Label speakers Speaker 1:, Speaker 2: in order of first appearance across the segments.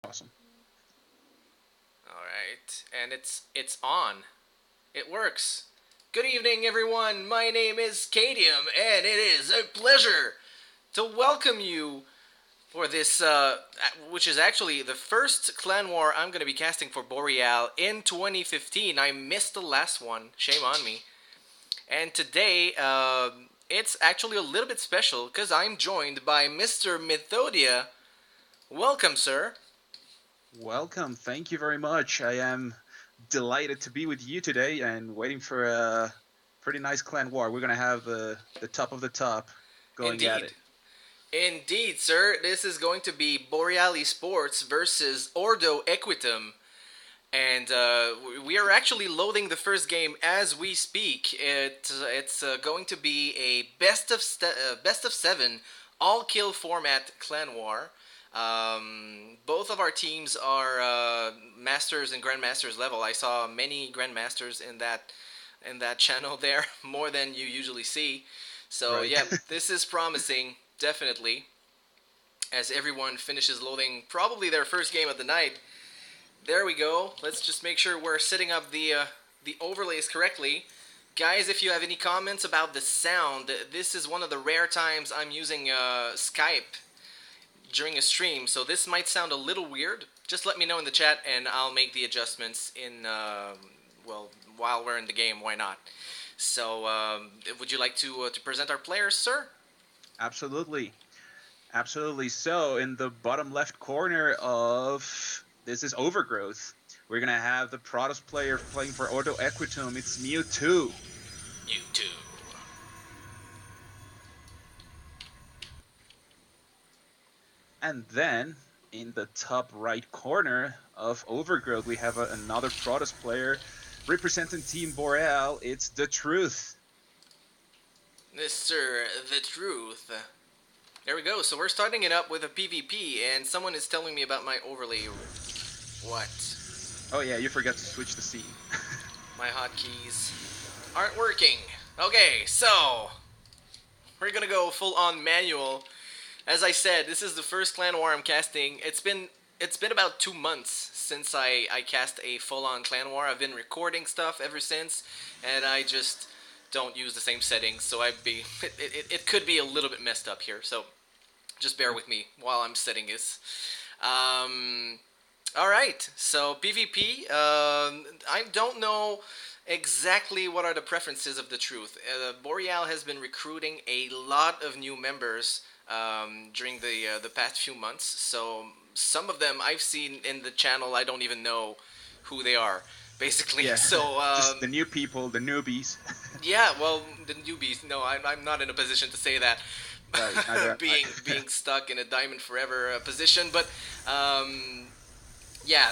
Speaker 1: Awesome.
Speaker 2: All right, and it's on. It works. Good evening, everyone. My name is Cadium, and it is a pleasure to welcome you for this, which is actually the first clan war I'm going to be casting for Boreal in 2015. I missed the last one. Shame on me. And today, it's actually a little bit special because I'm joined by Mr. Methodia. Welcome, sir.
Speaker 1: Welcome. Thank you very much. I am delighted to be with you today and waiting for a pretty nice clan war. We're gonna have the top of the top going at
Speaker 2: Indeed.
Speaker 1: it.
Speaker 2: Indeed, sir. This is going to be Boreal eSports versus Ordo Equitum. And we are actually loading the first game as we speak. It's going to be a best of seven all kill format clan war. Both of our teams are masters and grandmasters level. I saw many grandmasters in that channel there, more than you usually see. So
Speaker 1: Right.
Speaker 2: yeah, this is promising definitely. As everyone finishes loading probably their first game of the night, there we go. Let's just make sure we're setting up the overlays correctly. Guys, if you have any comments about the sound, this is one of the rare times I'm using Skype during a stream, so this might sound a little weird. Just let me know in the chat, and I'll make the adjustments in well while we're in the game. Why not? So, would you like to present our players, sir?
Speaker 1: Absolutely. Absolutely. So in the bottom left corner of this is Overgrowth. We're gonna have the Protoss player playing for Ordo Equitum. It's Mewtwo.
Speaker 2: You too.
Speaker 1: And then in the top right corner of Overgrowth, we have another Protoss player representing Team Boreal. It's the Truth.
Speaker 2: Mr. The Truth. There we go. So we're starting it up with a PvP, and someone is telling me about my overlay. What?
Speaker 1: Oh yeah, you forgot to switch the scene.
Speaker 2: My hotkeys aren't working. Okay, so we're gonna go full on manual. As I said, this is the first clan war I'm casting. It's been about 2 months since I cast a full on clan war. I've been recording stuff ever since, and I just don't use the same settings, so it could be a little bit messed up here. So just bear with me while I'm setting this. Um, all right, so PvP. I don't know exactly what are the preferences of the truth. Boreal has been recruiting a lot of new members during the past few months. So some of them I've seen in the channel. I don't even know who they are, basically.
Speaker 1: Yeah,
Speaker 2: So
Speaker 1: just the new people, the newbies.
Speaker 2: yeah, well, the newbies. No, I'm not in a position to say that.
Speaker 1: Right, neither am I.
Speaker 2: being stuck in a diamond forever position, but yeah,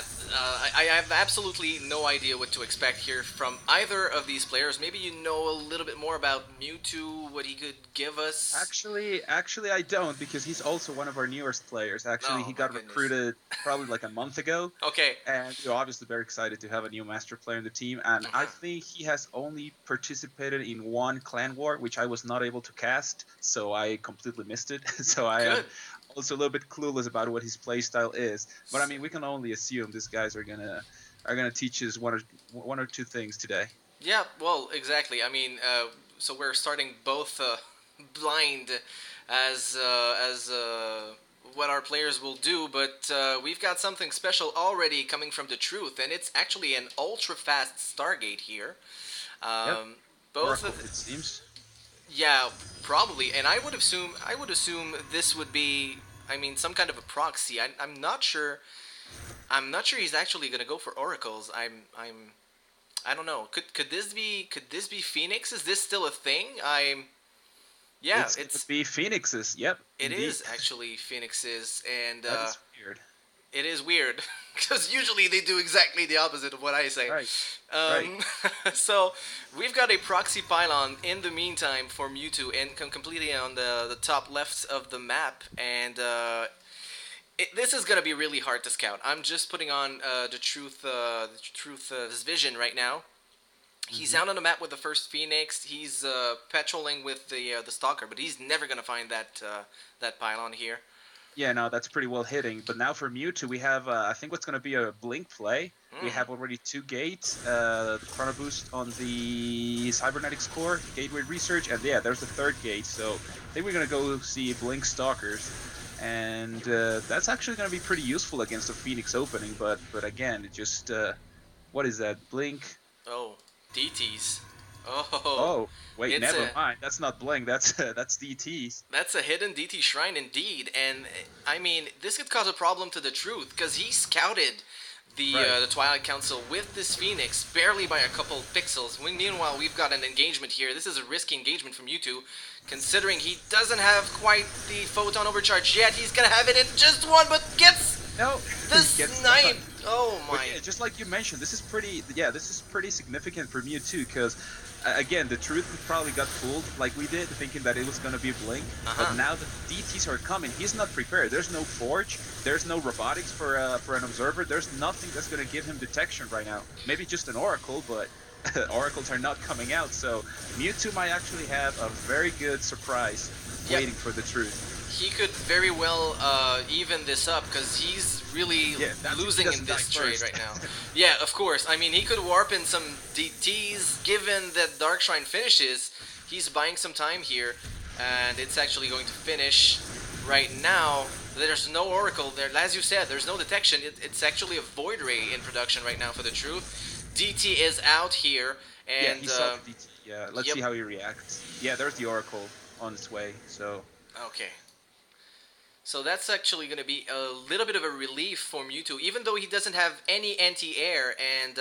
Speaker 2: I have absolutely no idea what to expect here from either of these players. Maybe you know a little bit more about Mewtwo, what he could give us.
Speaker 1: Actually, I don't because he's also one of our newest players. Actually,
Speaker 2: Oh
Speaker 1: he
Speaker 2: my
Speaker 1: got
Speaker 2: goodness.
Speaker 1: recruited probably like a month ago,
Speaker 2: Okay.
Speaker 1: and we're obviously very excited to have a new master player in the team. And I
Speaker 2: Uh-huh.
Speaker 1: think he has only participated in one clan war, which I was not able to cast, so I completely missed it. So I
Speaker 2: Good.
Speaker 1: am also a little bit clueless about what his playstyle is. But I mean, we can only assume these guys are gonna teach us one or two things today.
Speaker 2: Yeah, well, exactly. I mean, so we're starting both blind as what our players will do, but we've got something special already coming from the truth, and it's actually an ultra fast Stargate here.
Speaker 1: Yep,
Speaker 2: Um, both
Speaker 1: Oracle,
Speaker 2: of
Speaker 1: it seems.
Speaker 2: yeah, probably, and I would assume this would be, I mean, some kind of a proxy. I'm not sure. I'm not sure he's actually gonna go for oracles. I don't know. Could this be Phoenix? Is this still a thing? Yeah,
Speaker 1: It's gonna
Speaker 2: it's
Speaker 1: be Phoenixes. Yep,
Speaker 2: it
Speaker 1: indeed.
Speaker 2: is actually Phoenix's, and
Speaker 1: That is weird.
Speaker 2: it is weird because usually they do exactly the opposite of what I say.
Speaker 1: Right, right.
Speaker 2: Um, so we've got a proxy pylon in the meantime for Mewtwo, and completely on the top left of the map, and this is gonna be really hard to scout. I'm just putting on the truth's vision right now. He's
Speaker 1: Hmm.
Speaker 2: out on the map with the first Phoenix. He's patrolling with the stalker, but he's never gonna find that pylon here.
Speaker 1: Yeah, no, that's pretty well hitting. But now for Mewtwo, we have I think what's going to be a Blink play. We
Speaker 2: Hmm.
Speaker 1: have already two gates, the Chrono Boost on the Cybernetics Core, Gateway Research, and yeah, there's the third gate. So I think we're going to go see Blink Stalkers, and that's actually going to be pretty useful against the Phoenix opening. But again, it just what is that? Blink.
Speaker 2: Oh, DTs. Oh,
Speaker 1: Oh, wait,
Speaker 2: it's
Speaker 1: never
Speaker 2: a
Speaker 1: mind. That's not Blink. That's DTs.
Speaker 2: that's a hidden DT shrine indeed, and I mean this could cause a problem to the truth because he scouted
Speaker 1: Right.
Speaker 2: the Twilight Council with this Phoenix barely by a couple pixels. When meanwhile we've got an engagement here. This is a risky engagement from Mewtwo, considering he doesn't have quite the photon overcharge yet. He's gonna have it in just one, but gets
Speaker 1: No,
Speaker 2: the
Speaker 1: get
Speaker 2: snipe.
Speaker 1: stunned.
Speaker 2: Oh
Speaker 1: But
Speaker 2: my!
Speaker 1: yeah, just like you mentioned, this is pretty. Yeah, this is pretty significant for me too, because again, the truth probably got fooled like we did, thinking that it was gonna be Blink.
Speaker 2: Uh
Speaker 1: But
Speaker 2: huh.
Speaker 1: now the DTs are coming. He's not prepared. There's no forge. There's no robotics for an observer. There's nothing that's gonna give him detection right now. Maybe just an oracle, but oracles are not coming out. So Mewtwo might actually have a very good surprise
Speaker 2: Yep.
Speaker 1: waiting for the truth.
Speaker 2: He could very well even this up because he's really
Speaker 1: Yeah, that's if he
Speaker 2: losing in
Speaker 1: doesn't die
Speaker 2: this trade
Speaker 1: first.
Speaker 2: right now. Yeah, of course. I mean, he could warp in some DTs. Given that Dark Shrine finishes, he's buying some time here, and it's actually going to finish right now. There's no Oracle there. As you said, there's no detection. It's actually a Void Ray in production right now for the truth. DT is out here,
Speaker 1: Yeah,
Speaker 2: and
Speaker 1: he saw the DT. Yeah, let's
Speaker 2: yep.
Speaker 1: see how he reacts. Yeah, there's the Oracle on its way. So
Speaker 2: Okay. So that's actually going to be a little bit of a relief for Mewtwo, even though he doesn't have any anti-air, and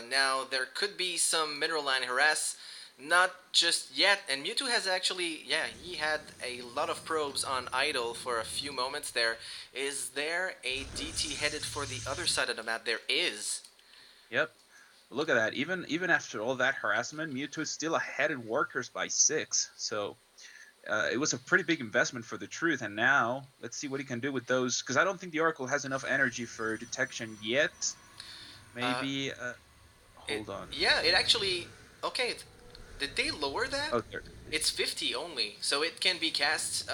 Speaker 2: now there could be some Mineral Line harass. Not just yet, and Mewtwo has actually, yeah, he had a lot of probes on idle for a few moments there. Is there a DT headed for the other side of the map? There is.
Speaker 1: yep. Look at that. Even after all that harassment, Mewtwo is still ahead in workers by 6. So it was a pretty big investment for the truth. And now let's see what he can do with those. Because I don't think the Oracle has enough energy for detection yet.
Speaker 2: Uh,
Speaker 1: Maybe.
Speaker 2: it,
Speaker 1: Hold on.
Speaker 2: yeah, it actually, okay, did they lower that?
Speaker 1: Oh, there it
Speaker 2: It's
Speaker 1: is.
Speaker 2: 50 only, so it can be cast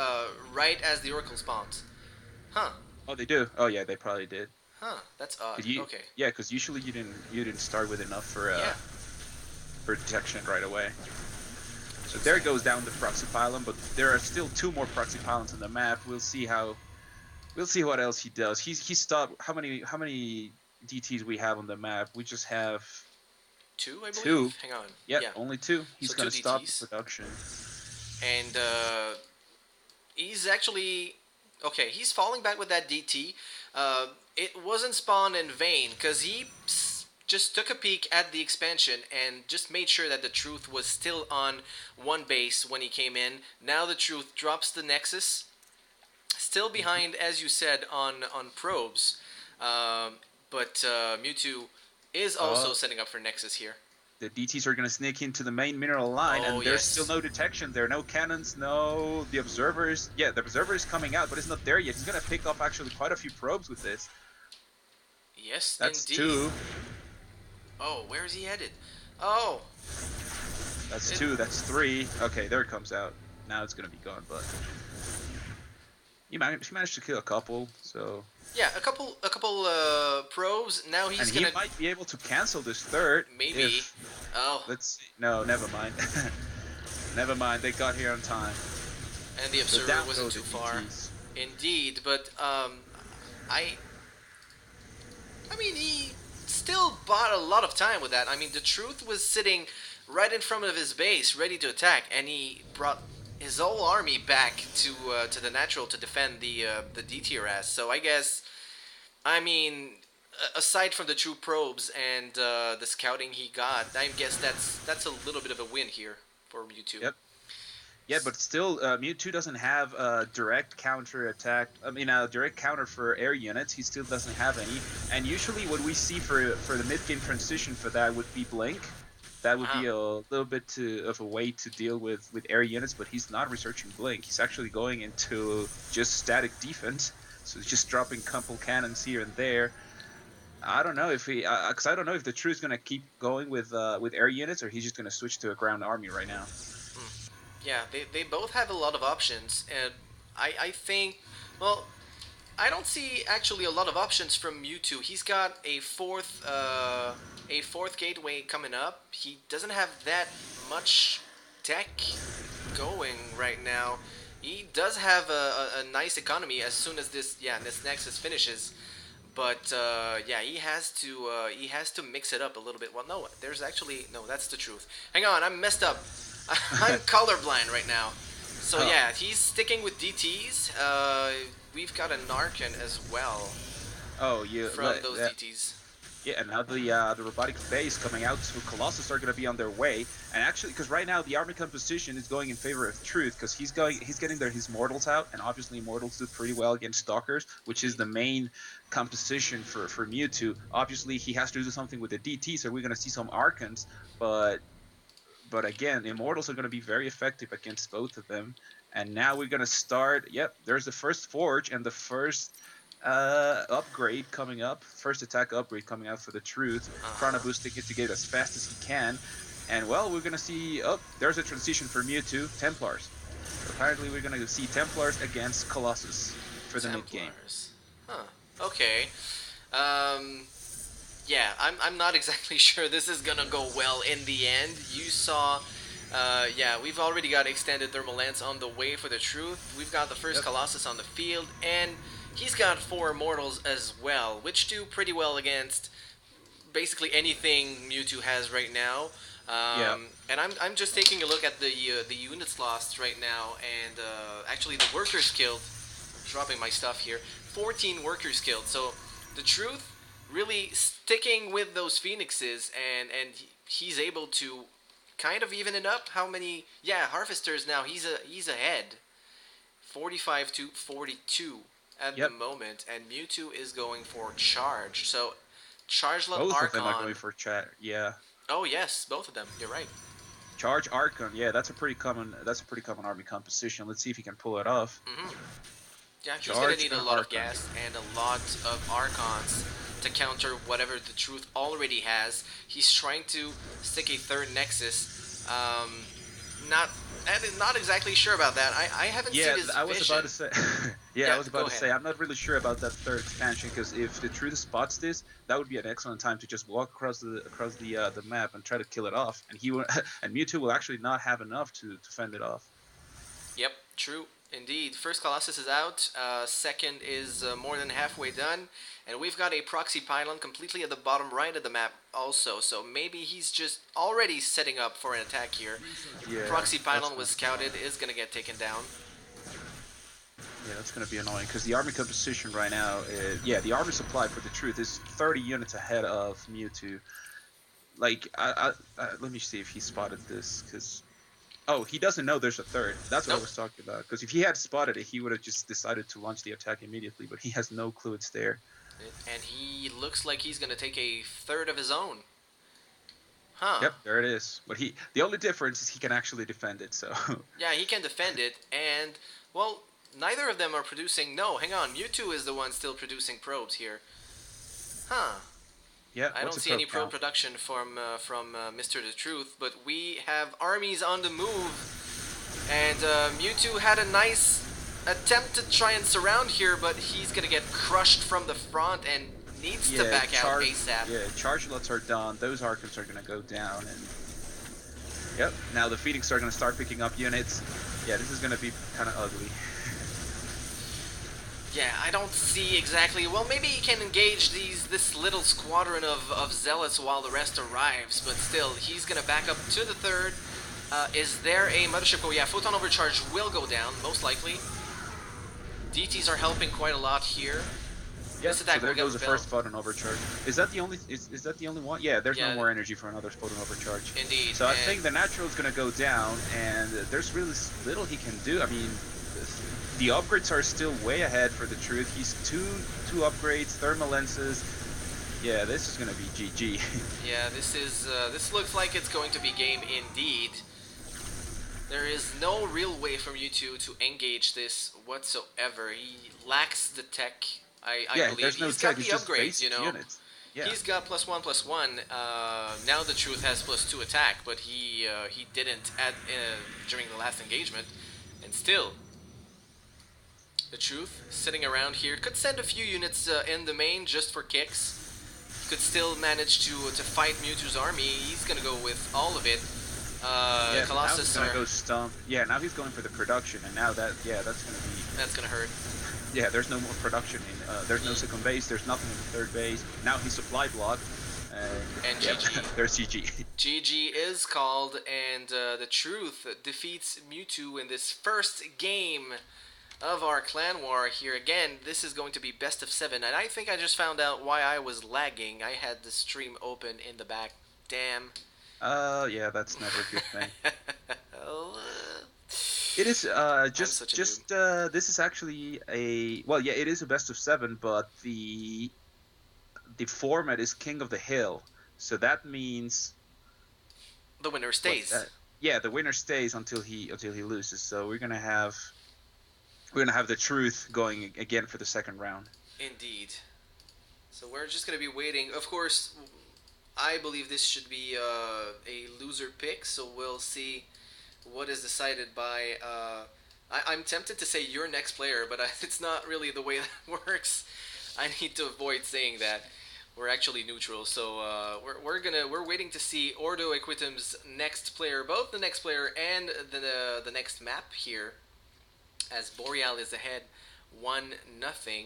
Speaker 2: right as the Oracle spawns. Huh.
Speaker 1: Oh, they do. Oh, yeah, they probably did.
Speaker 2: Huh, that's odd.
Speaker 1: Could you?
Speaker 2: Okay.
Speaker 1: Yeah, because usually you didn't start with enough
Speaker 2: Yeah,
Speaker 1: for detection right away. So there
Speaker 2: insane.
Speaker 1: goes down the proxy pylon, but there are still 2 more proxy pylons on the map. We'll see what else he does. He stopped how many DTs we have on the map? We just have
Speaker 2: Two, I
Speaker 1: two.
Speaker 2: believe? Hang on.
Speaker 1: Yep,
Speaker 2: Yeah,
Speaker 1: only two.
Speaker 2: so
Speaker 1: He's
Speaker 2: two
Speaker 1: gonna stop the
Speaker 2: DTs.
Speaker 1: production.
Speaker 2: And he's actually. Okay, he's falling back with that DT. It wasn't spawned in vain, because he just took a peek at the expansion and just made sure that the truth was still on one base when he came in. Now the truth drops the Nexus. Still
Speaker 1: Mhm.
Speaker 2: behind, as you said, on probes. Um, but Mewtwo is also
Speaker 1: Oh,
Speaker 2: setting up for Nexus here.
Speaker 1: the DTs are gonna sneak into the main mineral line,
Speaker 2: Oh,
Speaker 1: and there's still
Speaker 2: yes.
Speaker 1: no detection. There are no cannons, no the observers. Yeah, the observer is coming out, but it's not there yet. He's gonna pick off actually quite a few probes with this.
Speaker 2: Yes,
Speaker 1: That's
Speaker 2: indeed.
Speaker 1: 2.
Speaker 2: Oh, where is he headed? Oh,
Speaker 1: That's
Speaker 2: it,
Speaker 1: 2. That's 3. Okay, there it comes out. Now it's gonna be gone, but he managed to kill a couple. So
Speaker 2: yeah, a couple probes. Now
Speaker 1: and
Speaker 2: he's
Speaker 1: he
Speaker 2: gonna
Speaker 1: might be able to cancel this third
Speaker 2: maybe.
Speaker 1: if
Speaker 2: Oh,
Speaker 1: let's see. No, never mind. Never mind. They got here on time.
Speaker 2: and the
Speaker 1: So
Speaker 2: observer
Speaker 1: down
Speaker 2: wasn't
Speaker 1: go
Speaker 2: too
Speaker 1: the
Speaker 2: far.
Speaker 1: DTs.
Speaker 2: Indeed, but I I mean, he still bought a lot of time with that. I mean, the truth was sitting right in front of his base, ready to attack, and he brought his whole army back to the natural to defend the DTRS. So I guess, I mean, aside from the true probes and the scouting he got, I guess that's a little bit of a win here for Mewtwo.
Speaker 1: Yep. Yeah, but still, Mewtwo doesn't have a direct counter attack. I mean, a direct counter for air units. He still doesn't have any. And usually, what we see for the mid game transition for that would be Blink. That would
Speaker 2: Ah,
Speaker 1: be a little bit of a way to deal with air units, but he's not researching Blink. He's actually going into just static defense. So he's just dropping couple cannons here and there. I don't know if because I don't know if the True's gonna keep going with air units or he's just gonna switch to a ground army right now.
Speaker 2: yeah, they both have a lot of options, and I think, well, I don't see actually a lot of options from Mewtwo. He's got a fourth gateway coming up. He doesn't have that much tech going right now. He does have a nice economy as soon as this Nexus finishes. But yeah, he has to mix it up a little bit. Well, no, there's actually no. That's the truth. Hang on, I'm messed up. I'm colorblind right now. So
Speaker 1: Oh,
Speaker 2: yeah, he's sticking with DTs. We've got an Arcan as well
Speaker 1: oh, yeah.
Speaker 2: from those DTs.
Speaker 1: Yeah, and now the robotic base coming out, so Colossus are going to be on their way. And actually, because right now the army composition is going in favor of Truth, because he's getting his mortals out, and obviously mortals do pretty well against stalkers, which is
Speaker 2: Indeed.
Speaker 1: the main composition for Mewtwo. Obviously, he has to do something with the DT, so we're going to see some Archons, but again, Immortals are going to be very effective against both of them. And now we're going to start. Yep, there's the first Forge and the first upgrade coming up. First attack upgrade coming out for the Truth. Chrono
Speaker 2: Uh-huh.
Speaker 1: boosting it to get as fast as he can. And well, we're going to see. Oh, there's a transition for Mewtwo. Templars. Apparently, we're going to see Templars against Colossus for the mid game.
Speaker 2: Templars. Huh. Okay. Um, yeah, I'm not exactly sure this is gonna go well in the end. You saw, yeah, we've already got extended thermal lance on the way for the truth. We've got the first
Speaker 1: Yep.
Speaker 2: Colossus on the field, and he's got 4 immortals as well, which do pretty well against basically anything Mewtwo has right now.
Speaker 1: Yeah.
Speaker 2: And I'm just taking a look at the units lost right now, and actually the workers killed. Dropping my stuff here. 14 workers killed. So the truth, really sticking with those phoenixes, and he's able to kind of even it up. How many? Yeah, harvesters now. He's ahead. 45 to 42 at the
Speaker 1: Yep.
Speaker 2: moment, and Mewtwo is going for charge. So Chargelet
Speaker 1: Both of them are going
Speaker 2: Archon.
Speaker 1: for chat. Yeah.
Speaker 2: Oh yes, both of them. You're right.
Speaker 1: Charge Archon, yeah, that's a pretty common army composition. Let's see if he can pull it off.
Speaker 2: Hmm. Yeah, he's gonna
Speaker 1: Charge
Speaker 2: need a
Speaker 1: and
Speaker 2: lot of
Speaker 1: Archon.
Speaker 2: gas and a lot of Archons to counter whatever the truth already has. He's trying to stick a third Nexus. Not not exactly sure about that. I haven't seen
Speaker 1: Yeah,
Speaker 2: his
Speaker 1: I was about
Speaker 2: vision.
Speaker 1: to say. Yeah, I
Speaker 2: Yeah,
Speaker 1: was
Speaker 2: go
Speaker 1: about to
Speaker 2: ahead.
Speaker 1: say I'm not really sure about that third expansion because if the Truth spots this, that would be an excellent time to just walk across the map and try to kill it off, and he will, and Mewtwo will actually not have enough to fend it off.
Speaker 2: Yep, true. Indeed. First Colossus is out. Second is more than halfway done. And we've got a proxy pylon completely at the bottom right of the map also. So maybe he's just already setting up for an attack here.
Speaker 1: Yeah,
Speaker 2: Proxy
Speaker 1: that's
Speaker 2: pylon was scouted, is going to get taken down.
Speaker 1: yeah, that's gonna be annoying because the army composition right now, yeah, the army supply for the Truth is 30 units ahead of Mewtwo. Like, let me see if he spotted this because oh, he doesn't know there's a third. That's what I
Speaker 2: Nope.
Speaker 1: was talking about. Because if he had spotted it, he would have just decided to launch the attack immediately. But he has no clue it's there.
Speaker 2: And he looks like he's going to take a third of his own. Huh.
Speaker 1: Yep, there it is. But the only difference is he can actually defend it. So
Speaker 2: Yeah, he can defend it. And, well, neither of them are producing. No, hang on. Mewtwo is the one still producing probes here. Huh.
Speaker 1: yeah,
Speaker 2: I
Speaker 1: what's
Speaker 2: don't
Speaker 1: a
Speaker 2: see any
Speaker 1: probe
Speaker 2: probe
Speaker 1: count?
Speaker 2: production from Mr. The Truth, but we have armies on the move, and Mewtwo had a nice attempt to try and surround here, but he's gonna get crushed from the front and needs to
Speaker 1: Yeah,
Speaker 2: back out ASAP.
Speaker 1: charge lots are done. Those Archons are gonna go down, and yep. Now the Phoenix are gonna start picking up units. Yeah, this is gonna be kind of ugly.
Speaker 2: Yeah, I don't see exactly. Well, maybe he can engage this little squadron of zealots while the rest arrives, but still, he's gonna back up to the third. Is there a mothership? Oh yeah, photon overcharge will go down most likely. DTs are helping quite a lot here.
Speaker 1: Yeah,
Speaker 2: This
Speaker 1: so
Speaker 2: attack will
Speaker 1: there
Speaker 2: get
Speaker 1: goes the
Speaker 2: repelled.
Speaker 1: first photon overcharge. Is that the only one? Yeah, there's no
Speaker 2: Yeah,
Speaker 1: more energy for another photon overcharge.
Speaker 2: indeed.
Speaker 1: So I
Speaker 2: And
Speaker 1: think the natural is gonna go down, and there's really little he can do. I mean, the upgrades are still way ahead for the Truth. He's two upgrades, thermal lenses. Yeah, this is gonna be GG.
Speaker 2: yeah, this looks like it's going to be game indeed. There is no real way for Mewtwo to engage this whatsoever. He lacks the tech, I
Speaker 1: Yeah,
Speaker 2: believe.
Speaker 1: there's no
Speaker 2: He's got
Speaker 1: tech.
Speaker 2: the
Speaker 1: It's just
Speaker 2: upgrades, you
Speaker 1: basic
Speaker 2: know.
Speaker 1: units. Yeah.
Speaker 2: He's got +1/+1. Now the Truth has +2 attack, but he didn't during the last engagement, and still The Truth, sitting around here, could send a few units in the main just for kicks. Could still manage to fight Mewtwo's army. He's gonna go with all of it.
Speaker 1: Yeah, but now he's
Speaker 2: Colossus
Speaker 1: gonna
Speaker 2: are
Speaker 1: go stump. Yeah, now he's going for the production, and now that's gonna be.
Speaker 2: that's gonna hurt.
Speaker 1: Yeah, there's no more production in. There's no second base. There's nothing in the third base. Now he's supply blocked, and
Speaker 2: And
Speaker 1: yeah,
Speaker 2: GG.
Speaker 1: there's GG.
Speaker 2: GG is called, and the Truth defeats Mewtwo in this first game of our clan war here. Again, this is going to be best of 7, and I think I just found out why I was lagging. I had the stream open in the back. Damn.
Speaker 1: Yeah, that's never a good thing.
Speaker 2: Oh,
Speaker 1: It is
Speaker 2: such a
Speaker 1: just this is actually a well, yeah, it is a best of 7, but the format is King of the Hill, so that means
Speaker 2: the winner
Speaker 1: what's
Speaker 2: stays.
Speaker 1: that? Yeah, the winner stays until he loses. So we're gonna have the Truth going again for the second round.
Speaker 2: Indeed. So we're just gonna be waiting. Of course, I believe this should be a loser pick. So we'll see what is decided by. I'm tempted to say your next player, but it's not really the way that works. I need to avoid saying that. We're actually neutral, so we're waiting to see Ordo Equitum's next player, both the next player and the next map here, as Boreal is ahead 1-0.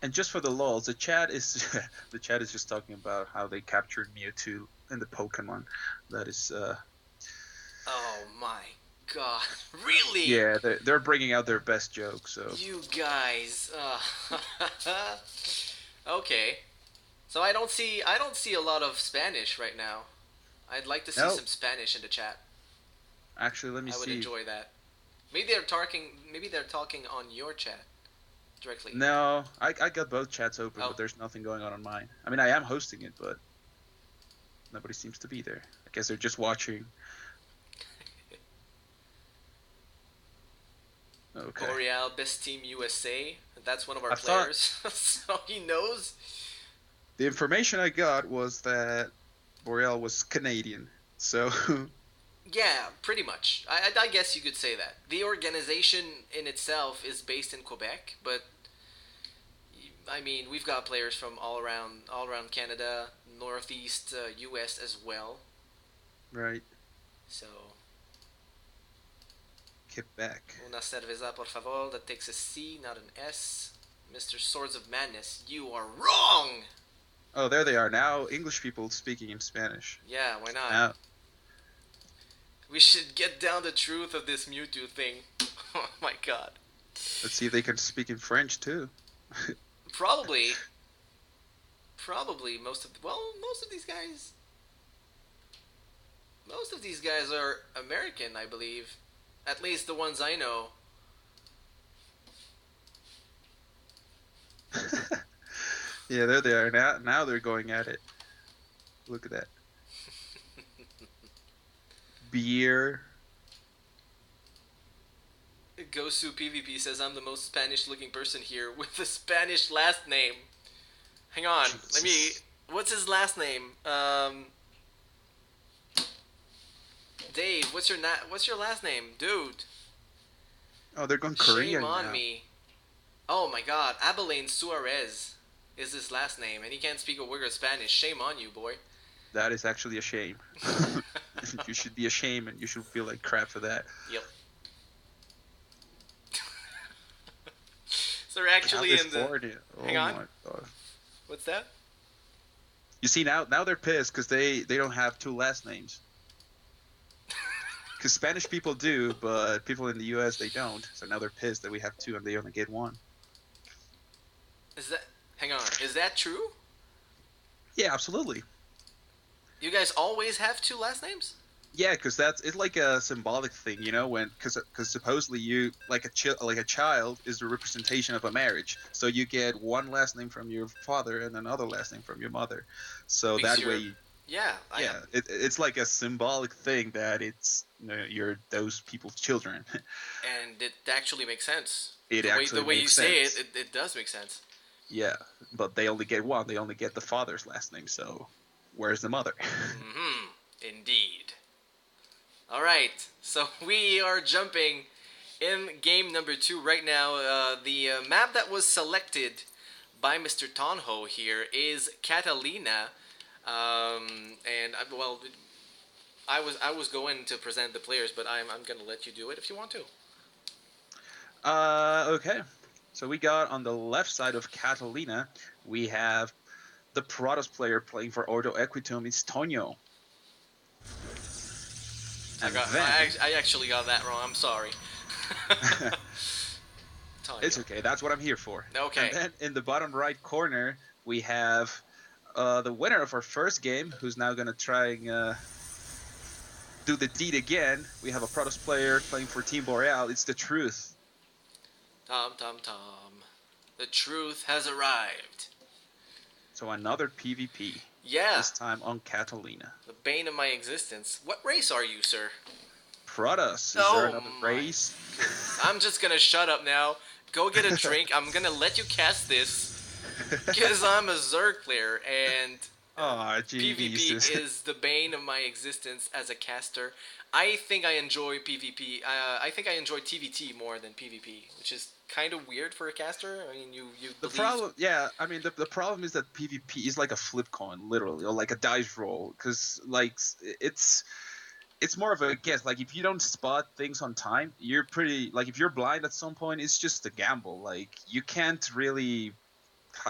Speaker 1: And just for the lulz, the chat is the chat is just talking about how they captured Mewtwo in the Pokemon. That is
Speaker 2: Oh my god, really?
Speaker 1: yeah, they're bringing out their best jokes. So
Speaker 2: You guys. Okay. So I don't see a lot of Spanish right now. I'd like to see
Speaker 1: No.
Speaker 2: some Spanish in the chat.
Speaker 1: actually, let me
Speaker 2: I would
Speaker 1: see.
Speaker 2: enjoy that. Maybe they're talking on your chat directly.
Speaker 1: No, I got both chats open,
Speaker 2: Oh.
Speaker 1: but there's nothing going on mine. I mean, I am hosting it, but nobody seems to be there. I guess they're just watching. Okay.
Speaker 2: Boreal, best team USA. That's one of our
Speaker 1: I thought-
Speaker 2: players, so he knows.
Speaker 1: The information I got was that Boreal was Canadian. So
Speaker 2: Yeah, pretty much. I guess you could say that. The organization in itself is based in Quebec, but I mean, we've got players from all around Canada, Northeast US as well.
Speaker 1: right,
Speaker 2: So,
Speaker 1: Quebec.
Speaker 2: una cerveza, por favor. That takes a C, not an S. Mr. Swords of Madness, you are wrong!
Speaker 1: Oh, there they are now. English people speaking in Spanish.
Speaker 2: Yeah, why not?
Speaker 1: Now,
Speaker 2: We should get down the truth of this Mewtwo thing. Oh my god.
Speaker 1: let's see if they can speak in French too.
Speaker 2: Probably most of these guys are American, I believe. At least the ones I know.
Speaker 1: Yeah, there they are now. Now they're going at it. Look at that. Beer.
Speaker 2: Gosu PvP says I'm the most Spanish looking person here with a Spanish last name. Hang on, let me.
Speaker 1: Jesus.
Speaker 2: What's his last name? Dave. What's your last name, dude?
Speaker 1: Oh, they're going Korean
Speaker 2: Shame on
Speaker 1: now.
Speaker 2: me. Oh my God, Abelaine Suarez is his last name, and he can't speak a word of Spanish. Shame on you, boy.
Speaker 1: That is actually a shame. You should be ashamed, and you should feel like crap for that.
Speaker 2: Yep. So they're actually in the.
Speaker 1: California.
Speaker 2: Hang on.
Speaker 1: My God.
Speaker 2: What's that?
Speaker 1: You see now they're pissed because they don't have two last names. Because Spanish people do, but people in the U.S. they don't. So now they're pissed that we have two and they only get one.
Speaker 2: Is that? Hang on. Is that true?
Speaker 1: Yeah, absolutely.
Speaker 2: You guys always have two last names?
Speaker 1: Yeah, because it's like a symbolic thing, you know, because supposedly you like a child is the representation of a marriage, so you get one last name from your father and another last name from your mother, so
Speaker 2: Because
Speaker 1: that way,
Speaker 2: Yeah.
Speaker 1: it's like a symbolic thing that it's you're those people's children.
Speaker 2: And it actually makes sense.
Speaker 1: It
Speaker 2: the
Speaker 1: actually
Speaker 2: way you
Speaker 1: makes
Speaker 2: say
Speaker 1: sense.
Speaker 2: it does make sense.
Speaker 1: Yeah, but they only get one. They only get the father's last name. So where's the mother?
Speaker 2: Mm-hmm. Indeed. All right. So we are jumping in game number 2 right now. The map that was selected by Mr. Tonho here is Catalina. Well, I was going to present the players, but I'm gonna let you do it if you want to.
Speaker 1: Okay. So we got on the left side of Catalina, we have the Protoss player playing for Ordo Equitum. It's Tonio. And then
Speaker 2: I actually got that wrong. I'm sorry.
Speaker 1: it's
Speaker 2: Tanya.
Speaker 1: okay. That's what I'm here for. And
Speaker 2: Okay.
Speaker 1: then in the bottom right corner, we have the winner of our first game, who's now gonna try and do the deed again. We have a Protoss player playing for Team Boreal. It's the Truth.
Speaker 2: Tom, Tom, Tom. The truth has arrived.
Speaker 1: So another PvP.
Speaker 2: Yeah,
Speaker 1: This time on Catalina.
Speaker 2: the bane of my existence. What race are you, sir?
Speaker 1: Protoss. Is there
Speaker 2: Oh
Speaker 1: another
Speaker 2: my
Speaker 1: race?
Speaker 2: goodness. I'm just gonna shut up now. Go get a drink. I'm gonna let you cast this because I'm a Zerg player and
Speaker 1: Oh,
Speaker 2: PvP
Speaker 1: Jesus.
Speaker 2: is the bane of my existence as a caster. I think I enjoy PvP. I think I enjoy TVT more than PvP, which is kind of weird for a caster. I mean, you
Speaker 1: The
Speaker 2: believe.
Speaker 1: problem, yeah, I mean, the problem is that PvP is like a flip coin, literally, or like a dice roll, because like it's more of a guess. Like if you don't spot things on time, you're pretty like if you're blind at some point, it's just a gamble. Like you can't really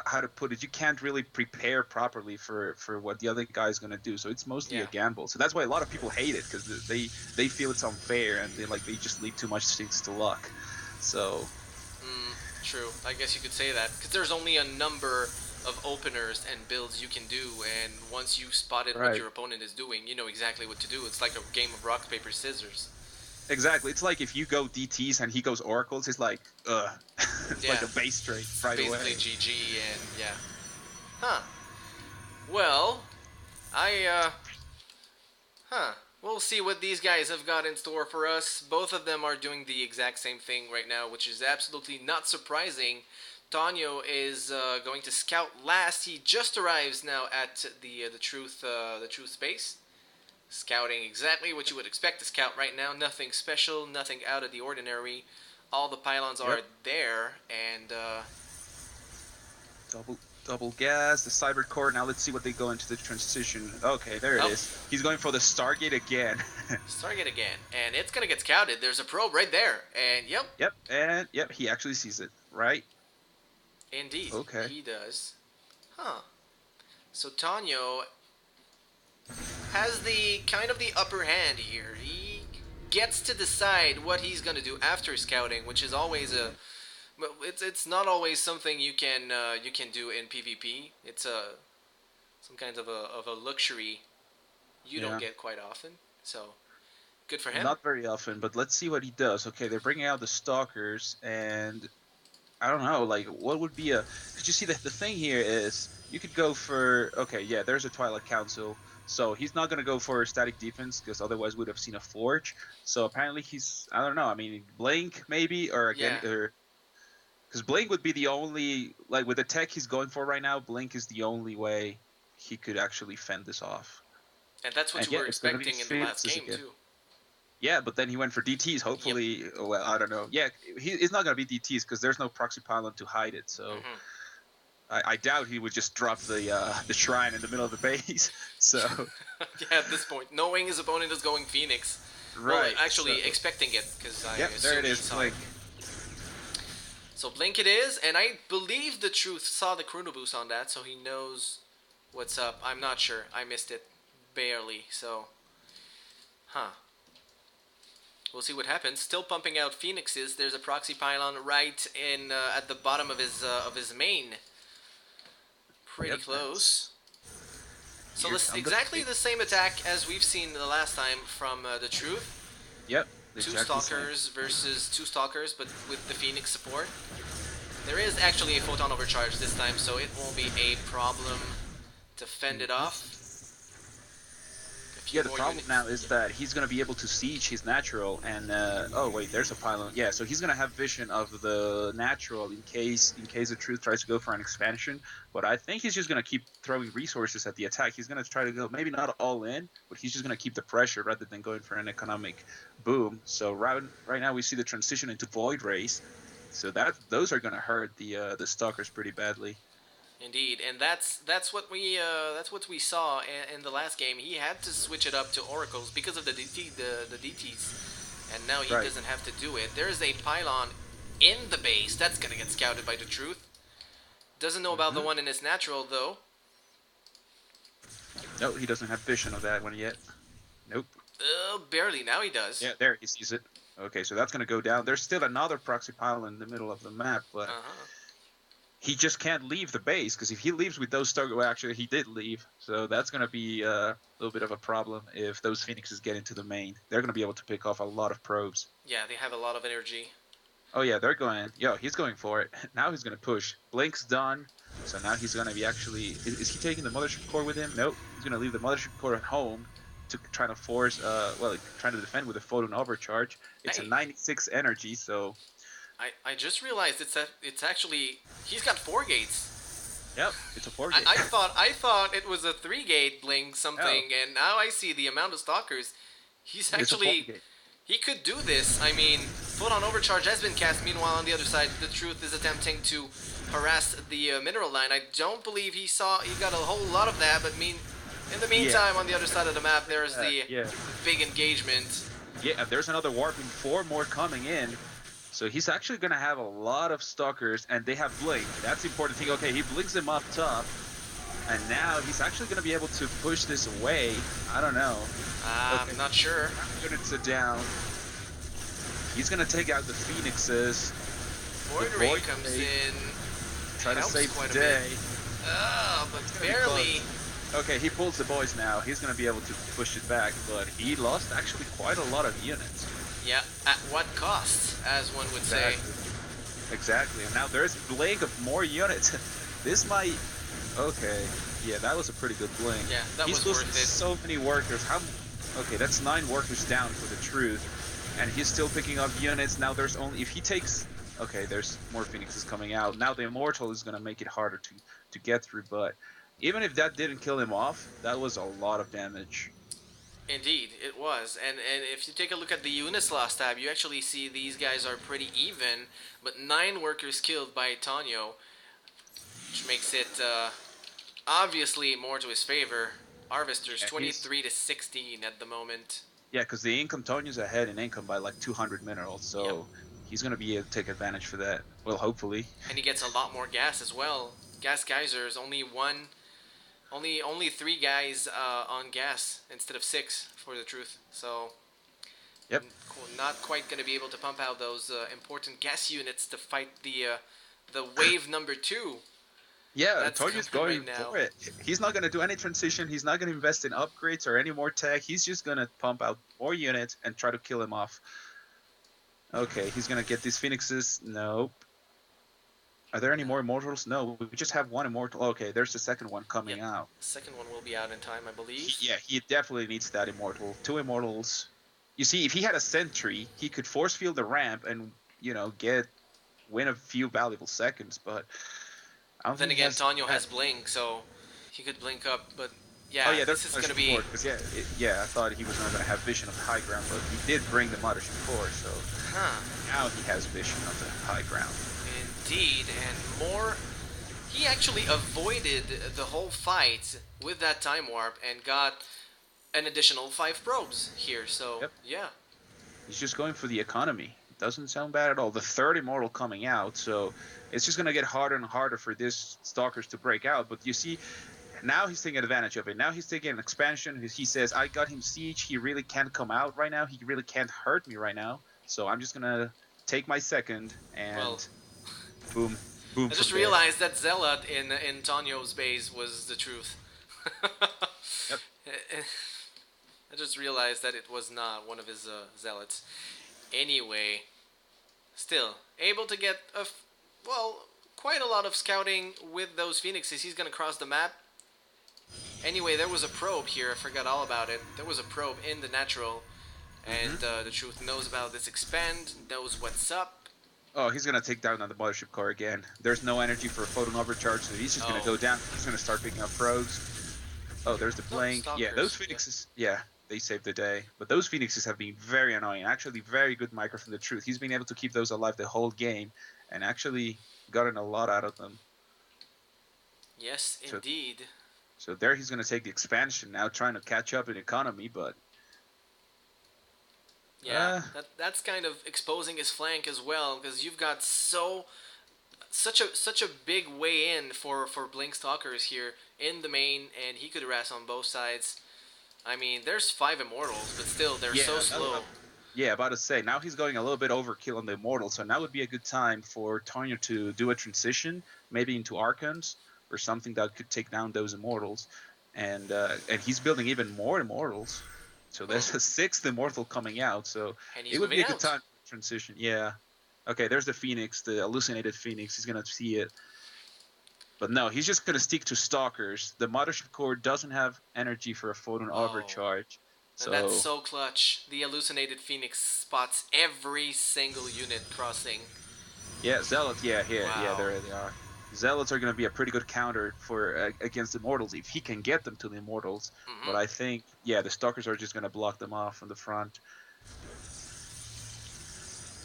Speaker 1: how to put it, you can't really prepare properly for what the other guy is going to do, so it's mostly a
Speaker 2: Yeah.
Speaker 1: gamble. So that's why a lot of people hate it, because they feel it's unfair, and they just leave too much things to luck. So
Speaker 2: True. I guess you could say that because there's only a number of openers and builds you can do, and once you've spotted what
Speaker 1: right,
Speaker 2: your opponent is doing, you know exactly what to do. It's like a game of rock paper scissors.
Speaker 1: exactly, it's like if you go DTs and he goes oracles, it's like it's like
Speaker 2: Yeah,
Speaker 1: a base trade
Speaker 2: it's
Speaker 1: right
Speaker 2: basically
Speaker 1: away.
Speaker 2: GG, and yeah. Huh. Well, I huh. We'll see what these guys have got in store for us. Both of them are doing the exact same thing right now, which is absolutely not surprising. Tonyo is going to scout last. He just arrives now at the truth space, scouting exactly what you would expect to scout right now. Nothing special, nothing out of the ordinary. All the pylons are
Speaker 1: Yep.
Speaker 2: there, and
Speaker 1: Double gas, the cyber core. Now let's see what they go into the transition. Okay, there it
Speaker 2: oh,
Speaker 1: is. He's going for the Stargate again.
Speaker 2: Stargate again, and it's gonna get scouted. There's a probe right there, and yep,
Speaker 1: Yep, and yep, he actually sees it. Right?
Speaker 2: indeed,
Speaker 1: Okay.
Speaker 2: he does. Huh. So Tanyo has the kind of the upper hand here. He gets to decide what he's gonna do after scouting, which is always a well, it's not always something you can do in PvP. It's a some kind of a luxury you don't
Speaker 1: Yeah.
Speaker 2: get quite often. So good for him.
Speaker 1: Not very often, but let's see what he does. Okay, they're bringing out the stalkers, and I don't know, like, what would be a. Because you see, the thing here is you could go for. Okay, yeah, there's a Twilight Council. So he's not going to go for static defense, because otherwise we'd have seen a Forge. So apparently he's. I don't know, I mean, Blink maybe, or again.
Speaker 2: Yeah,
Speaker 1: Because Blink would be the only. Like, with the tech he's going for right now, Blink is the only way he could actually fend this off.
Speaker 2: and that's what
Speaker 1: And
Speaker 2: you
Speaker 1: yeah,
Speaker 2: were
Speaker 1: it's going to be
Speaker 2: expecting in the last
Speaker 1: Phoenixes
Speaker 2: game
Speaker 1: again.
Speaker 2: too.
Speaker 1: Yeah, but then he went for DTs.
Speaker 2: Yep.
Speaker 1: Hopefully, well, I don't know. Yeah, he's not going to be DTs because there's no proxy pylon to hide it. So
Speaker 2: Hmm.
Speaker 1: I doubt he would just drop the shrine in the middle of the base. So
Speaker 2: Yeah, at this point, knowing his opponent is going Phoenix, well,
Speaker 1: right.
Speaker 2: actually
Speaker 1: So
Speaker 2: expecting it because I
Speaker 1: yep, there
Speaker 2: assume
Speaker 1: it
Speaker 2: he
Speaker 1: is.
Speaker 2: saw it.
Speaker 1: Blink.
Speaker 2: So Blink it is, and I believe the Truth saw the Chrono Boost on that, so he knows what's up. I'm not sure. I missed it barely. So, huh. We'll see what happens. Still pumping out Phoenixes. There's a proxy pylon right in at the bottom of his main. Pretty
Speaker 1: Yep.
Speaker 2: close. So
Speaker 1: Here
Speaker 2: this
Speaker 1: come
Speaker 2: exactly
Speaker 1: the
Speaker 2: the same attack as we've seen the last time from the Truth.
Speaker 1: Yep.
Speaker 2: Two
Speaker 1: Exactly the same.
Speaker 2: Stalkers versus two Stalkers, but with the Phoenix support. There is actually a Photon Overcharge this time, so it won't be a problem to fend it off. few
Speaker 1: Yeah, the
Speaker 2: more
Speaker 1: problem
Speaker 2: units.
Speaker 1: now is that he's going to be able to siege his natural, and oh wait, there's a pylon. Yeah, so he's going to have vision of the natural in case the truth tries to go for an expansion. But I think he's just going to keep throwing resources at the attack. He's going to try to go maybe not all in, but he's just going to keep the pressure rather than going for an economic boom. So right now we see the transition into void race. So those are going to hurt the stalkers pretty badly.
Speaker 2: Indeed, and that's what we saw in the last game. He had to switch it up to oracles because of the DTs, and now he
Speaker 1: Right.
Speaker 2: doesn't have to do it. There is a pylon in the base that's gonna get scouted by the truth. Doesn't know about the
Speaker 1: Hmm.
Speaker 2: one in his natural though.
Speaker 1: No, he doesn't have vision of that one yet. Nope.
Speaker 2: Barely. Now he does.
Speaker 1: Yeah, there he sees it. Okay, so that's gonna go down. There's still another proxy pile in the middle of the map,
Speaker 2: Uh
Speaker 1: but
Speaker 2: huh.
Speaker 1: he just can't leave the base because if he leaves with those target, well, actually he did leave, so that's gonna be a little bit of a problem if those phoenixes get into the main. They're gonna be able to pick off a lot of probes.
Speaker 2: Yeah, they have a lot of energy.
Speaker 1: Oh yeah, they're going. Yo, he's going for it. Now he's gonna push. Blink's done. So now he's gonna be actually. Is he taking the mothership core with him? Nope. He's gonna leave the mothership core at home to try to force. Well, like, trying to defend with a photon overcharge. It's a
Speaker 2: Hey,
Speaker 1: 96 energy, so
Speaker 2: I just realized it's actually he's got 4 gates.
Speaker 1: yep, it's a four
Speaker 2: I,
Speaker 1: gate.
Speaker 2: I thought I thought it was a 3 gate blink
Speaker 1: No,
Speaker 2: something, and now I see the amount of stalkers. He's
Speaker 1: it's a four
Speaker 2: actually
Speaker 1: gate.
Speaker 2: he could do this. I mean, foot on overcharge has been cast. Meanwhile, on the other side, the truth is attempting to harass the mineral line. I don't believe he got a whole lot of that, but in the
Speaker 1: Yeah,
Speaker 2: meantime, on the other side of the map, there's the
Speaker 1: yeah,
Speaker 2: big engagement.
Speaker 1: yeah. There's another warping. Four more coming in. So he's actually gonna have a lot of stalkers, and they have blink. That's the important thing. Okay, he blinks them up top. And now he's actually going to be able to push this away. I don't know. Okay,
Speaker 2: I'm not sure.
Speaker 1: units are down. He's going to take out the Phoenixes. The
Speaker 2: Void Ray
Speaker 1: Void
Speaker 2: comes
Speaker 1: Ray,
Speaker 2: in,
Speaker 1: try to
Speaker 2: helps
Speaker 1: save
Speaker 2: quite
Speaker 1: the
Speaker 2: a bit.
Speaker 1: day.
Speaker 2: But
Speaker 1: It's going to be
Speaker 2: barely.
Speaker 1: close. Okay, he pulls the boys now. He's going to be able to push it back, but he lost actually quite a lot of units.
Speaker 2: Yeah, at what cost, as one would say.
Speaker 1: Exactly. Exactly. And now there's blink of more units. This might. Okay. Yeah, that was a pretty good blink.
Speaker 2: Yeah, that
Speaker 1: He's
Speaker 2: was
Speaker 1: losing
Speaker 2: worth it.
Speaker 1: so many workers. How? Okay, that's 9 workers down for the truth, and he's still picking up units. Now there's only if he takes. Okay, there's more phoenixes coming out. Now the immortal is gonna make it harder to get through. But even if that didn't kill him off, that was a lot of damage.
Speaker 2: Indeed, it was. And if you take a look at the units last tab, you actually see these guys are pretty even, but 9 workers killed by Tonyo, which makes it obviously more to his favor. Harvester's
Speaker 1: Yeah, he's
Speaker 2: 23 to 16 at the moment.
Speaker 1: yeah, because the income Tonya's ahead in income by like 200 minerals,
Speaker 2: Yep.
Speaker 1: so he's gonna be able to take advantage for that. Well, hopefully.
Speaker 2: And he gets a lot more gas as well. Gas geysers, only 3 guys on gas instead of 6 for the truth. So
Speaker 1: Yep.
Speaker 2: not quite going to be able to pump out those important gas units to fight the wave number 2
Speaker 1: Yeah,
Speaker 2: that's
Speaker 1: Antonio's
Speaker 2: coming right
Speaker 1: going
Speaker 2: now.
Speaker 1: for it. He's not going to do any transition. He's not going to invest in upgrades or any more tech. He's just going to pump out more units and try to kill him off. Okay, he's going to get these phoenixes. Nope. Are there any
Speaker 2: No.
Speaker 1: more immortals? No, we just have one immortal. Okay, there's the second one
Speaker 2: Yep.
Speaker 1: coming out.
Speaker 2: The second one will be out in time, I believe.
Speaker 1: Yeah, he definitely needs that immortal. 2 immortals. You see, if he had a sentry, he could force field the ramp and, win a few valuable seconds, but I don't
Speaker 2: Then
Speaker 1: think he
Speaker 2: again,
Speaker 1: has
Speaker 2: Tonyo
Speaker 1: that.
Speaker 2: has blink, so he could blink up. But
Speaker 1: Oh
Speaker 2: yeah,
Speaker 1: yeah, there's
Speaker 2: this is
Speaker 1: Mothership
Speaker 2: going to be
Speaker 1: Core. Because yeah, I thought he was not going to have vision of the high ground, but he did bring the Mothership Core, so
Speaker 2: huh.
Speaker 1: now he has vision of the high ground.
Speaker 2: Indeed, and more. He actually avoided the whole fight with that time warp and got an additional 5 probes here. So
Speaker 1: Yep,
Speaker 2: yeah,
Speaker 1: he's just going for the economy. It doesn't sound bad at all. The third immortal coming out, so it's just going to get harder and harder for this stalkers to break out. But you see, now he's taking advantage of it. Now he's taking an expansion. He says, "I got him siege. He really can't come out right now. He really can't hurt me right now. So I'm just gonna take my second
Speaker 2: well,
Speaker 1: and boom, boom
Speaker 2: I
Speaker 1: for
Speaker 2: just
Speaker 1: the day."
Speaker 2: realized that Zealot in Tonyo's base was the truth.
Speaker 1: Yep.
Speaker 2: I just realized that it was not one of his zealots. Anyway, still able to get quite a lot of scouting with those phoenixes. He's gonna cross the map. Anyway, there was a probe here. I forgot all about it. There was a probe in the natural,
Speaker 1: Hmm.
Speaker 2: and the truth knows about this expand, knows what's up.
Speaker 1: Oh, he's gonna take down on the mothership core again. There's no energy for a photon overcharge, so he's just gonna
Speaker 2: Oh,
Speaker 1: go down. He's gonna start picking up probes. Oh, there's the
Speaker 2: no,
Speaker 1: blink. Yeah, those
Speaker 2: stalkers. Yep.
Speaker 1: phoenixes. Yeah, they saved the day. But those phoenixes have been very annoying. Actually, very good micro from the truth. He's been able to keep those alive the whole game, and actually gotten a lot out of them.
Speaker 2: Yes,
Speaker 1: So,
Speaker 2: indeed.
Speaker 1: so there he's gonna take the expansion now, trying to catch up in economy. But
Speaker 2: Yeah,
Speaker 1: uh,
Speaker 2: that's kind of exposing his flank as well, because you've got such a big way in for Blink Stalkers here in the main, and he could harass on both sides. I mean, there's 5 immortals, but still they're so
Speaker 1: yeah,
Speaker 2: slow.
Speaker 1: yeah, about to say now he's going a little bit overkill on the immortal, so now would be a good time for Tonya to do a transition, maybe into Archons or something that could take down those immortals, and he's building even more immortals. So
Speaker 2: Hmm.
Speaker 1: there's a sixth immortal coming out, so
Speaker 2: And
Speaker 1: it
Speaker 2: he's
Speaker 1: would be
Speaker 2: moving
Speaker 1: a good
Speaker 2: out.
Speaker 1: time for transition. Yeah. Okay, there's the Phoenix, the hallucinated Phoenix. He's gonna see it, but no, he's just gonna stick to Stalkers. The Mothership Core doesn't have energy for a photon
Speaker 2: Oh,
Speaker 1: overcharge,
Speaker 2: and that's
Speaker 1: so
Speaker 2: so clutch. The hallucinated phoenix spots every single unit crossing.
Speaker 1: yeah, Zealots. Yeah, here, yeah,
Speaker 2: Wow.
Speaker 1: there they are. Zealots are going to be a pretty good counter for against the Immortals if he can get them to the Immortals. But
Speaker 2: Hmm.
Speaker 1: I think, yeah, the Stalkers are just going to block them off from the front.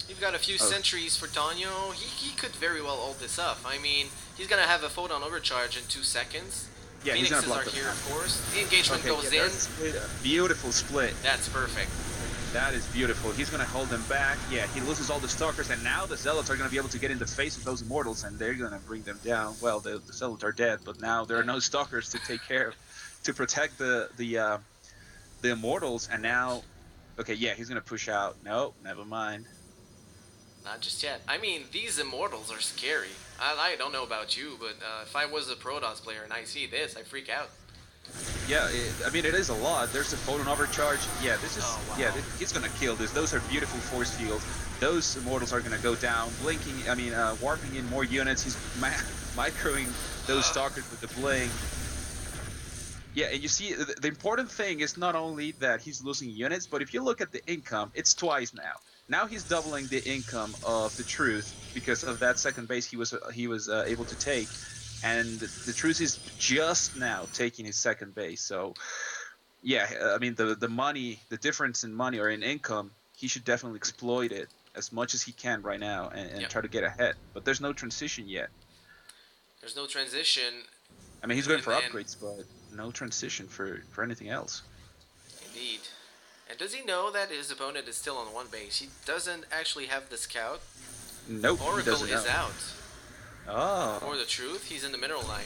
Speaker 2: You've got a few
Speaker 1: Oh,
Speaker 2: sentries for Tanyo. He could very well hold this up. I mean, he's gonna have a photon overcharge in 2 seconds.
Speaker 1: yeah, he's going to
Speaker 2: Phoenixes are
Speaker 1: block them
Speaker 2: here,
Speaker 1: out.
Speaker 2: of course. The engagement
Speaker 1: Okay, yeah,
Speaker 2: goes in.
Speaker 1: there's a split. Beautiful split.
Speaker 2: That's perfect.
Speaker 1: That is beautiful. He's going to hold them back. Yeah, he loses all the Stalkers, and now the Zealots are going to be able to get in the face of those Immortals, and they're going to bring them down. Well, the Zealots are dead, but now there are
Speaker 2: Yeah.
Speaker 1: no Stalkers to take care of, to protect the Immortals, and now, okay, yeah, he's gonna push out. No, never mind.
Speaker 2: Not just yet. I mean, these immortals are scary. I don't know about you, but if I was a Protoss player and I see this, I freak out.
Speaker 1: Yeah, I mean it is a lot. There's a photon overcharge. Yeah, this is
Speaker 2: Oh,
Speaker 1: yeah,
Speaker 2: wow.
Speaker 1: he's gonna kill this. Those are beautiful force fields. Those immortals are gonna go down. Blinking, I mean, warping in more units. He's microing those stalkers with the blink. Yeah, and you see, the important thing is not only that he's losing units, but if you look at the income, it's twice now. Now he's doubling the income of the Truth because of that second base he was able to take, and the Truth is just now taking his second base. So yeah, I mean the money, the difference in money or in income, he should definitely exploit it as much as he can right now and
Speaker 2: Yep.
Speaker 1: try to get ahead. But there's no transition yet.
Speaker 2: There's no transition,
Speaker 1: I mean he's going for
Speaker 2: and
Speaker 1: upgrades, but no transition for anything else.
Speaker 2: indeed. And does he know that his opponent is still on one base? He doesn't actually have the scout.
Speaker 1: Nope, he
Speaker 2: Oracle
Speaker 1: doesn't
Speaker 2: is
Speaker 1: know.
Speaker 2: out. For
Speaker 1: Oh,
Speaker 2: the truth, he's in the middle line,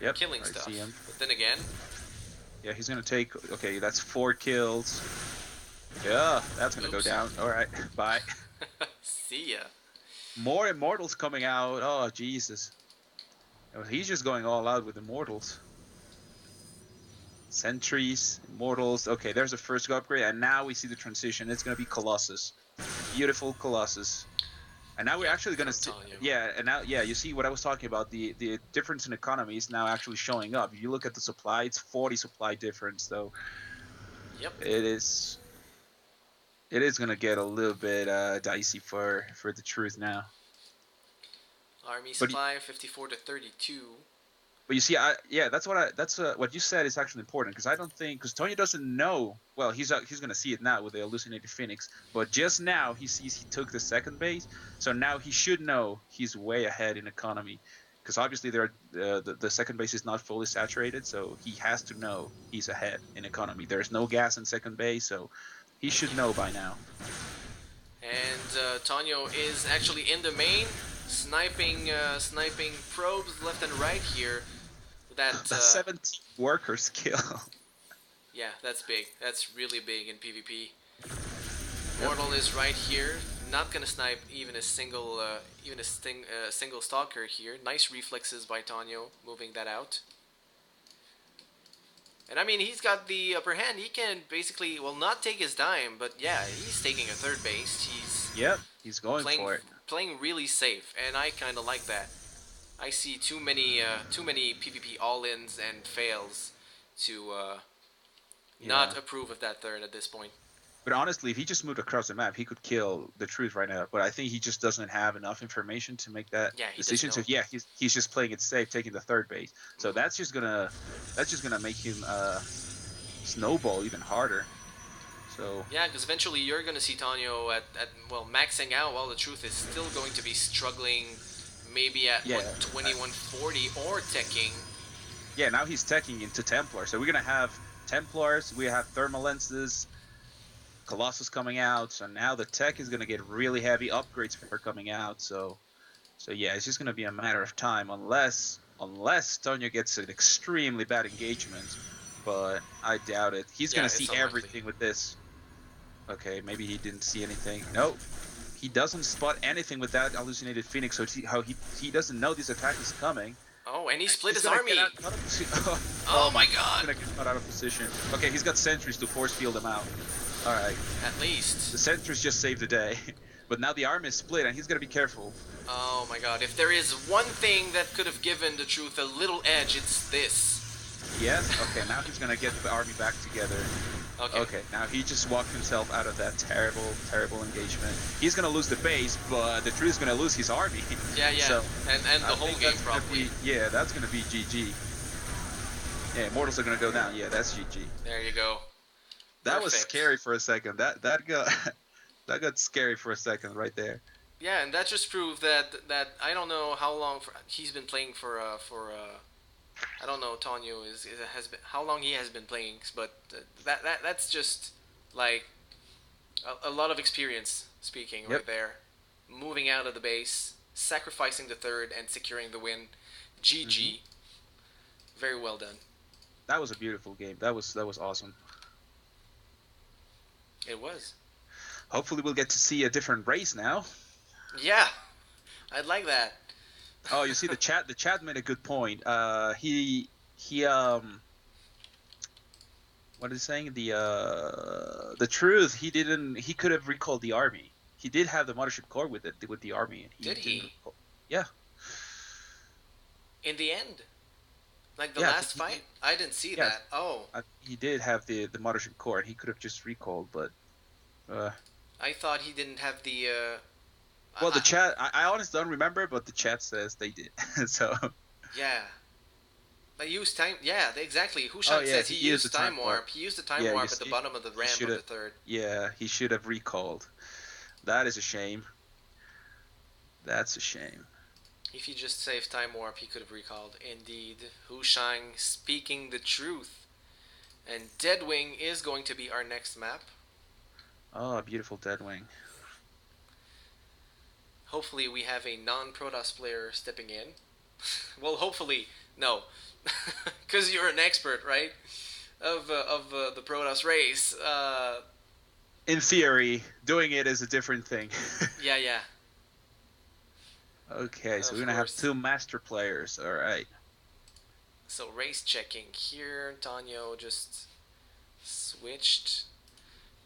Speaker 1: yep,
Speaker 2: killing
Speaker 1: I see
Speaker 2: stuff.
Speaker 1: him.
Speaker 2: But then again,
Speaker 1: Yeah, he's gonna take. Okay, that's 4 kills. Yeah, that's gonna go
Speaker 2: oops.
Speaker 1: down. All right, bye.
Speaker 2: See ya.
Speaker 1: More immortals coming out. Oh Jesus, oh, he's just going all out with immortals. Sentries, immortals. Okay, there's the first upgrade, and now we see the transition. It's gonna be Colossus, beautiful Colossus. And now we're
Speaker 2: Yep,
Speaker 1: actually gonna
Speaker 2: from
Speaker 1: see,
Speaker 2: Tanyo.
Speaker 1: yeah. And now, yeah, you see what I was talking about. The difference in economy is now actually showing up. If you look at the supply, it's 40 supply difference, though.
Speaker 2: Yep.
Speaker 1: It is gonna get a little bit dicey for the truth now.
Speaker 2: Army
Speaker 1: But
Speaker 2: supply 54 to 32.
Speaker 1: but you see, yeah, that's what you said is actually important because I don't think because Tony doesn't know. Well, he's gonna see it now with the hallucinated phoenix, but just now he sees he took the second base, so now he should know he's way ahead in economy because obviously the second base is not fully saturated, so he has to know he's ahead in economy. There's no gas in second base, so he should know by now.
Speaker 2: And Tanyo is actually in the main, sniping probes left and right here. That,
Speaker 1: The 17 worker skill.
Speaker 2: yeah, that's big. That's really big in PvP.
Speaker 1: Yep.
Speaker 2: Mortal is right here. Not gonna snipe even a single stalker here. Nice reflexes by Tanyo, moving that out. And I mean, he's got the upper hand. He can basically, well, not take his dime, but yeah, he's taking a third base. He's
Speaker 1: Yep, he's going
Speaker 2: playing
Speaker 1: for it.
Speaker 2: playing really safe, and I kind of like that. I see too many PvP all-ins and fails to
Speaker 1: Yeah.
Speaker 2: not approve of that third at this point.
Speaker 1: But honestly, if he just moved across the map, he could kill the truth right now. But I think he just doesn't have enough information to make that
Speaker 2: Yeah, he doesn't
Speaker 1: decision. So
Speaker 2: know.
Speaker 1: yeah, he's just playing it safe, taking the third base. So
Speaker 2: Hmm.
Speaker 1: that's just gonna make him snowball even harder. So
Speaker 2: Yeah, because eventually you're gonna see Tanyo at well maxing out, while the truth is still going to be struggling, maybe at
Speaker 1: yeah,
Speaker 2: 120, 140, or teching.
Speaker 1: yeah. Now he's teching into Templar. So we're gonna have Templars. We have thermal lenses. Colossus coming out. So now the tech is gonna get really heavy. Upgrades are coming out. So yeah, it's just gonna be a matter of time unless Tonyo gets an extremely bad engagement, but I doubt it. He's
Speaker 2: Yeah,
Speaker 1: gonna
Speaker 2: it's
Speaker 1: see
Speaker 2: unlikely.
Speaker 1: everything with this. Okay, maybe he didn't see anything. No, he doesn't spot anything with that hallucinated phoenix. So how he doesn't know this attack is coming.
Speaker 2: Oh, and he
Speaker 1: And
Speaker 2: split
Speaker 1: he's
Speaker 2: his
Speaker 1: gonna get
Speaker 2: army.
Speaker 1: out of position. Oh
Speaker 2: Oh
Speaker 1: my
Speaker 2: my
Speaker 1: god, he's
Speaker 2: god.
Speaker 1: gonna get caught out of position. Okay, he's got sentries to force field him out. All right,
Speaker 2: At
Speaker 1: the
Speaker 2: least.
Speaker 1: sentries just saved the day. But now the army is split, and he's gonna be careful.
Speaker 2: Oh my god. If there is one thing that could have given the truth a little edge, it's this.
Speaker 1: Yes. Okay, now he's gonna get the army back together.
Speaker 2: Okay.
Speaker 1: Okay, now he just walked himself out of that terrible, terrible engagement. He's gonna lose the base, but the truth is gonna lose his army.
Speaker 2: Yeah, yeah.
Speaker 1: So
Speaker 2: And the
Speaker 1: I
Speaker 2: whole
Speaker 1: think
Speaker 2: game
Speaker 1: that's gonna
Speaker 2: probably.
Speaker 1: be that's gonna be GG. Yeah, Immortals are gonna go down. Yeah, that's GG.
Speaker 2: There you go.
Speaker 1: That was
Speaker 2: Perfect.
Speaker 1: scary for a second. That got that got scary for a second right there.
Speaker 2: Yeah, and that just proved that I don't know how long he's been playing I don't know Tonyo has been how long he has been playing, but that's just like a lot of experience speaking
Speaker 1: Yep.
Speaker 2: right there. Moving out of the base, sacrificing the third, and securing the win.
Speaker 1: Hmm.
Speaker 2: GG. Very well done.
Speaker 1: That was a beautiful game. That was awesome.
Speaker 2: It was.
Speaker 1: Hopefully we'll get to see a different race now.
Speaker 2: Yeah, I'd like that.
Speaker 1: Oh, you see the chat. The chat made a good point. He what is he saying? The truth. He could have recalled the army. He did have the mothership core with the army, and he
Speaker 2: Did
Speaker 1: didn't
Speaker 2: he?
Speaker 1: recall. Yeah,
Speaker 2: In the end, like the
Speaker 1: yeah, I think
Speaker 2: last
Speaker 1: he did.
Speaker 2: fight, I didn't see
Speaker 1: Yeah,
Speaker 2: that. Oh,
Speaker 1: he did have the mothership core, and he could have just recalled. But uh,
Speaker 2: I thought he didn't have the.
Speaker 1: well, the chat. I honestly don't remember, but the chat says they did. So
Speaker 2: Yeah, they used time. Yeah, exactly.
Speaker 1: oh
Speaker 2: Hushan
Speaker 1: yeah,
Speaker 2: says he
Speaker 1: he used the
Speaker 2: used
Speaker 1: time
Speaker 2: time
Speaker 1: warp.
Speaker 2: warp. He used the time
Speaker 1: Yeah, you
Speaker 2: warp at the
Speaker 1: see,
Speaker 2: bottom of the
Speaker 1: he
Speaker 2: ramp
Speaker 1: should
Speaker 2: of the
Speaker 1: have.
Speaker 2: third.
Speaker 1: Yeah, he should have recalled. That is a shame. That's a shame.
Speaker 2: If he just saved time warp, he could have recalled. Indeed, Hushan speaking the truth. And Deadwing is going to be our next map.
Speaker 1: Oh, a beautiful Deadwing.
Speaker 2: Hopefully, we have a non-Protoss player stepping in. Well, hopefully, no, because you're an expert, right? Of the Protoss race.
Speaker 1: In theory, doing it is a different thing.
Speaker 2: Yeah, yeah,
Speaker 1: Okay, so we're
Speaker 2: of
Speaker 1: gonna have
Speaker 2: course.
Speaker 1: two master players. All right.
Speaker 2: So race checking here. Tanyo just switched.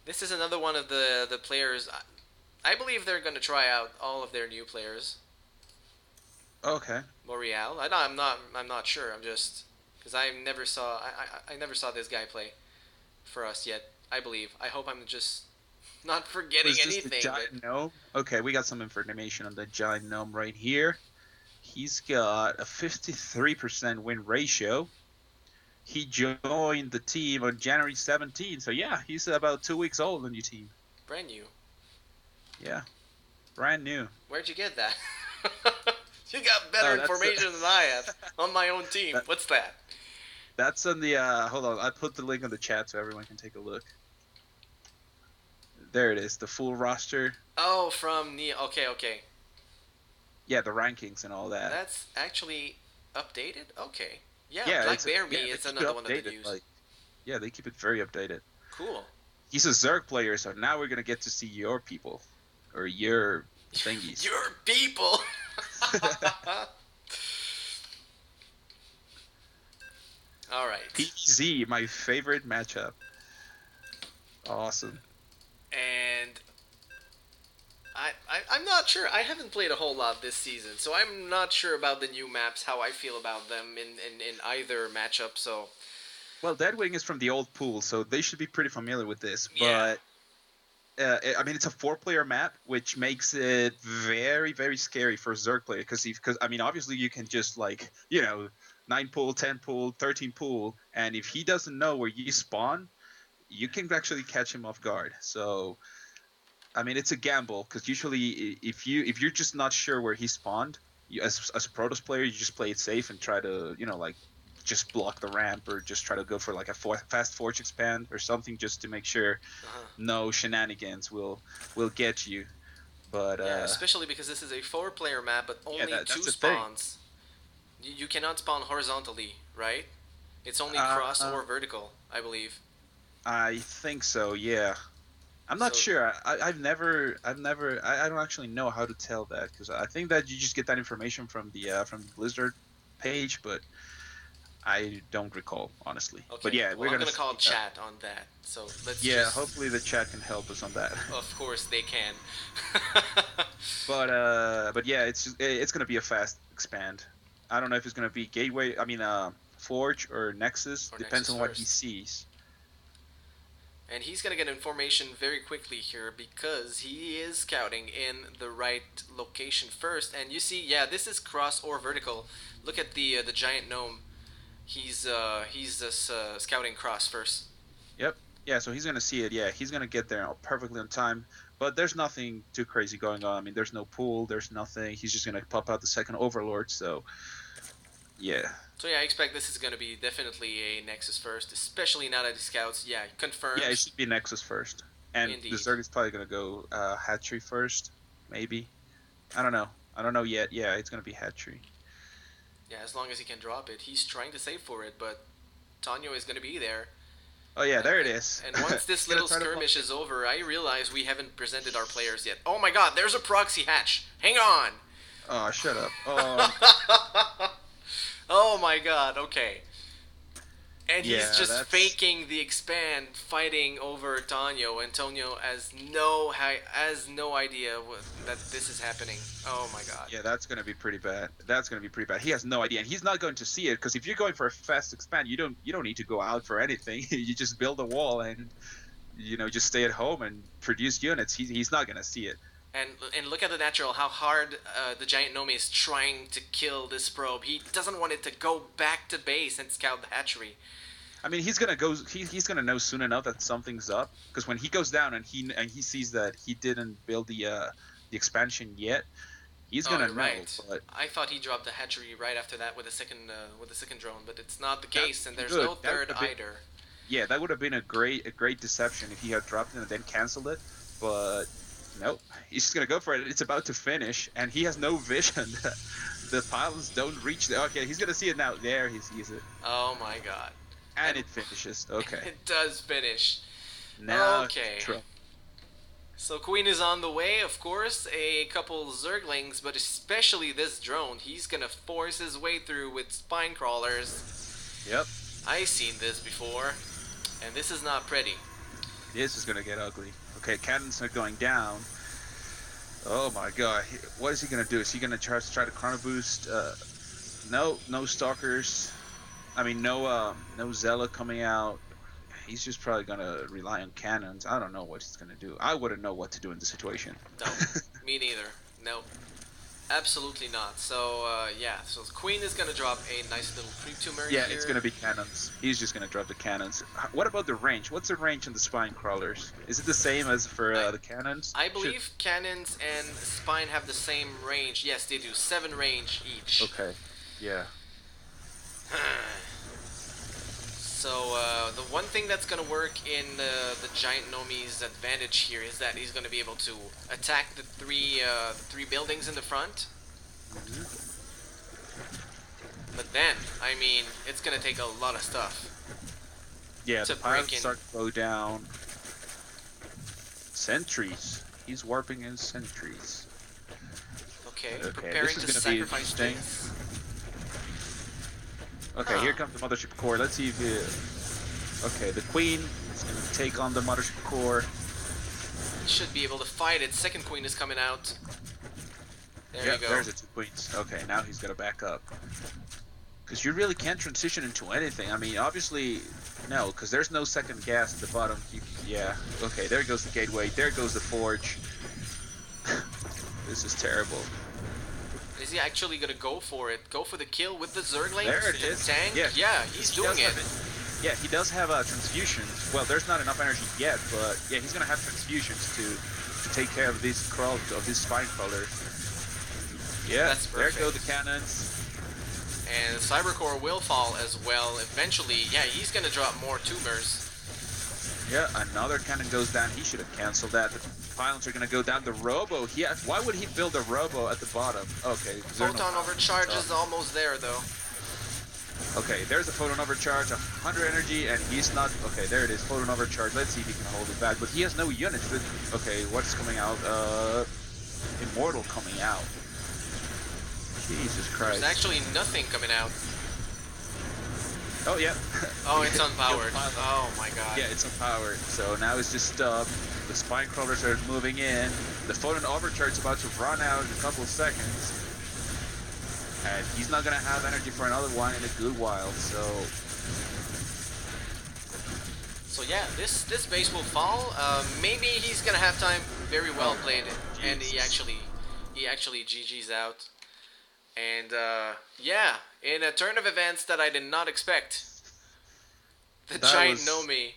Speaker 2: This is another one of the players. I believe they're gonna try out all of their new players.
Speaker 1: Okay.
Speaker 2: Boreal. I'm not sure. I'm just because I never saw this guy play for us yet. I believe. I hope I'm just not
Speaker 1: What
Speaker 2: forgetting
Speaker 1: is this? The
Speaker 2: anything. But
Speaker 1: giant gnome? Okay, we got some information on the giant gnome right here. He's got a 53% win ratio. He joined the team on January 17th. So yeah, he's about 2 weeks old on your team.
Speaker 2: brand new.
Speaker 1: Yeah, brand new.
Speaker 2: Where'd you get that? You got better
Speaker 1: Oh, that's
Speaker 2: information than I have on my own team.
Speaker 1: that,
Speaker 2: What's that?
Speaker 1: that's on the. Hold on, I put the link on the chat so everyone can take a look. There it is, the full roster.
Speaker 2: Oh, from Nia. Okay, okay.
Speaker 1: Yeah, the rankings and all that.
Speaker 2: That's actually updated. Okay. Yeah,
Speaker 1: Yeah,
Speaker 2: Black Bear Me
Speaker 1: yeah, they
Speaker 2: is
Speaker 1: keep it
Speaker 2: another one that they
Speaker 1: updated.
Speaker 2: use.
Speaker 1: Like, yeah, they keep it very updated.
Speaker 2: Cool.
Speaker 1: He's a Zerg player, so now we're gonna get to see your people or your thingies.
Speaker 2: Your people. All right.
Speaker 1: PZ, my favorite matchup. Awesome.
Speaker 2: And I'm I'm not sure. I haven't played a whole lot this season, so I'm not sure about the new maps, how I feel about them in either matchup. So
Speaker 1: Well, Deadwing is from the old pool, so they should be pretty familiar with this.
Speaker 2: yeah.
Speaker 1: But I mean, it's a four-player map, which makes it very, very scary for a Zerg player. Because I mean, obviously you can just like 9 pool, 10 pool, 13 pool, and if he doesn't know where you spawn, you can actually catch him off guard. So I mean, it's a gamble because usually if you're just not sure where he spawned, as a Protoss player, you just play it safe and try to like just block the ramp or just try to go for like a fast forge expand or something just to make sure
Speaker 2: Uh-huh.
Speaker 1: no shenanigans will get you. But
Speaker 2: Yeah, especially because this is a four-player map, but
Speaker 1: yeah,
Speaker 2: only two
Speaker 1: that's the thing.
Speaker 2: spawns. You cannot spawn horizontally, right? It's only cross
Speaker 1: Uh,
Speaker 2: or vertical, I believe.
Speaker 1: I think so. Yeah. I'm not
Speaker 2: So
Speaker 1: sure. I don't actually know how to tell that because I think that you just get that information from the Blizzard page, but I don't recall honestly. But
Speaker 2: okay,
Speaker 1: yeah,
Speaker 2: well
Speaker 1: we're
Speaker 2: I'm
Speaker 1: gonna
Speaker 2: gonna
Speaker 1: see.
Speaker 2: call chat on that. So let's
Speaker 1: Yeah,
Speaker 2: just.
Speaker 1: hopefully the chat can help us on that.
Speaker 2: Of course they can.
Speaker 1: But yeah, it's gonna be a fast expand. I don't know if it's gonna be Gateway. I mean, Forge or Nexus.
Speaker 2: or
Speaker 1: Depends
Speaker 2: Nexus
Speaker 1: on what he
Speaker 2: first.
Speaker 1: sees.
Speaker 2: And he's gonna get information very quickly here because he is scouting in the right location first. And you see, yeah, this is cross or vertical. Look at the giant gnome. He's just scouting cross first.
Speaker 1: Yep. Yeah, so he's gonna see it. Yeah, he's gonna get there perfectly on time. But there's nothing too crazy going on. I mean, there's no pool. There's nothing. He's just gonna pop out the second Overlord. So yeah,
Speaker 2: So yeah, I expect this is gonna be definitely a Nexus first, especially now that he scouts. Yeah,
Speaker 1: yeah, it
Speaker 2: confirmed.
Speaker 1: should be Nexus first, and the
Speaker 2: Indeed.
Speaker 1: Zerg is probably gonna go Hatchery first, maybe. I don't know. I don't know yet. Yeah, it's gonna be Hatchery.
Speaker 2: Yeah, as long as he can drop it. He's trying to save for it, but Tanyo is gonna be there.
Speaker 1: Oh yeah,
Speaker 2: And,
Speaker 1: there it
Speaker 2: and,
Speaker 1: is.
Speaker 2: and once this
Speaker 1: He's gonna
Speaker 2: little
Speaker 1: try to block
Speaker 2: skirmish
Speaker 1: it.
Speaker 2: is over, I realize we haven't presented our players yet. Oh my god, there's a proxy hatch. Hang on.
Speaker 1: Oh, shut up.
Speaker 2: Oh my god, okay. And he's
Speaker 1: Yeah,
Speaker 2: just
Speaker 1: that's
Speaker 2: faking the expand, fighting over Tonyo. And Tonyo has no idea that this is happening. Oh my god.
Speaker 1: yeah, that's gonna be pretty bad. That's gonna be pretty bad. He has no idea, and he's not going to see it because if you're going for a fast expand, you don't need to go out for anything. You just build a wall and just stay at home and produce units. He's not gonna see it.
Speaker 2: And look at the natural, how hard the giant gnome is trying to kill this probe. He doesn't want it to go back to base and scout the hatchery.
Speaker 1: I mean, he's gonna go. He's gonna know soon enough that something's up because when he goes down and he sees that he didn't build the expansion yet, he's
Speaker 2: Oh,
Speaker 1: gonna
Speaker 2: you're
Speaker 1: know.
Speaker 2: right.
Speaker 1: But
Speaker 2: I thought he dropped the hatchery right after that with the second drone, but it's not the
Speaker 1: that
Speaker 2: case, and
Speaker 1: would be
Speaker 2: there's
Speaker 1: good.
Speaker 2: no
Speaker 1: That would
Speaker 2: third
Speaker 1: have been
Speaker 2: either.
Speaker 1: Yeah, that would have been a great deception if he had dropped it and then canceled it. But nope, he's just gonna go for it. It's about to finish, and he has no vision. The pilots don't reach there. Okay, he's gonna see it now. There, he sees it,
Speaker 2: Oh my god.
Speaker 1: and
Speaker 2: And
Speaker 1: it finishes. Okay,
Speaker 2: it does finish.
Speaker 1: now he's in
Speaker 2: Okay.
Speaker 1: trouble.
Speaker 2: So Queen is on the way, of course, a couple Zerglings, but especially this drone. He's gonna force his way through with spine crawlers.
Speaker 1: Yep,
Speaker 2: I've seen this before, and this is not pretty.
Speaker 1: this is gonna get ugly. Okay, cannons are going down. Oh my god, what is he gonna do? Is he gonna try to chrono boost? No, no stalkers. I mean, no Zella coming out. He's just probably gonna rely on cannons. I don't know what he's gonna do. I wouldn't know what to do in this situation.
Speaker 2: No, me neither. No, absolutely not. So yeah, so Queen is gonna drop a nice little creep tumor
Speaker 1: Yeah,
Speaker 2: here.
Speaker 1: it's gonna be cannons. He's just gonna drop the cannons. What about the range? What's the range on the spine crawlers? Is it the same as for
Speaker 2: I
Speaker 1: the cannons?
Speaker 2: I believe cannons and spine have the same range. Yes, they do. 7 range each.
Speaker 1: Okay. Yeah.
Speaker 2: So the one thing that's gonna work in the giant Nomi's advantage here is that he's gonna be able to attack the three buildings in the front.
Speaker 1: Mhm.
Speaker 2: But then, I mean, it's gonna take a lot of stuff
Speaker 1: Yeah,
Speaker 2: to
Speaker 1: the
Speaker 2: break
Speaker 1: pilots
Speaker 2: in.
Speaker 1: start to go down. Sentries. He's warping in sentries.
Speaker 2: Okay,
Speaker 1: Okay,
Speaker 2: preparing
Speaker 1: this is
Speaker 2: to
Speaker 1: gonna be
Speaker 2: sacrifice
Speaker 1: interesting.
Speaker 2: things.
Speaker 1: Okay, here comes the mothership core. Let's see if okay, the queen is gonna take on the mothership core.
Speaker 2: He should be able to fight it. Second queen is coming out. There you
Speaker 1: Yep,
Speaker 2: go.
Speaker 1: there's a 2 points. Okay, now he's got to back up. Because you really can't transition into anything. I mean, obviously, no, because there's no second gas at the bottom. Yeah, okay, there goes the gateway. There goes the forge. This is terrible.
Speaker 2: Is he actually gonna go for it? Go for the kill with the
Speaker 1: There
Speaker 2: Zerglings?
Speaker 1: it
Speaker 2: The
Speaker 1: is.
Speaker 2: tank?
Speaker 1: Yeah,
Speaker 2: Yeah, he's
Speaker 1: 'cause he
Speaker 2: doing
Speaker 1: does
Speaker 2: it.
Speaker 1: have it. Yeah, he does have transfusions. Well, there's not enough energy yet, but yeah, he's gonna have transfusions to take care of these spine crawlers. Yeah,
Speaker 2: That's
Speaker 1: there go the
Speaker 2: perfect.
Speaker 1: cannons.
Speaker 2: And Cybercore will fall as well eventually. Yeah, he's gonna drop more tumors.
Speaker 1: Yeah, another cannon goes down. He should have canceled that. The pylons are gonna go down. The robo. Why would he build a robo at the bottom? Okay, because there are no
Speaker 2: Photon
Speaker 1: pylons at
Speaker 2: overcharge
Speaker 1: the top.
Speaker 2: is almost there though.
Speaker 1: Okay, there's a photon overcharge, 100 energy, and he's not. Okay, there it is, photon overcharge. Let's see if he can hold it back. But he has no units. Okay, what's coming out? Immortal coming out. Jesus
Speaker 2: There's
Speaker 1: Christ.
Speaker 2: actually nothing coming out.
Speaker 1: Oh yeah.
Speaker 2: Oh, it's
Speaker 1: Killed the
Speaker 2: unpowered.
Speaker 1: pylon.
Speaker 2: Oh my god.
Speaker 1: Yeah, it's unpowered. So now it's just the spine crawlers are moving in. The photon overcharge is about to run out in a couple of seconds. And he's not gonna have energy for another one in a good while, so
Speaker 2: So yeah, this base will fall. Maybe he's gonna have time. Very well
Speaker 1: oh
Speaker 2: played, and
Speaker 1: Jesus.
Speaker 2: he actually GG's out. And yeah, in a turn of events that I did not expect, the
Speaker 1: That
Speaker 2: giant
Speaker 1: was
Speaker 2: Nomi.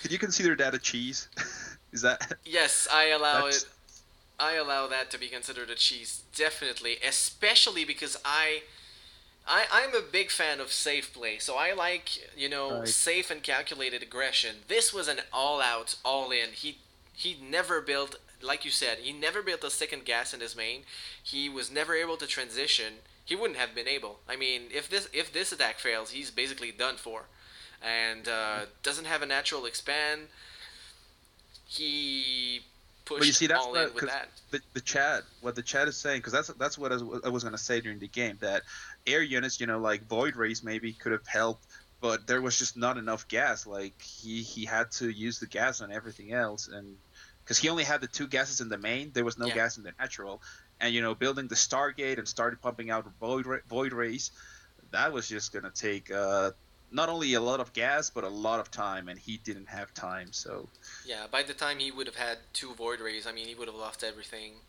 Speaker 1: could you consider that a cheese? Is that
Speaker 2: Yes, I allow it.
Speaker 1: that's
Speaker 2: I allow that to be considered a cheese, definitely, especially because I'm a big fan of safe play, so I like
Speaker 1: right?
Speaker 2: safe and calculated aggression. This was an all-out, all-in. He never built, like you said, he never built a second gas in his main. He was never able to transition. He wouldn't have been able. I mean, if this attack fails, he's basically done for, and doesn't have a natural expand. He
Speaker 1: But you
Speaker 2: pushed
Speaker 1: see, that's
Speaker 2: all
Speaker 1: what
Speaker 2: in with
Speaker 1: because
Speaker 2: that.
Speaker 1: the chat, what the chat is saying, because that's what I was gonna say during the game that air units, like Void Race maybe could have helped, but there was just not enough gas. Like he had to use the gas on everything else, and because he only had the two gases in the main, there was no
Speaker 2: Yeah,
Speaker 1: gas in the natural, and building the Stargate and started pumping out Void Race, that was just gonna take not only a lot of gas but a lot of time, and he didn't have time, so.
Speaker 2: yeah. By the time he would have had two void rays, I mean, he would have lost everything.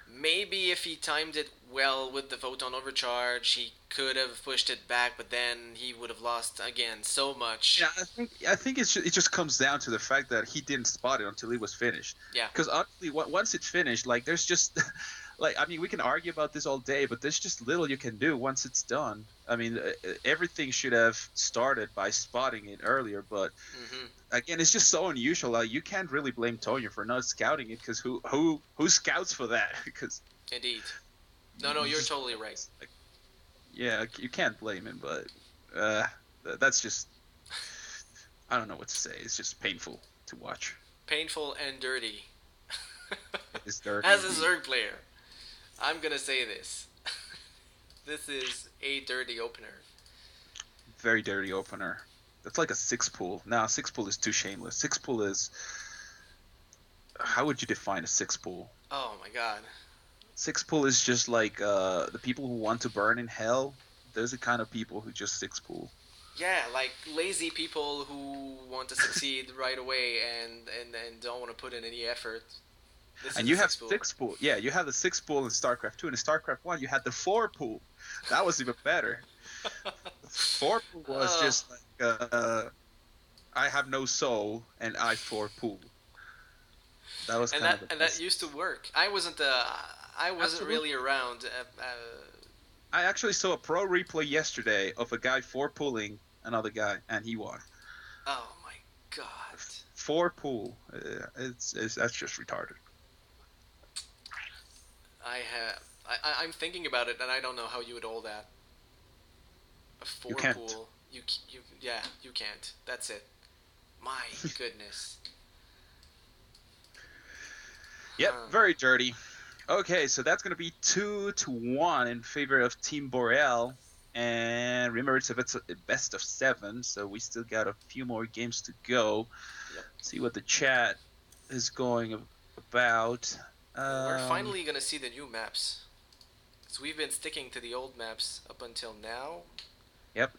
Speaker 2: Maybe if he timed it well with the photon overcharge, he could have pushed it back, but then he would have lost again so much.
Speaker 1: Yeah, I think it just comes down to the fact that he didn't spot it until it was finished.
Speaker 2: Yeah,
Speaker 1: Because honestly, once it's finished, like there's just like I mean, we can argue about this all day, but there's just little you can do once it's done. I mean, everything should have started by spotting it earlier, but
Speaker 2: hmm,
Speaker 1: again, it's just so unusual. Like you can't really blame Tonya for not scouting it because who scouts for that? Because
Speaker 2: indeed. No,
Speaker 1: you
Speaker 2: you're
Speaker 1: just
Speaker 2: totally right.
Speaker 1: like, yeah, you can't blame him, but uh, that's just I don't know what to say. It's just painful to watch.
Speaker 2: Painful and dirty.
Speaker 1: It is dirty
Speaker 2: As a
Speaker 1: indeed.
Speaker 2: Zerg player, I'm gonna say this. This is a dirty opener.
Speaker 1: Very dirty opener. That's like a six pool. Now six pool is too shameless. Six pool is how would you define a six pool?
Speaker 2: Oh my god.
Speaker 1: Six pool is just like the people who want to burn in hell. Those are the kind of people who just six pool.
Speaker 2: Yeah, like lazy people who want to succeed right away and don't want to put in any effort. This
Speaker 1: And
Speaker 2: is a
Speaker 1: you have
Speaker 2: six pool.
Speaker 1: six pool. Yeah, you have the six pool in StarCraft 2. And in StarCraft 1, you had the four pool. That was even better. The four pool was
Speaker 2: uh,
Speaker 1: just like I have no soul and I four pool. That was
Speaker 2: and
Speaker 1: kind
Speaker 2: that
Speaker 1: of the
Speaker 2: and that
Speaker 1: best.
Speaker 2: used to work. I wasn't really
Speaker 1: Absolutely.
Speaker 2: around.
Speaker 1: I actually saw a pro replay yesterday of a guy four pulling another guy, and he won.
Speaker 2: Oh my god.
Speaker 1: Four pool. It's that's just retarded.
Speaker 2: I have. I'm thinking about it, and I don't know how you would hold that. A
Speaker 1: You
Speaker 2: four
Speaker 1: can't.
Speaker 2: pool. Yeah, you can't. That's it. My goodness.
Speaker 1: Yep,
Speaker 2: Huh.
Speaker 1: very dirty. Okay, so that's gonna be 2-1 in favor of Team Boreal. And remember, it's a best of seven, so we still got a few more games to go.
Speaker 2: Yep.
Speaker 1: See what the chat is going about.
Speaker 2: And we're
Speaker 1: Um,
Speaker 2: finally gonna see the new maps. So we've been sticking to the old maps up until now,
Speaker 1: yep.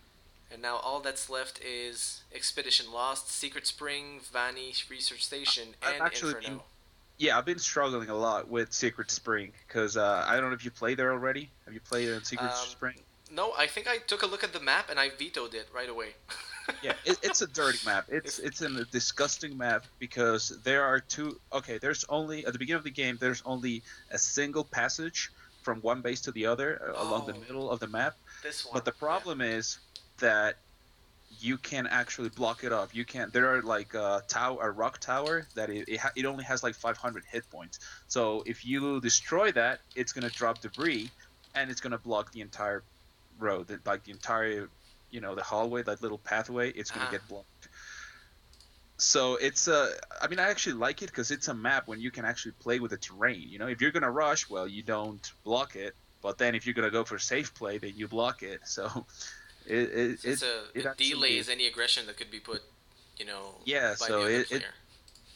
Speaker 2: and now all that's left is Expedition Lost, Secret Spring, Vanny Research Station,
Speaker 1: I've
Speaker 2: and
Speaker 1: actually been,
Speaker 2: Inferno.
Speaker 1: yeah, I've been struggling a lot with Secret Spring because I don't know if you played there already. Have you played in Secret
Speaker 2: Um,
Speaker 1: Spring?
Speaker 2: no, I think I took a look at the map and I vetoed it right away.
Speaker 1: Yeah, it's a dirty map. It's
Speaker 2: if
Speaker 1: it's a disgusting map because there are two. Okay, there's only at the beginning of the game there's only a single passage from one base to the other along the
Speaker 2: oh,
Speaker 1: middle of the map.
Speaker 2: this one,
Speaker 1: But the
Speaker 2: yeah.
Speaker 1: problem is that you can actually block it off. You can. There are like a rock tower that it only has like 500 hit points. So if you destroy that, it's gonna drop debris and it's gonna block the entire road, like the entire the hallway, that little pathway. It's gonna
Speaker 2: Uh-huh.
Speaker 1: get blocked. So I mean, I actually like it because it's a map when you can actually play with the terrain. If you're gonna rush, well, you don't block it. But then if you're gonna go for safe play, then you block it. So it it
Speaker 2: So
Speaker 1: it,
Speaker 2: it
Speaker 1: it
Speaker 2: delays
Speaker 1: actually
Speaker 2: any aggression that could be put,
Speaker 1: yeah.
Speaker 2: by the
Speaker 1: So
Speaker 2: other
Speaker 1: it
Speaker 2: player.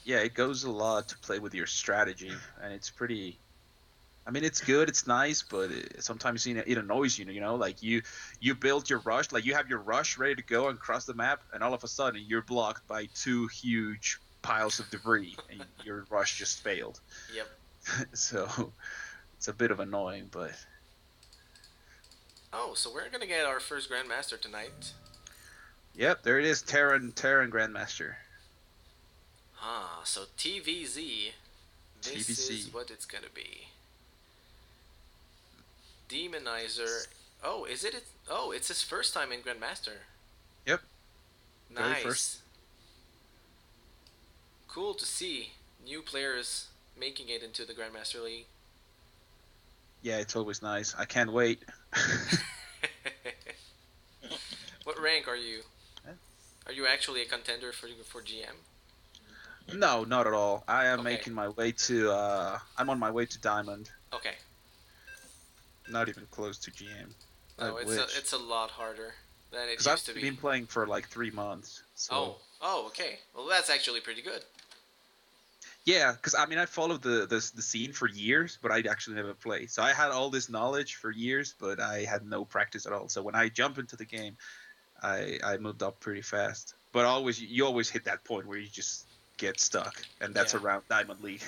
Speaker 1: yeah, it goes a lot to play with your strategy, and it's pretty. I mean, it's good, it's nice, but sometimes it annoys you. Like you build your rush, like you have your rush ready to go and cross the map, and all of a sudden you're blocked by two huge piles of debris, and your rush just failed.
Speaker 2: Yep.
Speaker 1: So it's a bit of annoying, but
Speaker 2: Oh, so we're gonna get our first Grandmaster tonight.
Speaker 1: yep, there it is, Terran Grandmaster,
Speaker 2: Ah, so TVZ. This is
Speaker 1: TBC.
Speaker 2: what it's gonna be. Demonizer. Oh, is it? Oh, it's his first time in Grandmaster.
Speaker 1: Yep, very first.
Speaker 2: Nice. Cool to see new players making it into the Grandmaster League.
Speaker 1: Yeah, it's always nice. I can't wait.
Speaker 2: What rank are you? Are you actually a contender for GM?
Speaker 1: No, not at all. I am
Speaker 2: Okay.
Speaker 1: making my way to. I'm on my way to Diamond.
Speaker 2: Okay.
Speaker 1: Not even close to GM. I
Speaker 2: No,
Speaker 1: wish,
Speaker 2: it's a lot harder than it
Speaker 1: because I've
Speaker 2: used to
Speaker 1: only
Speaker 2: be.
Speaker 1: been playing for like 3 months. So
Speaker 2: Oh, okay. Well, that's actually pretty good.
Speaker 1: yeah, because I mean I followed the scene for years, but I actually never played. So I had all this knowledge for years, but I had no practice at all. So when I jump into the game, I moved up pretty fast. But always you always hit that point where you just get stuck, and that's
Speaker 2: Yeah.
Speaker 1: around Diamond League.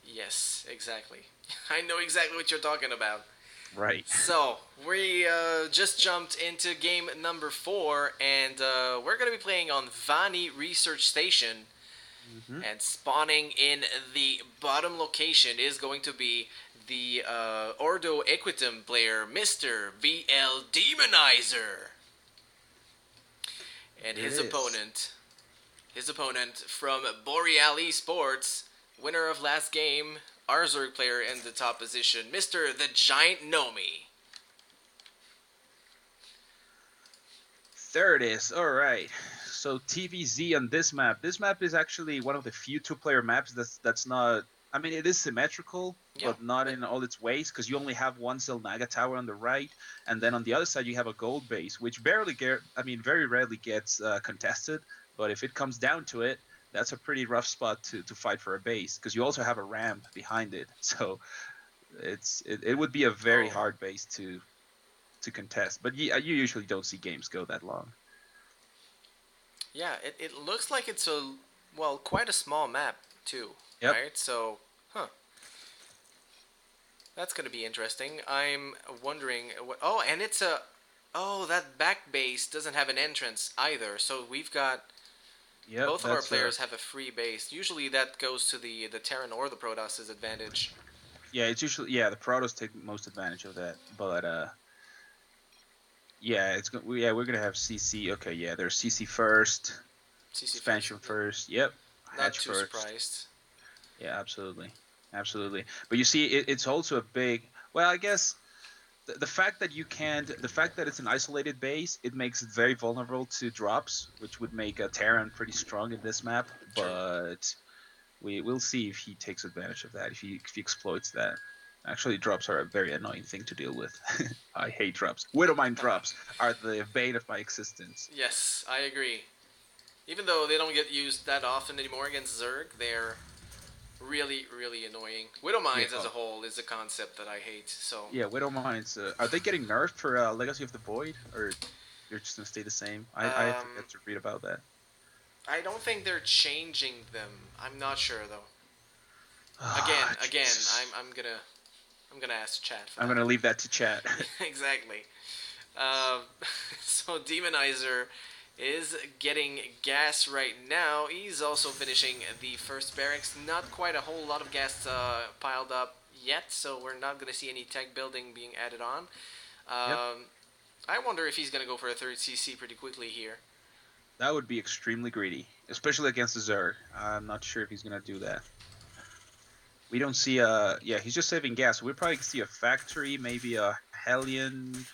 Speaker 2: Yes, exactly. I know exactly what you're talking about.
Speaker 1: Right.
Speaker 2: So, we just jumped into game number 4, and we're going to be playing on Vani Research Station.
Speaker 1: Hmm.
Speaker 2: And spawning in the bottom location is going to be the Ordo Equitum player, Mr. VL Demonizer. And
Speaker 1: Here it is.
Speaker 2: his opponent from Boreal eSports, winner of last game, Arzurg player in the top position, Mr. The Giant Nomi.
Speaker 1: There it is. All right. So TVZ on this map. This map is actually one of the few two-player maps that's not. I mean, it is symmetrical,
Speaker 2: Yeah,
Speaker 1: but not
Speaker 2: but
Speaker 1: in all its ways, because you only have one Zelnaga tower on the right, and then on the other side you have a gold base, which very rarely gets contested. But if it comes down to it, that's a pretty rough spot to fight for a base, because you also have a ramp behind it. So it would be a very
Speaker 2: oh,
Speaker 1: hard base to contest. But you usually don't see games go that long.
Speaker 2: yeah, it looks like it's quite a small map too,
Speaker 1: Yep.
Speaker 2: right? So, huh, that's gonna be interesting. I'm wondering what. Oh, and oh, that back base doesn't have an entrance either. So we've got
Speaker 1: Yep.
Speaker 2: both of our
Speaker 1: That's
Speaker 2: players have a free base. Usually that goes to the Terran or the Protoss' advantage.
Speaker 1: yeah. It's usually the Protoss take most advantage of that, but yeah, we're gonna have CC. Okay, yeah, there's CC first,
Speaker 2: CC first.
Speaker 1: expansion first. Yep,
Speaker 2: Not
Speaker 1: hatch
Speaker 2: too
Speaker 1: first.
Speaker 2: surprised.
Speaker 1: Yeah, absolutely, absolutely. But you see, it's also a big. Well, I guess the fact that it's an isolated base, it makes it very vulnerable to drops, which would make a Terran pretty strong in this map.
Speaker 2: True.
Speaker 1: But we'll see if he takes advantage of that, if he exploits that. Actually, drops are a very annoying thing to deal with. I hate drops. Widowmine drops are the bane of my existence.
Speaker 2: Yes, I agree. Even though they don't get used that often anymore against Zerg, they're Really, really annoying. Widow
Speaker 1: Yeah,
Speaker 2: Mines as a whole is a concept that I hate. So
Speaker 1: yeah, Widow Mines. Are they getting nerfed for Legacy of the Void, or they're just gonna stay the same? I forget
Speaker 2: um,
Speaker 1: to read about that.
Speaker 2: I don't think they're changing them. I'm not sure though. Again,
Speaker 1: Ah,
Speaker 2: again,
Speaker 1: Jesus.
Speaker 2: I'm gonna ask chat for
Speaker 1: I'm
Speaker 2: that.
Speaker 1: gonna leave that to chat.
Speaker 2: Exactly. Um, so Demonizer is getting gas right now. He's also finishing the first barracks. Not quite a whole lot of gas piled up yet, so we're not going to see any tech building being added on.
Speaker 1: Yep,
Speaker 2: I wonder if he's going to go for a third CC pretty quickly here.
Speaker 1: that would be extremely greedy, especially against the Zerg. I'm not sure if he's gonna do that. We don't see yeah, he's just saving gas. We'll probably see a factory, maybe a Hellion,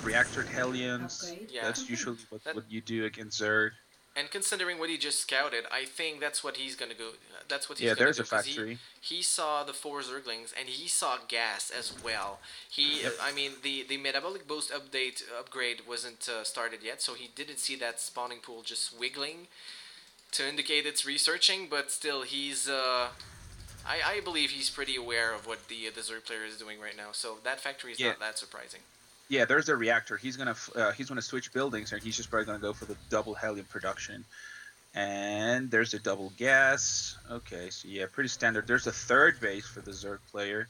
Speaker 1: reactor Hellions.
Speaker 3: Upgrade
Speaker 2: Yeah,
Speaker 1: That's
Speaker 3: complete.
Speaker 1: usually
Speaker 2: that
Speaker 1: what you do against Zerg.
Speaker 2: and considering what he just scouted, I think that's what he's gonna go. That's what he's
Speaker 1: Yeah,
Speaker 2: gonna
Speaker 1: there's
Speaker 2: do
Speaker 1: a
Speaker 2: because
Speaker 1: factory.
Speaker 2: he saw the four Zerglings and he saw gas as well.
Speaker 1: Yep.
Speaker 2: I mean, the metabolic boost upgrade wasn't started yet, so he didn't see that spawning pool just wiggling to indicate it's researching. But still, I believe he's pretty aware of what the Zerg player is doing right now. So that factory is
Speaker 1: Yeah.
Speaker 2: not that surprising.
Speaker 1: Yeah, there's a reactor. He's gonna switch buildings, and he's just probably gonna go for the double helium production. And there's a double gas. Okay, so yeah, pretty standard. There's a third base for the Zerg player,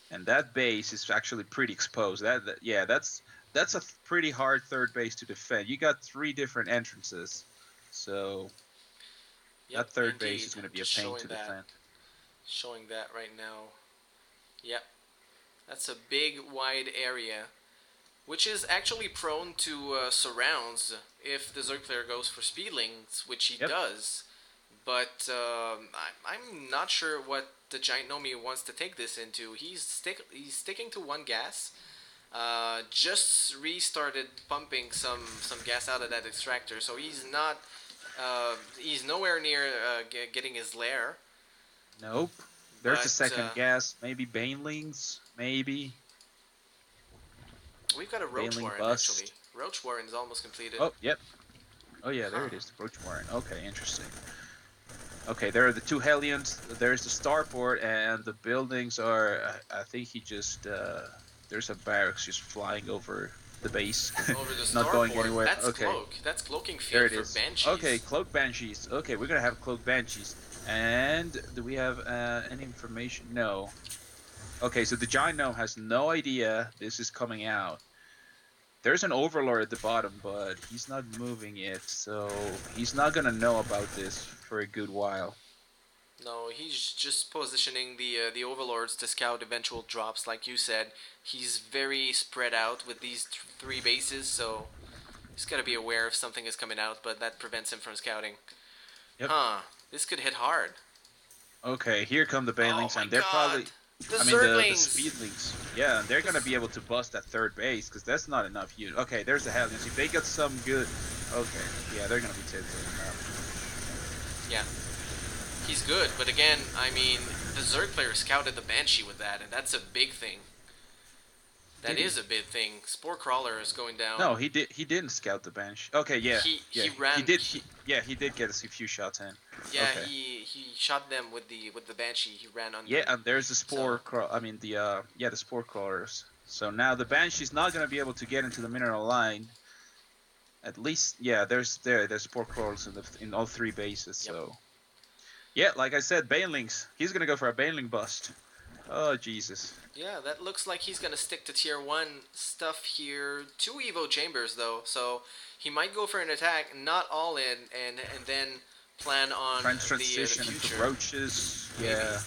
Speaker 1: and that base is actually pretty exposed. Yeah, that's a pretty hard third base to defend. You got three different entrances, so
Speaker 2: Yep,
Speaker 1: that third base
Speaker 2: indeed.
Speaker 1: is going to be a
Speaker 2: Just
Speaker 1: pain to defend.
Speaker 2: showing that right now. Yep, that's a big wide area, which is actually prone to surrounds if the Zerg player goes for speedlings, which he
Speaker 1: Yep.
Speaker 2: does. But I'm not sure what the Giant Nomi wants to take this into. He's sticking to one gas. Just restarted pumping some gas out of that extractor, so he's nowhere near getting his lair.
Speaker 1: Nope. There's a
Speaker 2: But
Speaker 1: second gas. Maybe Banelings. Maybe
Speaker 2: we've got a Roach
Speaker 1: Baneling
Speaker 2: Warren actually.
Speaker 1: bust.
Speaker 2: Roach Warren is almost completed.
Speaker 1: Oh, yep. Oh yeah, there
Speaker 2: Huh.
Speaker 1: it is. The Roach Warren. Okay, interesting. Okay, there are the two Hellions. There's the starport, and the buildings are. I think he just. There's a barracks just flying over the base,
Speaker 2: Over the
Speaker 1: not going
Speaker 2: starport.
Speaker 1: anywhere.
Speaker 2: That's
Speaker 1: Okay,
Speaker 2: cloak. That's cloaking
Speaker 1: there
Speaker 2: field
Speaker 1: it
Speaker 2: for
Speaker 1: is. Okay,
Speaker 2: banshees.
Speaker 1: cloak banshees. Okay, we're gonna have cloak banshees. And do we have any information? No. Okay, so the giant gnome has no idea this is coming out. There's an overlord at the bottom, but he's not moving it, so he's not gonna know about this for a good while.
Speaker 2: No, he's just positioning the overlords to scout eventual drops, like you said. He's very spread out with these three bases, so he's got to be aware if something is coming out, but that prevents him from scouting.
Speaker 1: Yep.
Speaker 2: Huh? This could hit hard.
Speaker 1: Okay, here come the
Speaker 2: Oh
Speaker 1: banelings,
Speaker 2: my
Speaker 1: and they're
Speaker 2: God!
Speaker 1: probably,
Speaker 2: The
Speaker 1: I mean, the
Speaker 2: Zerglings.
Speaker 1: speedlings. Yeah, and they're gonna be able to bust that third base because that's not enough unit. Okay, there's the Hellions. If they get some good, okay, yeah, they're gonna be taking them out.
Speaker 2: Yeah, he's good, but again, I mean, the Zerg player scouted the Banshee with that, and that's a big thing. That
Speaker 1: Did he?
Speaker 2: is a big thing. Spore Crawler is going down.
Speaker 1: No, he did. He didn't scout the bench. Okay, yeah,
Speaker 2: He
Speaker 1: yeah,
Speaker 2: ran.
Speaker 1: he did. Yeah, he did get a few shots in.
Speaker 2: Yeah,
Speaker 1: Okay.
Speaker 2: he shot them with the Banshee. He ran
Speaker 1: Yeah,
Speaker 2: under.
Speaker 1: and there's the
Speaker 2: So
Speaker 1: spore crawl. I mean the spore crawlers. So now the banshee's not gonna be able to get into the mineral line. At least, yeah, there's spore crawlers in all three bases.
Speaker 2: yep.
Speaker 1: So yeah, like I said, banelings. He's gonna go for a baneling bust. Oh Jesus.
Speaker 2: Yeah, that looks like he's gonna stick to tier 1 stuff here. 2 Evo chambers though, so he might go for an attack, not all in, and then plan on
Speaker 1: Trying to
Speaker 2: the
Speaker 1: transition into
Speaker 2: future.
Speaker 1: roaches.
Speaker 2: Maybe.
Speaker 1: Yeah,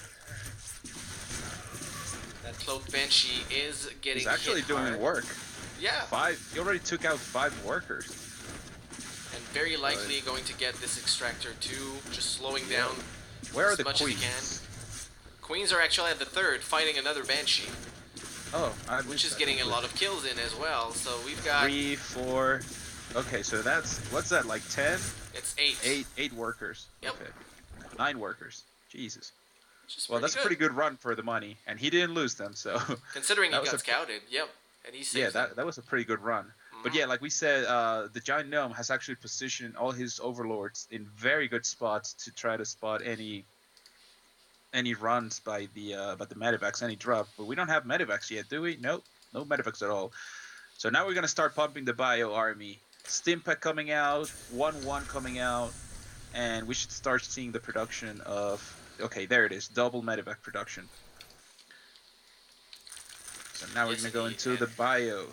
Speaker 2: That cloaked Banshee is getting
Speaker 1: he's actually
Speaker 2: hit
Speaker 1: doing
Speaker 2: hard.
Speaker 1: work.
Speaker 2: Yeah,
Speaker 1: He already took out 5 workers.
Speaker 2: and very likely going to get this extractor too, just slowing
Speaker 1: Yeah.
Speaker 2: down
Speaker 1: Where are
Speaker 2: as
Speaker 1: the
Speaker 2: much
Speaker 1: queens?
Speaker 2: as he can. Queens are actually at the third, fighting another Banshee,
Speaker 1: Oh,
Speaker 2: which is getting a lot of kills in as well. So we've got
Speaker 1: 3, 4. Okay, so that's what's that like 10?
Speaker 2: it's 8.
Speaker 1: 8 workers.
Speaker 2: Yep.
Speaker 1: Okay, 9 workers. Jesus.
Speaker 2: Which is
Speaker 1: Well,
Speaker 2: pretty
Speaker 1: that's a
Speaker 2: good.
Speaker 1: pretty good run for the money, and he didn't lose them. So
Speaker 2: Considering he
Speaker 1: that was
Speaker 2: got scouted, yep, and he
Speaker 1: yeah,
Speaker 2: saved them.
Speaker 1: that was a pretty good run. But
Speaker 2: Mhm.
Speaker 1: yeah, like we said, the giant gnome has actually positioned all his overlords in very good spots to try to spot any any runs by the medivacs, any drop. But we don't have medivacs yet, do we? Nope, no medivacs at all. So now we're gonna start pumping the bio army. Stimpack coming out, 1-1 coming out, and we should start seeing the production of. Okay, there it is, double medevac production. So now we're
Speaker 2: Yes,
Speaker 1: gonna go
Speaker 2: indeed.
Speaker 1: into the bio.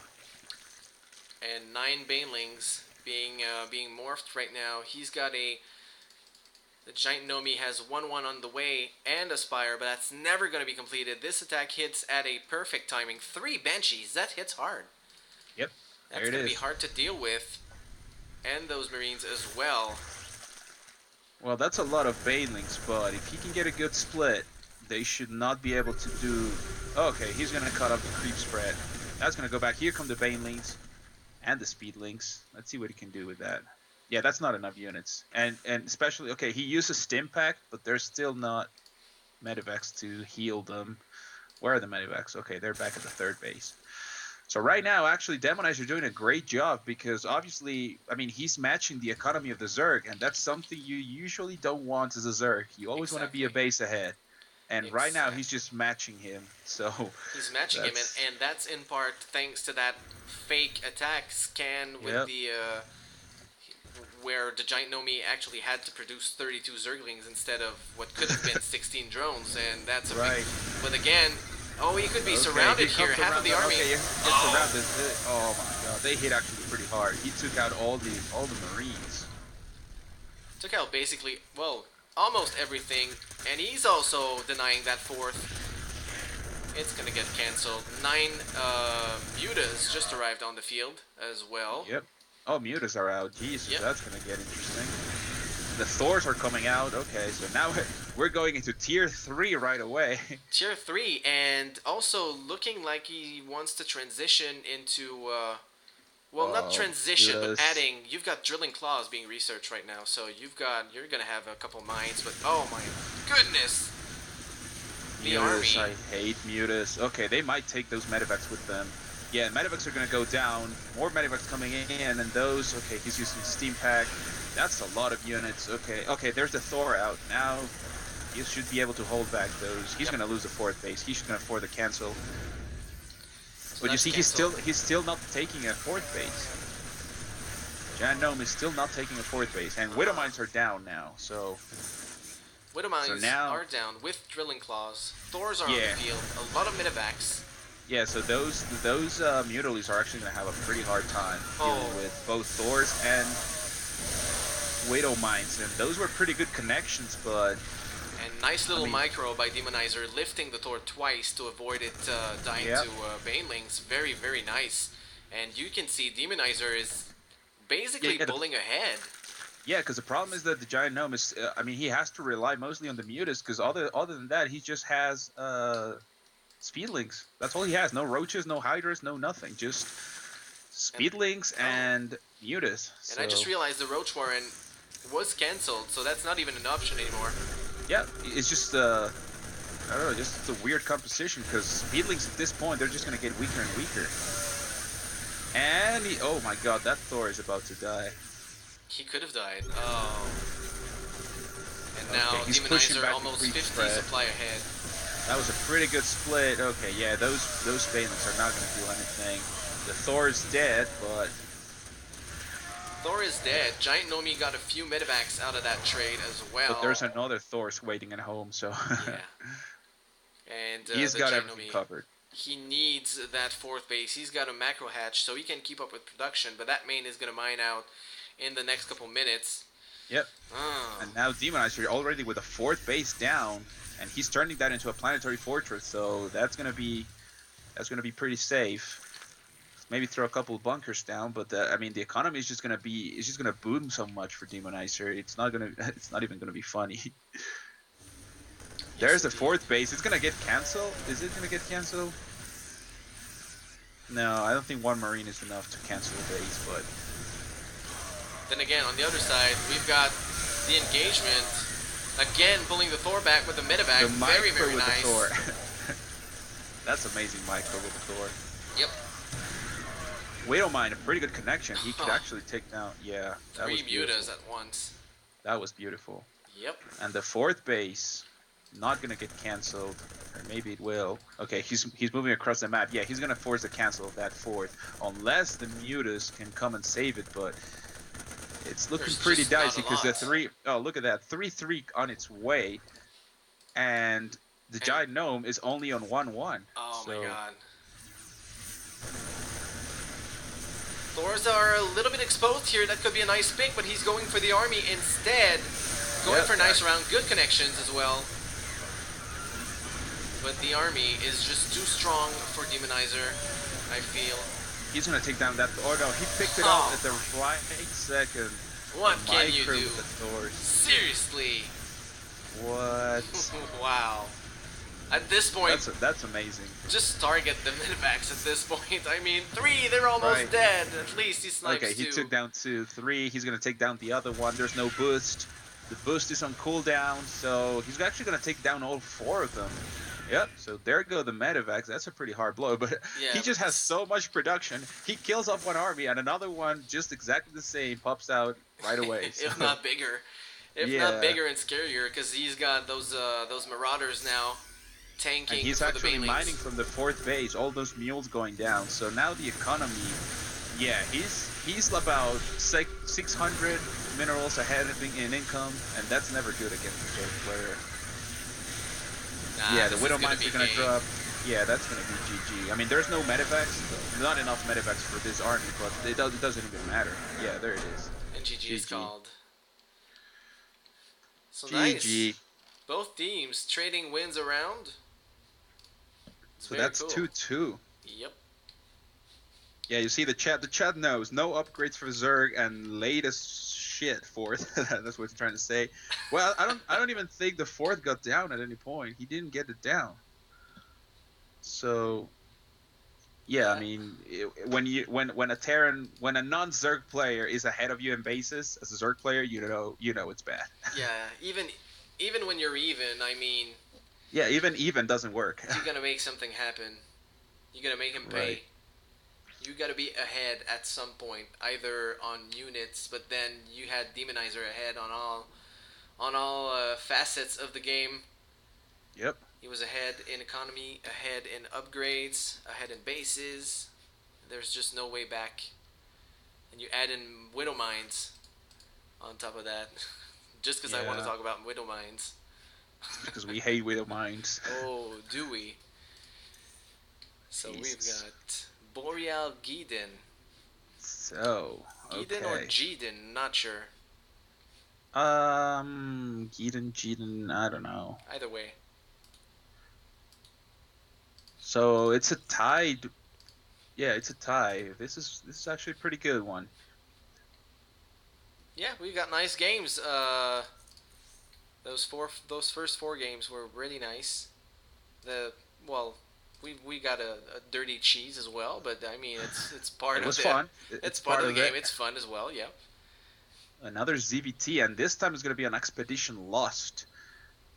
Speaker 2: And 9 banelings being morphed right now. He's got a the giant Nomi has 1-1 on the way and a Spire, but that's never going to be completed. This attack hits at a perfect timing. 3 Banshees, that hits hard.
Speaker 1: Yep, there
Speaker 2: That's
Speaker 1: it
Speaker 2: going to be
Speaker 1: is.
Speaker 2: hard to deal with. And those Marines as well.
Speaker 1: Well, that's a lot of banelings, but if he can get a good split, they should not be able to do. Okay, he's gonna cut off the creep spread. That's gonna go back. Here come the banelings and the speedlings. Let's see what he can do with that. Yeah, that's not enough units, and especially okay, he uses Stimpack, but there's still not medivacs to heal them. Where are the medivacs? Okay, they're back at the third base. So right now, actually, Demonizer are doing a great job because obviously, I mean, he's matching the economy of the Zerg, and that's something you usually don't want as a Zerg. You always want to be a
Speaker 2: Exactly.
Speaker 1: base ahead, and right now he's
Speaker 2: Exactly.
Speaker 1: just matching him. So
Speaker 2: He's matching him,
Speaker 1: that's
Speaker 2: and that's in part thanks to that fake attack scan with
Speaker 1: yep,
Speaker 2: the where the giant Nomi actually had to produce 32 Zerglings instead of what could have been 16 drones, and that's a big.
Speaker 1: right.
Speaker 2: But again, oh, he could be
Speaker 1: Okay,
Speaker 2: surrounded here.
Speaker 1: comes
Speaker 2: Half of
Speaker 1: around.
Speaker 2: the army.
Speaker 1: Okay, gets surrounded. Oh my God, they hit actually pretty hard. He took out all the Marines.
Speaker 2: Took out basically, well, almost everything, and he's also denying that fourth. It's gonna get cancelled. 9 mutas just arrived on the field as well.
Speaker 1: Yep. Oh, mutas are out. Jesus,
Speaker 2: Yep.
Speaker 1: that's gonna get interesting. The Thors are coming out. Okay, so now we're going into tier 3 right away.
Speaker 2: Tier 3, and also looking like he wants to transition into, well, not
Speaker 1: Oh,
Speaker 2: transition, but
Speaker 1: Mutas.
Speaker 2: adding, you've got Drilling Claws being researched right now, so you're gonna have a couple mines, but oh my goodness! The
Speaker 1: Mutas,
Speaker 2: army.
Speaker 1: I hate Mutas. Okay, they might take those medevacs with them. Yeah, medevacs are gonna go down. More medevacs coming in, and those. Okay, he's using Steam Pack. That's a lot of units. Okay, there's the Thor out now. He should be able to hold back those. He's
Speaker 2: Yep.
Speaker 1: gonna lose the fourth base. He's gonna afford the cancel.
Speaker 2: So
Speaker 1: But you
Speaker 2: that's
Speaker 1: see,
Speaker 2: canceled.
Speaker 1: he's still not taking a fourth base. Jan Gnome is still not taking a fourth base, and Widow Mines are down now. So
Speaker 2: Widowmines
Speaker 1: now,
Speaker 2: are down with Drilling Claws. Thors are on
Speaker 1: yeah,
Speaker 2: the field. A lot of minivacs.
Speaker 1: yeah. So those Mutalies are actually gonna have a pretty hard time dealing
Speaker 2: Oh,
Speaker 1: with both Thors and Widow Mines, and those were pretty good connections. But
Speaker 2: and nice
Speaker 1: I
Speaker 2: little
Speaker 1: mean,
Speaker 2: micro by Demonizer, lifting the Thor twice to avoid it dying
Speaker 1: yeah,
Speaker 2: to Banelings. Very, very nice. And you can see Demonizer is basically
Speaker 1: yeah.
Speaker 2: pulling ahead.
Speaker 1: Yeah, because the problem is that the giant gnome is. I mean, he has to rely mostly on the mutas because other than that, he just has speedlings. That's all he has. No roaches, no hydras, no nothing. Just
Speaker 2: And
Speaker 1: speedlings
Speaker 2: oh,
Speaker 1: and mutas.
Speaker 2: and I just
Speaker 1: So
Speaker 2: realized the Roach Warren was cancelled, so that's not even an option anymore.
Speaker 1: yeah, it's just I don't know, just a weird composition because speedlings at this point they're just gonna get weaker and weaker. And oh my God, that Thor is about to die.
Speaker 2: He could have died. Oh. And
Speaker 1: Okay,
Speaker 2: now
Speaker 1: he's pushing
Speaker 2: Demonizer
Speaker 1: back the
Speaker 2: almost
Speaker 1: creep
Speaker 2: 50
Speaker 1: spread.
Speaker 2: supply ahead.
Speaker 1: That was a pretty good split. Okay, yeah, those Phalanx are not going to do anything. The Thor is dead, but
Speaker 2: Thor is dead. Giant Nomi got a few medevacs out of that trade as well.
Speaker 1: there's another Thor waiting at home, so
Speaker 2: Yeah. And
Speaker 1: he's
Speaker 2: the
Speaker 1: got
Speaker 2: Giant
Speaker 1: everything
Speaker 2: Nomi,
Speaker 1: covered.
Speaker 2: he needs that fourth base. He's got a macro hatch so he can keep up with production, but that main is going to mine out in the next couple minutes.
Speaker 1: Yep.
Speaker 2: Oh.
Speaker 1: And now Demonizer already with a fourth base down, and he's turning that into a planetary fortress. So that's gonna be pretty safe. Maybe throw a couple of bunkers down, but I mean the economy is just gonna boom so much for Demonizer. It's not even gonna be funny.
Speaker 2: Yes,
Speaker 1: There's the
Speaker 2: indeed.
Speaker 1: fourth base. It's gonna get canceled. Is it gonna get canceled? No, I don't think one Marine is enough to cancel a base, but
Speaker 2: Then again, on the other side, we've got the engagement. Again, pulling the Thor back with the medevac.
Speaker 1: the
Speaker 2: Very,
Speaker 1: micro
Speaker 2: very
Speaker 1: with
Speaker 2: nice.
Speaker 1: the Thor. That's amazing micro with the Thor.
Speaker 2: Yep.
Speaker 1: Widowmine, a pretty good connection. He could
Speaker 2: Oh,
Speaker 1: actually take down. Yeah, that was
Speaker 2: three
Speaker 1: beautiful.
Speaker 2: mutas at once.
Speaker 1: That was beautiful.
Speaker 2: Yep.
Speaker 1: And the fourth base. not gonna get cancelled, or maybe it will. Okay, he's moving across the map. Yeah, he's gonna force the cancel of that fourth, unless the Mutus can come and save it. But it's looking
Speaker 2: There's
Speaker 1: pretty
Speaker 2: just not
Speaker 1: dicey
Speaker 2: a
Speaker 1: because the
Speaker 2: lot.
Speaker 1: three. Oh, look at that, 3-3 on its way, and the
Speaker 2: And
Speaker 1: giant gnome is only on 1-1.
Speaker 2: oh my
Speaker 1: So
Speaker 2: god. Thors are a little bit exposed here. That could be a nice pick, but he's going for the army instead. Going
Speaker 1: yeah,
Speaker 2: for a nice round. Good connections as well. But the army is just too strong for Demonizer, I feel.
Speaker 1: he's gonna take down that. Oh no, he picked it up
Speaker 2: Oh,
Speaker 1: at the right second.
Speaker 2: what
Speaker 1: The
Speaker 2: can you
Speaker 1: micro
Speaker 2: do?
Speaker 1: with the Thors.
Speaker 2: Seriously.
Speaker 1: What?
Speaker 2: Wow. At this point,
Speaker 1: That's amazing.
Speaker 2: just target the minivacs at this point. I mean, 3, they're
Speaker 1: Right.
Speaker 2: almost dead. At least he
Speaker 1: Okay,
Speaker 2: snipes
Speaker 1: he
Speaker 2: 2.
Speaker 1: took down 2-3. He's gonna take down the other one. There's no boost. The boost is on cooldown, so he's actually gonna take down all 4 of them. Yep. So there go the medevacs. That's a pretty hard blow, but
Speaker 2: Yeah,
Speaker 1: he
Speaker 2: but
Speaker 1: just has
Speaker 2: this,
Speaker 1: so much production. He kills off one army, and another one just exactly the same pops out right away. So
Speaker 2: if not bigger. If not
Speaker 1: yeah,
Speaker 2: bigger and scarier, because he's got those marauders now
Speaker 1: and
Speaker 2: tanking
Speaker 1: he's
Speaker 2: for the
Speaker 1: actually mining
Speaker 2: banelings.
Speaker 1: from the 4th base. All those mules going down. So now the economy. Yeah, he's about 600 minerals ahead in income, and that's never good against a third player.
Speaker 2: Nah,
Speaker 1: Yeah, the
Speaker 2: this is
Speaker 1: Widow
Speaker 2: gonna
Speaker 1: Mines
Speaker 2: be
Speaker 1: are gonna
Speaker 2: game.
Speaker 1: drop. Yeah, that's gonna be GG. I mean, there's no medevacs, not enough medevacs for this army, but it doesn't even matter. Yeah, there it is.
Speaker 2: And GG is
Speaker 1: GG.
Speaker 2: called. So nice.
Speaker 1: GG.
Speaker 2: Both teams trading wins around. It's
Speaker 1: So
Speaker 2: very
Speaker 1: that's
Speaker 2: cool.
Speaker 1: 2-2.
Speaker 2: Yep.
Speaker 1: Yeah, you see the chat. The chat knows no upgrades for Zerg and latest shit fourth. That's what he's trying to say. Well, I don't even think the fourth got down at any point. He didn't get it down. So yeah, I
Speaker 2: Yeah.
Speaker 1: mean, when a Terran when a non-Zerg player is ahead of you in bases as a Zerg player, you know it's bad.
Speaker 2: Yeah. Even when you're even, I mean,
Speaker 1: Yeah, even doesn't work.
Speaker 2: you gotta make something happen. You gotta make him
Speaker 1: Right.
Speaker 2: pay. You gotta be ahead at some point, either on units, but then you had Demonizer ahead on all facets of the game.
Speaker 1: Yep.
Speaker 2: He was ahead in economy, ahead in upgrades, ahead in bases. There's just no way back. And you add in Widow Mines on top of that, just because I want to
Speaker 1: Yeah.
Speaker 2: talk about Widow Mines.
Speaker 1: Because we hate Widow Mines.
Speaker 2: Oh, do we? So we've
Speaker 1: Jesus.
Speaker 2: got Boreal Geeden.
Speaker 1: So
Speaker 2: Geeden or
Speaker 1: okay.
Speaker 2: Jeeden, not sure.
Speaker 1: Geeden, I don't know.
Speaker 2: Either way.
Speaker 1: So it's a tied. Yeah, it's a tie. This is actually a pretty good one.
Speaker 2: Yeah, we got nice games. Those first 4 games were really nice. The well, we got a dirty cheese as well, but I mean it's part
Speaker 1: It
Speaker 2: of
Speaker 1: was
Speaker 2: the
Speaker 1: fun.
Speaker 2: it's
Speaker 1: It's
Speaker 2: part
Speaker 1: part
Speaker 2: of the
Speaker 1: of
Speaker 2: game.
Speaker 1: it.
Speaker 2: It's fun as well. Yeah.
Speaker 1: Another ZVT, and this time it's gonna be an Expedition Lost,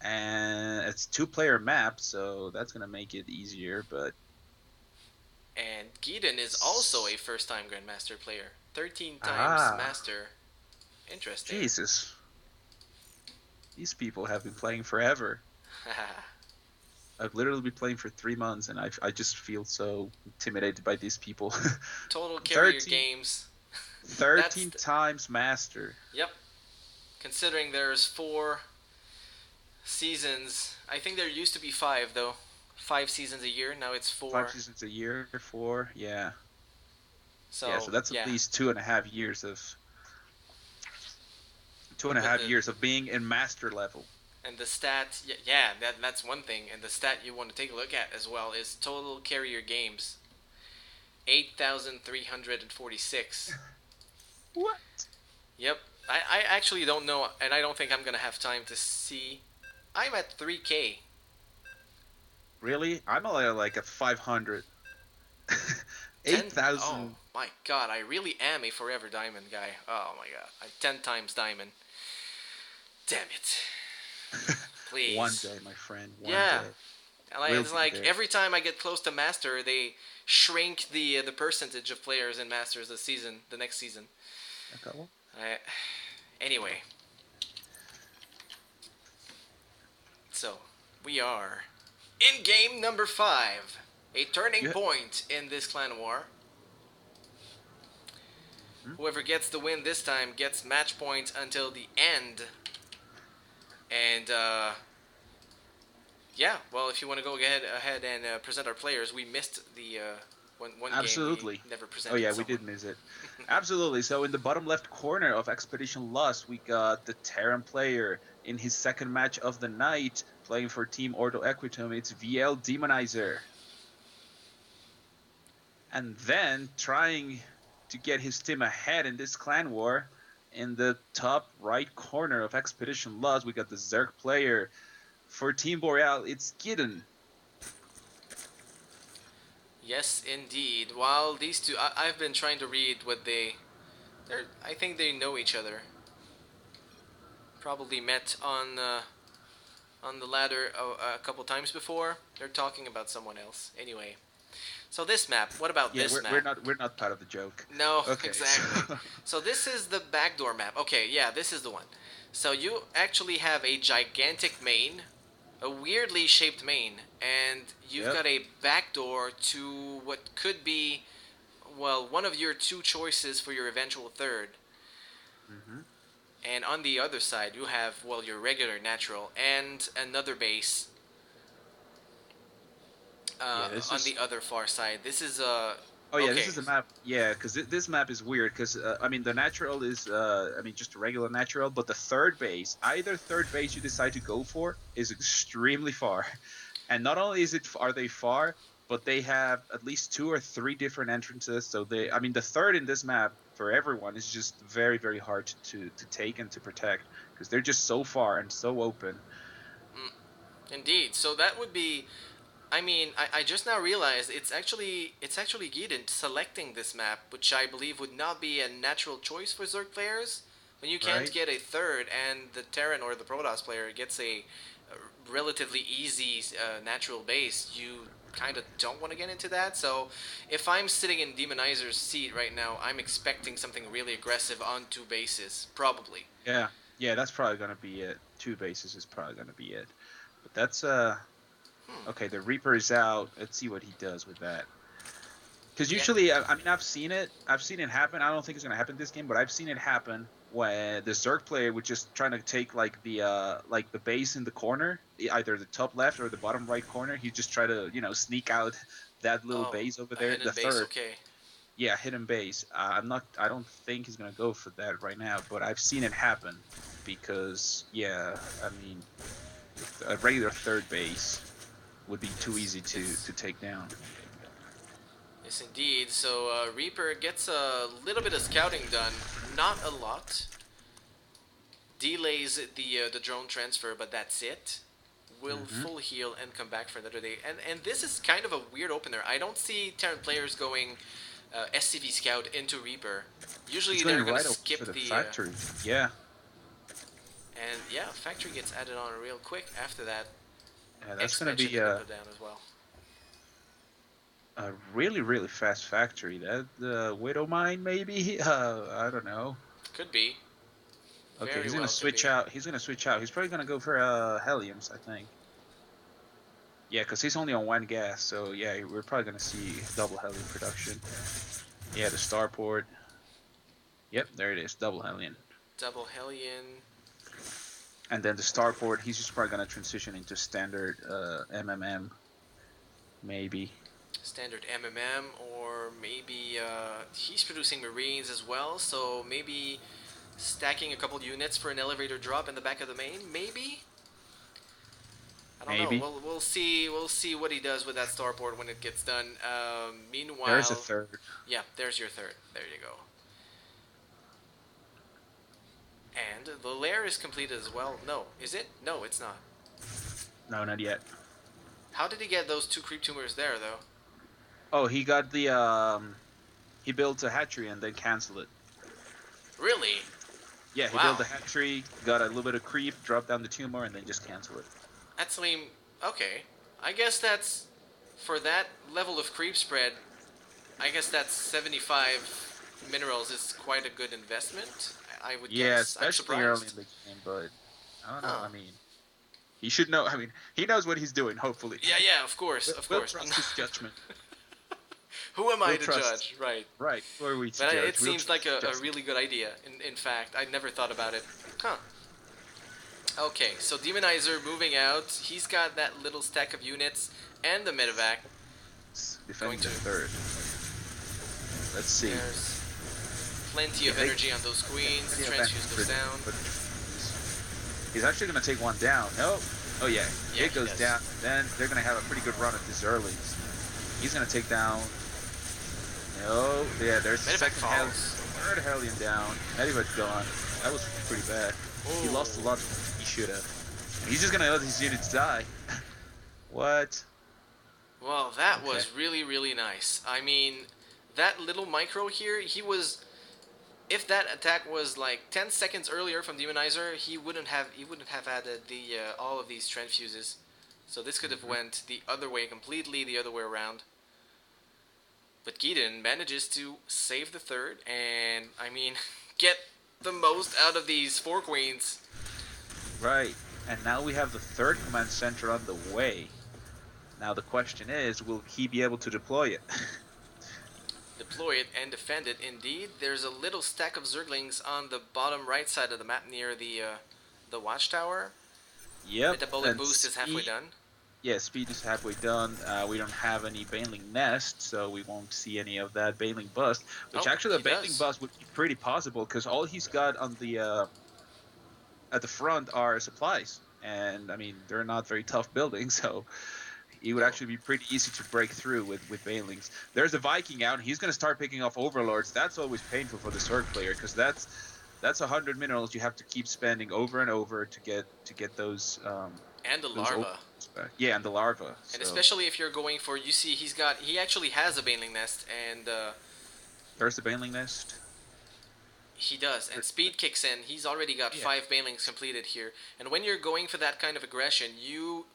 Speaker 1: and it's 2-player map, so that's gonna make it easier. But
Speaker 2: And Geeden is also a first-time Grandmaster player. 13 times
Speaker 1: ah,
Speaker 2: Master. Interesting.
Speaker 1: Jesus, these people have been playing forever. I've literally been playing for 3 months, and I just feel so intimidated by these people.
Speaker 2: Total carrier
Speaker 1: 13,
Speaker 2: games. That's
Speaker 1: 13 times master.
Speaker 2: yep. Considering there's 4 seasons, I think there used to be 5 though. 5 seasons a year. Now it's
Speaker 1: 5
Speaker 2: 4.
Speaker 1: seasons a year, 4. Yeah, yeah. So
Speaker 2: So
Speaker 1: that's at
Speaker 2: yeah.
Speaker 1: least 2.5 years of two and a
Speaker 2: But
Speaker 1: half years of being in master level.
Speaker 2: and the stat, yeah, that's one thing. And the stat you want to take a look at as well is total carrier games. 8,346.
Speaker 1: What?
Speaker 2: Yep. I actually don't know, and I don't think I'm gonna have time to see. I'm at 3K.
Speaker 1: Really? I'm only like a 500.
Speaker 2: 10. Oh
Speaker 1: 8,000.
Speaker 2: my god, I really am a forever diamond guy. Oh my god, I'm 10 times diamond. Damn it. Please.
Speaker 1: One day, my friend. One
Speaker 2: Yeah.
Speaker 1: day.
Speaker 2: And
Speaker 1: We'll
Speaker 2: it's
Speaker 1: be
Speaker 2: like
Speaker 1: there.
Speaker 2: every time I get close to master, they shrink the percentage of players in masters the next season.
Speaker 1: Okay, well,
Speaker 2: Anyway, so We are in game number 5. A turning
Speaker 1: You,
Speaker 2: point in this clan war.
Speaker 1: hmm?
Speaker 2: Whoever gets the win this time gets match points until the end. And yeah, well, if you want to go ahead and present our players, we missed the one game we
Speaker 1: Absolutely.
Speaker 2: never
Speaker 1: Oh
Speaker 2: presented
Speaker 1: yeah, we
Speaker 2: someone.
Speaker 1: did miss it. Absolutely. So in the bottom left corner of Expedition Lost, we got the Terran player in his second match of the night, playing for Team Ordo Equitum. It's VL Demonizer. And then trying to get his team ahead in this clan war, in the top right corner of Expedition Lost, we got the Zerg player. For Team Boreal, it's Gideon.
Speaker 2: Yes, indeed. While these two, I've been trying to read what I think they know each other. Probably met on the ladder a couple times before. They're talking about someone else. Anyway, so this map. What about
Speaker 1: Yeah,
Speaker 2: this
Speaker 1: we're
Speaker 2: map?
Speaker 1: not part of the joke.
Speaker 2: No,
Speaker 1: Okay,
Speaker 2: exactly.
Speaker 1: so
Speaker 2: So this is the backdoor map. Okay, yeah, this is the one. So you actually have a gigantic main, a weirdly shaped main, and you've
Speaker 1: yep.
Speaker 2: got a backdoor to what could be, well, one of your two choices for your eventual third.
Speaker 1: Hmm.
Speaker 2: And on the other side, you have, well, your regular natural and another base
Speaker 1: Yeah, this
Speaker 2: on
Speaker 1: is.
Speaker 2: the other far side. This is
Speaker 1: Oh yeah, this
Speaker 2: okay,
Speaker 1: is the map. Yeah, because this map is weird. Because I mean, the natural is I mean just a regular natural, but the third base, either third base you decide to go for, is extremely far. And not only is it are they far, but they have at least two or three different entrances. So they, I mean, the third in this map for everyone is just very very hard to take and to protect because they're just so far and so open.
Speaker 2: indeed. So that would be. I mean, I just now realized it's actually Gideon selecting this map, which I believe would not be a natural choice for Zerg players. When you can't
Speaker 1: Right?
Speaker 2: get a third, and the Terran or the Protoss player gets a relatively easy natural base, you kind of don't want to get into that. So, if I'm sitting in Demonizer's seat right now, I'm expecting something really aggressive on two bases, probably.
Speaker 1: Yeah, yeah, that's probably gonna be it. Two bases is probably gonna be it. But that's
Speaker 2: Hmm.
Speaker 1: okay. The Reaper is out. Let's see what he does with that. Because
Speaker 2: Yeah.
Speaker 1: usually, I mean, I've seen it. I've seen it happen. I don't think it's gonna happen this game, but I've seen it happen when the Zerg player would just trying to take like the base in the corner, either the top left or the bottom right corner. He just try to sneak out that little
Speaker 2: Oh,
Speaker 1: base over
Speaker 2: a
Speaker 1: there.
Speaker 2: hidden
Speaker 1: The
Speaker 2: base.
Speaker 1: third,
Speaker 2: Okay.
Speaker 1: yeah, hidden base. I'm not. I don't think he's gonna go for that right now, but I've seen it happen because yeah, I mean, a regular third base would be too
Speaker 2: Yes.
Speaker 1: easy to
Speaker 2: It's
Speaker 1: take down.
Speaker 2: Yes, indeed. So Reaper gets a little bit of scouting done, not a lot. Delays the drone transfer, but that's it. Will
Speaker 1: Hmm.
Speaker 2: full heal and come back for another day. And this is kind of a weird opener. I don't see Terran players going SCV scout into Reaper.
Speaker 1: He's
Speaker 2: Usually
Speaker 1: going
Speaker 2: they're gonna
Speaker 1: right over to
Speaker 2: skip
Speaker 1: the
Speaker 2: the
Speaker 1: factory. Yeah,
Speaker 2: and yeah, factory gets added on real quick after that.
Speaker 1: yeah, that's going to
Speaker 2: Expansion
Speaker 1: be
Speaker 2: gonna put down as well.
Speaker 1: a really, really fast factory. That Widow Mine, maybe? I don't know.
Speaker 2: Could be.
Speaker 1: Okay,
Speaker 2: Very
Speaker 1: he's going to
Speaker 2: well could
Speaker 1: switch
Speaker 2: be.
Speaker 1: out. He's going to switch out. He's probably going to go for Heliums, I think. Yeah, because he's only on one gas. So, yeah, we're probably going to see double Helium production. Yeah, the starport. Yep, there it is. Double Helium.
Speaker 2: Double Hellion.
Speaker 1: And then the starport, he's just probably going to transition into standard MMM, maybe.
Speaker 2: Standard MMM, or maybe he's producing Marines as well, so maybe stacking a couple units for an elevator drop in the back of the main, maybe? I don't know.
Speaker 1: Maybe.
Speaker 2: We'll see. We'll see what he does with that starport when it gets done.
Speaker 1: There's a
Speaker 2: Meanwhile,
Speaker 1: third.
Speaker 2: yeah, there's your third. There you go. And the lair is completed as well. No, is it? No, it's not.
Speaker 1: No, not yet.
Speaker 2: How did he get those two creep tumors there, though?
Speaker 1: Oh, he got the he built a hatchery and then canceled it.
Speaker 2: Really?
Speaker 1: Yeah, he built
Speaker 2: Wow.
Speaker 1: a hatchery, got a little bit of creep, dropped down the tumor, and then just cancel it.
Speaker 2: That's lame. Okay. I guess that's for that level of creep spread. I guess that's 75 minerals is quite a good investment. I would
Speaker 1: Yeah,
Speaker 2: guess. I'm
Speaker 1: especially early
Speaker 2: surprised.
Speaker 1: in the game, but I don't know.
Speaker 2: Huh.
Speaker 1: I mean, He should know. I mean, he knows what he's doing. Hopefully,
Speaker 2: Yeah, of course, of
Speaker 1: we'll
Speaker 2: course.
Speaker 1: trust his judgment.
Speaker 2: Who am I
Speaker 1: We'll
Speaker 2: to
Speaker 1: trust.
Speaker 2: judge, right?
Speaker 1: Right. Who are we to
Speaker 2: But
Speaker 1: judge?
Speaker 2: it
Speaker 1: We'll
Speaker 2: seems
Speaker 1: trust
Speaker 2: like
Speaker 1: his
Speaker 2: a
Speaker 1: judgment.
Speaker 2: really good idea. In fact, I never thought about it. Huh. Okay, so Demonizer moving out. He's got that little stack of units and the medevac.
Speaker 1: Defending
Speaker 2: Going to.
Speaker 1: the third. Let's see.
Speaker 2: There's plenty of energy on those queens. Transfuse goes down.
Speaker 1: He's actually going to take one down. No. Oh, yeah.
Speaker 2: Yeah,
Speaker 1: It goes down. Then they're going to have a pretty good run at this early. He's going to take down. No. Yeah, there's the second Hellion. Third Hellion down. Medevac gone. That was pretty bad. Ooh. He lost a lot. He should have. He's just going to let his units die. What?
Speaker 2: Well, that was really, really nice. I mean, that little micro here, he was... If that attack was like 10 seconds earlier from Demonizer, he wouldn't have added the all of these transfuses. So this could have went the other way, completely the other way around. But Keaton manages to save the third, and I mean, get the most out of these 4 queens.
Speaker 1: Right, and now we have the third command center on the way. Now the question is, will he be able to deploy it?
Speaker 2: Deploy it and defend it. Indeed, there's a little stack of Zerglings on the bottom right side of the map near the watchtower.
Speaker 1: Yep.
Speaker 2: Metabolic boost is halfway done.
Speaker 1: Yeah, speed is halfway done. We don't have any Baneling Nest, so we won't see any of that Baneling Bust. Which actually, the Baneling Bust would be pretty possible because all he's got on the at the front are supplies, and I mean they're not very tough buildings, so. It would actually be pretty easy to break through with Banelings. There's a Viking out, and he's going to start picking off Overlords. That's always painful for the Zerg player, because that's 100 minerals you have to keep spending over and over to get those.
Speaker 2: And the larva.
Speaker 1: Yeah, and the larva.
Speaker 2: And especially if you're going for, you see, he actually has a Baneling Nest, and
Speaker 1: there's the Baneling Nest.
Speaker 2: He does, and speed kicks in. He's already got 5 Banelings completed here, and when you're going for that kind of aggression, you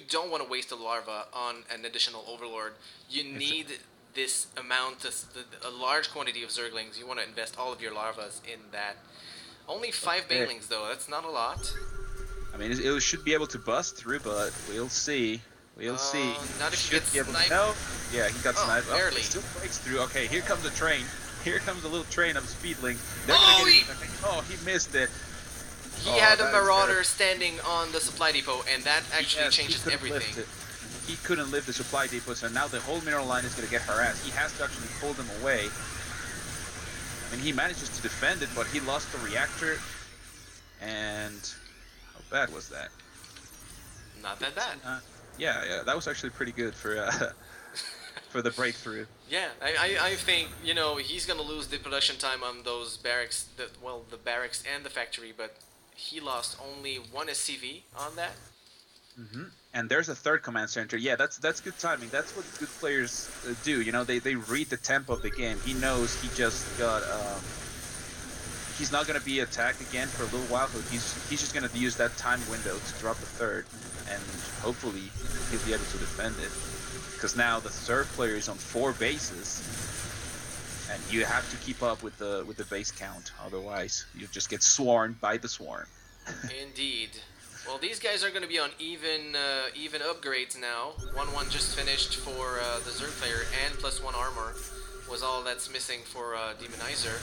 Speaker 2: don't want to waste a larva on an additional Overlord. You need this amount, a large quantity of Zerglings. You want to invest all of your larvas in that. Only 5 Banelings, though. That's not a lot.
Speaker 1: I mean, it should be able to bust through, but we'll see. We'll see.
Speaker 2: Not if you get sniped.
Speaker 1: No. Yeah, he got sniped.
Speaker 2: Barely.
Speaker 1: Still breaks through. Okay, here comes a train. Here comes a little train of Speedlings. He missed it.
Speaker 2: He had a Marauder standing on the supply depot, and that actually changes everything.
Speaker 1: He couldn't lift the supply depot, so now the whole mineral line is going to get harassed. He has to actually pull them away. I mean, he manages to defend it, but he lost the reactor. And how bad was that?
Speaker 2: Not that bad.
Speaker 1: Yeah, that was actually pretty good for for the breakthrough.
Speaker 2: Yeah, I think, he's going to lose the production time on those barracks, the barracks and the factory, but he lost only 1 SCV on that.
Speaker 1: And there's a third command center. Yeah, that's good timing. That's what good players do. They read the tempo of the game. He knows he just got. He's not going to be attacked again for a little while, so he's just going to use that time window to drop the third, and hopefully he'll be able to defend it. Because now the third player is on 4 bases, and you have to keep up with the base count. Otherwise, you just get swarmed by the swarm.
Speaker 2: Indeed. Well, these guys are going to be on even upgrades now. 1-1 just finished for the Zerg player, and +1 armor was all that's missing for Demonizer.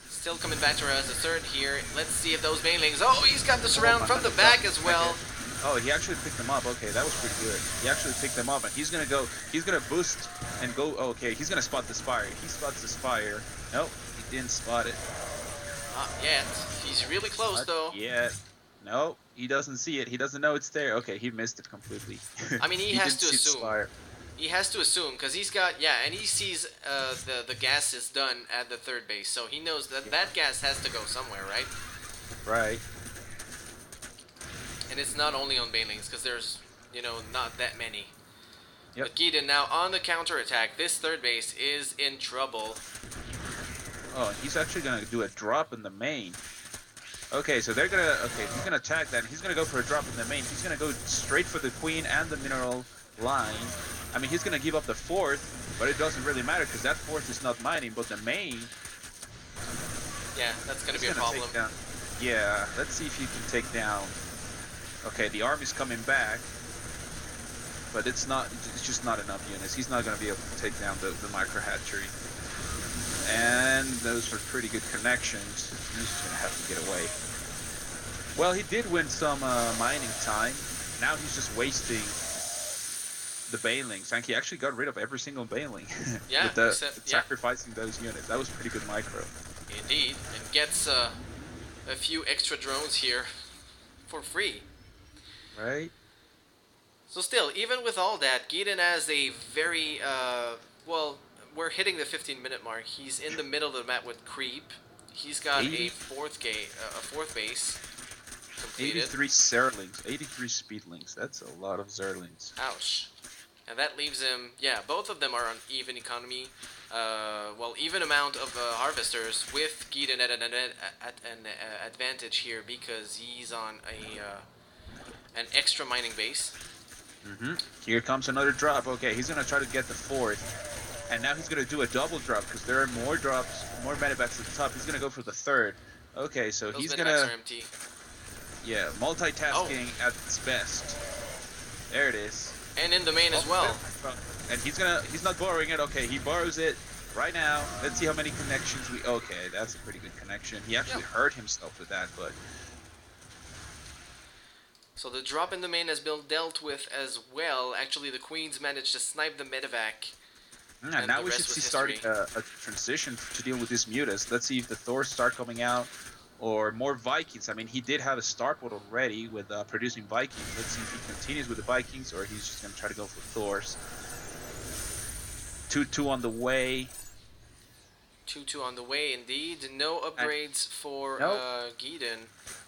Speaker 2: Still coming back to us, the third here. Let's see if those Banelings... Oh, he's got the surround from the back as well.
Speaker 1: Oh, he actually picked them up. Okay, that was pretty good. He actually picked them up, and he's gonna boost and go. Oh, okay, he's gonna spot the spire. He spots the spire. Nope, he didn't spot it.
Speaker 2: Not yet. He's really close, though.
Speaker 1: Yeah. No, he doesn't see it. He doesn't know it's there. Okay, he missed it completely.
Speaker 2: I mean, he has to assume. He has to assume, because he's got, and he sees the gas is done at the third base, so he knows that that gas has to go somewhere, right?
Speaker 1: Right.
Speaker 2: And it's not only on Banelings, because there's, not that many.
Speaker 1: Yep.
Speaker 2: But Keaton now on the counter-attack. This third base is in trouble.
Speaker 1: Oh, he's actually going to do a drop in the main. Okay, so he's going to attack that. He's going to go for a drop in the main. He's going to go straight for the queen and the mineral line. I mean, he's going to give up the 4th, but it doesn't really matter because that 4th is not mining, but the main...
Speaker 2: Yeah, that's going to be a problem.
Speaker 1: Yeah, let's see if he can take down Okay, the army's coming back, but it's not. It's just not enough units. He's not going to be able to take down the micro hatchery. And those are pretty good connections. He's just going to have to get away. Well, he did win some mining time. Now he's just wasting the banelings, and he actually got rid of every single baneling.
Speaker 2: Yeah,
Speaker 1: with sacrificing those units. That was pretty good micro.
Speaker 2: Indeed, and gets a few extra drones here for free.
Speaker 1: Right?
Speaker 2: So still, even with all that, Gideon has a very, well, we're hitting the 15-minute mark. He's in the middle of the map with Creep. He's got a fourth base completed.
Speaker 1: 83 Zerlings, 83 Speedlings. That's a lot of Zerlings.
Speaker 2: Ouch. And that leaves him, yeah, both of them are on even economy. Well, even amount of harvesters, with Gideon at an advantage here because he's on an extra mining base.
Speaker 1: Here comes another drop. Okay, he's gonna try to get the fourth, and now he's gonna do a double drop because there are more drops, more medevacs at the top. He's gonna go for the third. Okay, so
Speaker 2: Those
Speaker 1: he's
Speaker 2: medevacs
Speaker 1: gonna,
Speaker 2: are empty.
Speaker 1: yeah, multitasking at its best. There it is.
Speaker 2: And in the main as well.
Speaker 1: And he's not borrowing it. Okay, he borrows it right now. Let's see how many connections we. Okay, that's a pretty good connection. He actually hurt himself with that, but.
Speaker 2: So the drop in the main has been dealt with as well. Actually, the Queens managed to snipe the medevac.
Speaker 1: And now we should see starting a transition to deal with this Mutas. Let's see if the Thors start coming out, or more Vikings. I mean, he did have a starport already with producing Vikings. Let's see if he continues with the Vikings, or he's just going to try to go for Thors. 2-2 on the way.
Speaker 2: 2-2 on the way, indeed. No upgrades for Gideon.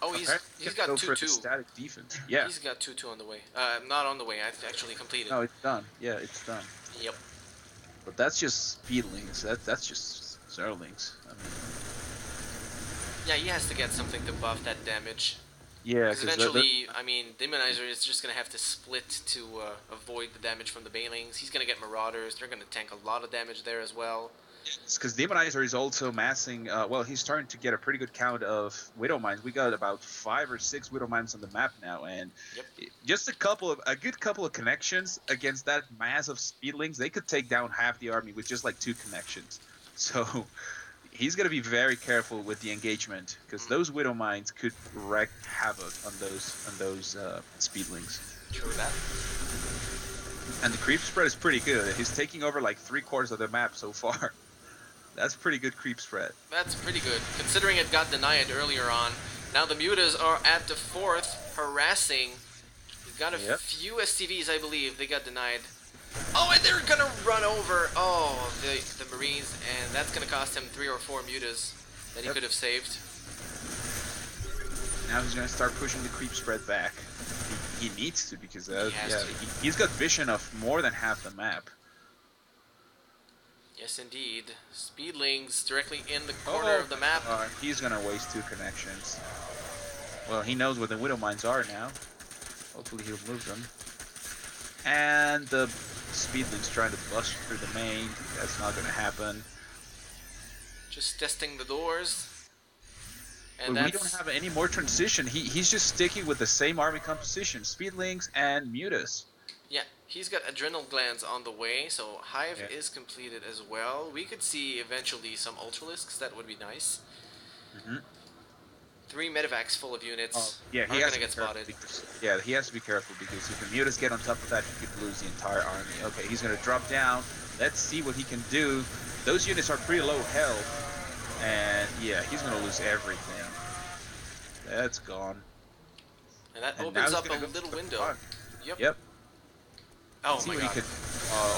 Speaker 2: Oh, he's got 2-2.
Speaker 1: Static defense. Yeah.
Speaker 2: He's got 2-2 on the way. Not on the way. I actually completed.
Speaker 1: No, it's done. Yeah, it's done.
Speaker 2: Yep.
Speaker 1: But that's just Speedlings. That's just Zerlings. I mean.
Speaker 2: Yeah, he has to get something to buff that damage.
Speaker 1: Yeah,
Speaker 2: because eventually, I mean, Demonizer is just going to have to split to avoid the damage from the Banelings. He's going to get Marauders. They're going to tank a lot of damage there as well.
Speaker 1: It's because Demonizer is also massing. Well, he's starting to get a pretty good count of Widow Mines. We got about 5 or 6 Widow Mines on the map now, and just a good couple of connections against that mass of Speedlings. They could take down half the army with just like 2 connections. So he's gonna be very careful with the engagement because those Widow Mines could wreak havoc on those Speedlings.
Speaker 2: True that.
Speaker 1: And the creep spread is pretty good. He's taking over like 3/4 of the map so far. That's pretty good creep spread.
Speaker 2: That's pretty good, considering it got denied earlier on. Now the Mutas are at the 4th, harassing. We've got a few STVs, I believe. They got denied. Oh, and they're gonna run over. Oh, the Marines, and that's gonna cost him 3 or 4 Mutas that he could have saved.
Speaker 1: Now he's gonna start pushing the creep spread back. He needs to because he's got vision of more than half the map.
Speaker 2: Yes, indeed. Speedlings directly in the corner of the map.
Speaker 1: He's gonna waste 2 connections. Well, he knows where the Widow Mines are now. Hopefully he'll move them. And the Speedlings trying to bust through the main. That's not gonna happen.
Speaker 2: Just testing the doors.
Speaker 1: And we don't have any more transition. He's just sticking with the same army composition. Speedlings and Mutas.
Speaker 2: Yeah, he's got adrenal glands on the way, so Hive is completed as well. We could see eventually some Ultralisks, that would be nice. 3 medevacs full of units.
Speaker 1: He
Speaker 2: are going to get spotted.
Speaker 1: He has to be careful because if the Mutas get on top of that, he could lose the entire army. Okay, he's going to drop down. Let's see what he can do. Those units are pretty low health. And yeah, he's going to lose everything. That's gone.
Speaker 2: And that opens up a little window.
Speaker 1: Yep.
Speaker 2: Oh my god.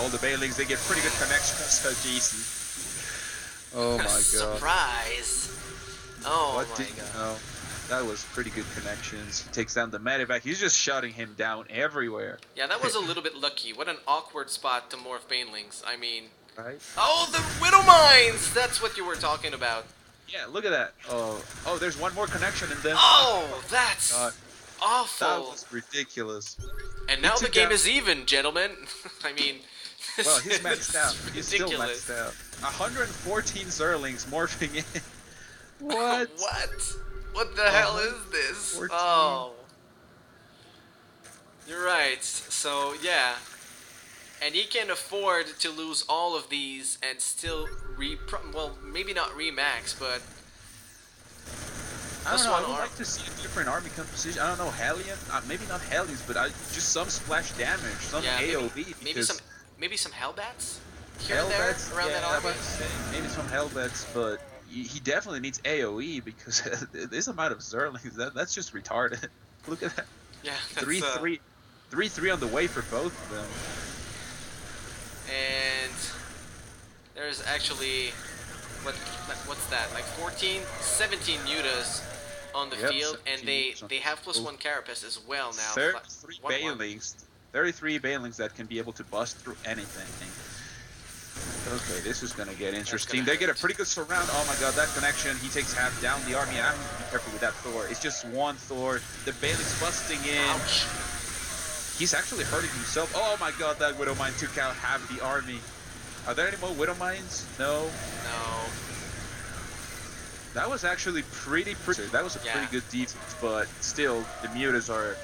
Speaker 1: All the Bailings, they get pretty good connections, so Jason. Oh my god.
Speaker 2: Surprise! Oh my god.
Speaker 1: No, that was pretty good connections. He takes down the medevac. He's just shutting him down everywhere.
Speaker 2: Yeah, that was a little bit lucky. What an awkward spot to morph Banelings. I mean...
Speaker 1: Right?
Speaker 2: Oh, the Widow Mines! That's what you were talking about.
Speaker 1: Yeah, look at that. Oh, there's one more connection and then...
Speaker 2: Oh, that's... awful.
Speaker 1: That was ridiculous.
Speaker 2: And now the game is even, gentlemen. I mean,
Speaker 1: well, he's maxed out. He's still maxed out. 114 Zerlings morphing in. What?
Speaker 2: What? What the hell is this?
Speaker 1: 14.
Speaker 2: Oh. You're right. So yeah, and he can afford to lose all of these and still well, maybe not remax, but
Speaker 1: I don't
Speaker 2: plus
Speaker 1: know. I
Speaker 2: one
Speaker 1: would
Speaker 2: arm.
Speaker 1: like to see a different army composition. I don't know, Hellion, maybe not Hellions, but just some splash damage, some
Speaker 2: Yeah,
Speaker 1: AOE
Speaker 2: maybe some
Speaker 1: because
Speaker 2: maybe some Hellbats here and there
Speaker 1: Hellbats.
Speaker 2: around
Speaker 1: Yeah,
Speaker 2: that
Speaker 1: I'm
Speaker 2: army.
Speaker 1: about to say maybe some Hellbats, but he definitely needs AOE because this amount of Zerlings that's just retarded. Look at that,
Speaker 2: Yeah,
Speaker 1: three
Speaker 2: that's
Speaker 1: three, 3-3 on the way for both of them.
Speaker 2: and there's actually what what's that? Like 14, 17 mutas on the
Speaker 1: Yep,
Speaker 2: field, and
Speaker 1: 17 units on
Speaker 2: they
Speaker 1: the
Speaker 2: have plus
Speaker 1: field.
Speaker 2: one carapace as well now.
Speaker 1: 33
Speaker 2: 1-1.
Speaker 1: Banelings, 33 Banelings that can be able to bust through anything. Okay, this is gonna get
Speaker 2: That's gonna
Speaker 1: interesting. They get a
Speaker 2: hurt.
Speaker 1: pretty good surround. Oh my god, that connection. He takes half down the army, and I need to be careful with that Thor. It's just one Thor. The Bailey's busting in.
Speaker 2: Ouch.
Speaker 1: He's actually hurting himself. Oh my god, that Widowmine took out half the army. Are there any more Widowmines? No.
Speaker 2: No.
Speaker 1: That was actually pretty. That was a
Speaker 2: Yeah.
Speaker 1: pretty good defense, but still, the mutas are.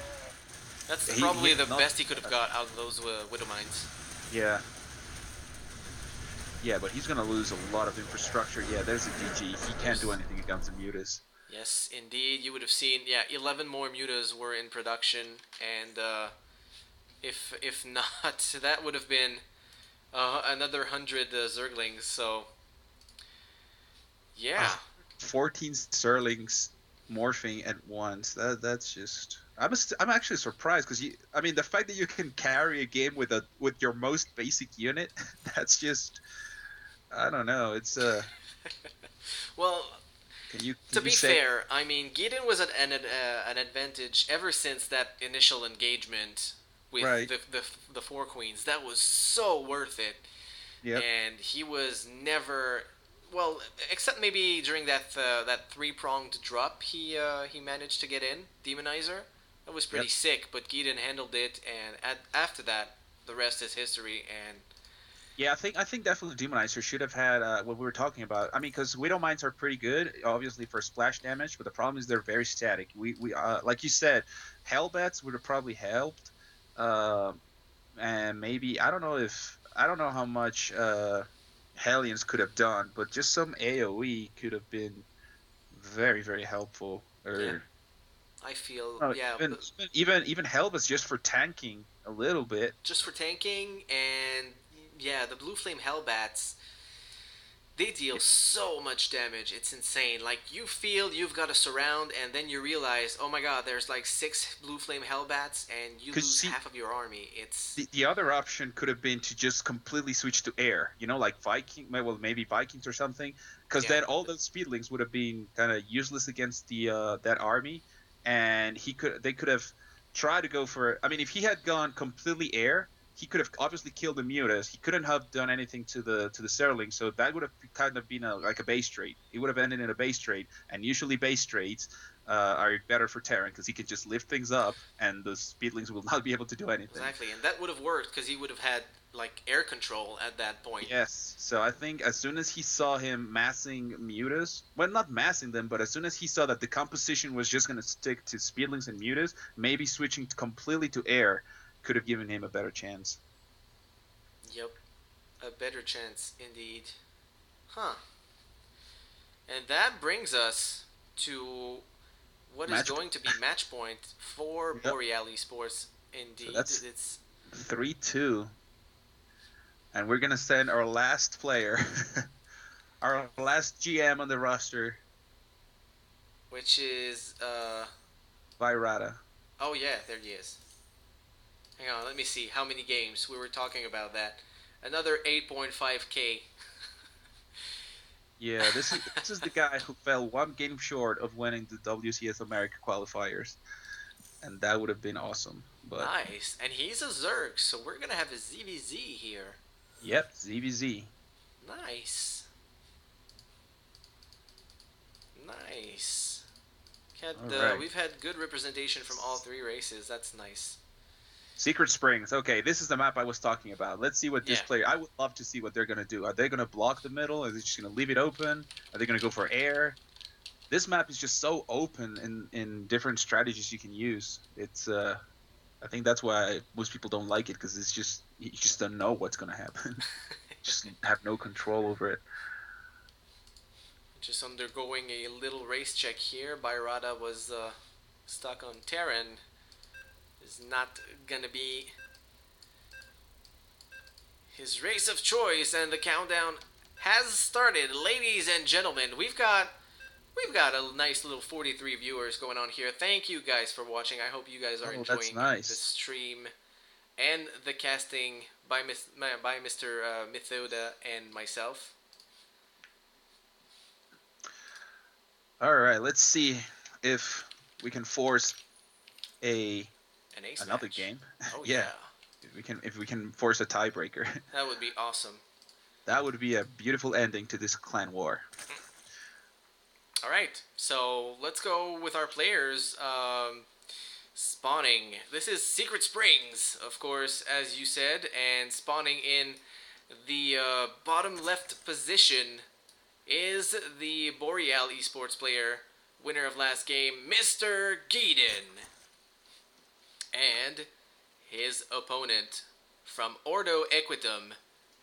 Speaker 2: That's
Speaker 1: He
Speaker 2: probably
Speaker 1: has
Speaker 2: the
Speaker 1: not.
Speaker 2: best he could have got out of those Widow Mines.
Speaker 1: Yeah. Yeah, but he's gonna lose a lot of infrastructure. Yeah, there's a GG. He can't do
Speaker 2: There's
Speaker 1: anything against the mutas.
Speaker 2: Yes, indeed. You would have seen, yeah, 11 more mutas were in production, and if not, that would have been another 100 Zerglings. So
Speaker 1: Uh,
Speaker 2: yeah,
Speaker 1: 14 Sterlings morphing at once. That's just. I'm actually surprised because I mean the fact that you can carry a game with your most basic unit, that's just I don't know. It's
Speaker 2: well,
Speaker 1: can
Speaker 2: to
Speaker 1: you
Speaker 2: be
Speaker 1: say
Speaker 2: fair, I mean, Gideon was at an advantage ever since that initial engagement with
Speaker 1: right?
Speaker 2: the four queens. That was so worth it,
Speaker 1: Yep.
Speaker 2: and he was never. Well, except maybe during that three pronged drop, he managed to get in Demonizer. That was pretty
Speaker 1: Yep.
Speaker 2: sick, but Gideon handled it, and after that, the rest is history. And
Speaker 1: Yeah, I think definitely Demonizer should have had what we were talking about. I mean, because Widow Mines are pretty good, obviously for splash damage, but the problem is they're very static. We like you said, Hellbats would have probably helped. Um, and maybe I don't know how much Hellions could have done, but just some AOE could have been very helpful.
Speaker 2: yeah,
Speaker 1: Or
Speaker 2: I feel
Speaker 1: no,
Speaker 2: yeah,
Speaker 1: even Helbus just for tanking a little bit.
Speaker 2: just for tanking and yeah, the blue flame hellbats, they deal so much damage. It's insane. Like you feel you've got a surround, and then you realize, oh my god, there's like 6 blue flame hellbats, and you
Speaker 1: Because
Speaker 2: lose
Speaker 1: see,
Speaker 2: half of your army. It's
Speaker 1: the other option could have been to just completely switch to air. You know, like well maybe Vikings or something. Because
Speaker 2: yeah,
Speaker 1: then all those speedlings would have been kind of useless against the that army, and they could have tried to go for. I mean, if he had gone completely air, he could have obviously killed the mutas. He couldn't have done anything to the Sterling, so that would have kind of been like a base trade. It would have ended in a base trade, and usually base trades are better for Terran because he can just lift things up, and the speedlings will not be able to do anything.
Speaker 2: exactly, and that would have worked because he would have had like air control at that point.
Speaker 1: Yes, so I think as soon as he saw him massing mutas, well, not massing them, but as soon as he saw that the composition was just going to stick to speedlings and mutas, maybe switching completely to air could have given him a better chance.
Speaker 2: Yep, a better chance indeed. Huh. And that brings us to what is
Speaker 1: Match
Speaker 2: going to be
Speaker 1: point.
Speaker 2: match point for
Speaker 1: Yep.
Speaker 2: Boreal eSports.
Speaker 1: So
Speaker 2: Indeed,
Speaker 1: that's
Speaker 2: it's
Speaker 1: 3-2, and we're going to send our last player, our last GM on the roster,
Speaker 2: which is
Speaker 1: Virata.
Speaker 2: oh yeah, there he is. Hang on, let me see how many games we were talking about that. Another 8.5k.
Speaker 1: Yeah, this is the guy who fell one game short of winning the WCS America qualifiers, and that would have been awesome. But
Speaker 2: Nice, and he's a Zerg, so we're gonna have a ZVZ here.
Speaker 1: yep, ZVZ.
Speaker 2: Nice, nice.
Speaker 1: All right.
Speaker 2: We've had good representation from all three races. That's nice.
Speaker 1: Secret Springs. Okay, this is the map I was talking about. Let's see what this
Speaker 2: Yeah,
Speaker 1: player. I would love to see what they're gonna do. Are they gonna block the middle? Are they just gonna leave it open? Are they gonna go for air? This map is just so open in different strategies you can use. It's I think that's why most people don't like it because it's just you just don't know what's gonna happen. Just have no control over it.
Speaker 2: Just undergoing a little race check here. Bayrada was stuck on Terran. Is not gonna be his race of choice, and the countdown has started. Ladies and gentlemen, we've got a nice little 43 viewers going on here. Thank you guys for watching. I hope you guys are
Speaker 1: Oh, that's
Speaker 2: enjoying the
Speaker 1: nice.
Speaker 2: stream and the casting by Mr. Mithoda and myself.
Speaker 1: All right, let's see if we can force a
Speaker 2: An ace
Speaker 1: another
Speaker 2: match.
Speaker 1: game.
Speaker 2: Oh
Speaker 1: Yeah,
Speaker 2: yeah,
Speaker 1: if we can force a tiebreaker,
Speaker 2: that would be awesome.
Speaker 1: that would be a beautiful ending to this clan war.
Speaker 2: All right, so let's go with our players. Spawning. This is Secret Springs, of course, as you said, and spawning in the bottom left position is the Boreal eSports player, winner of last game, Mr. Geeden. And his opponent from Ordo Equitum,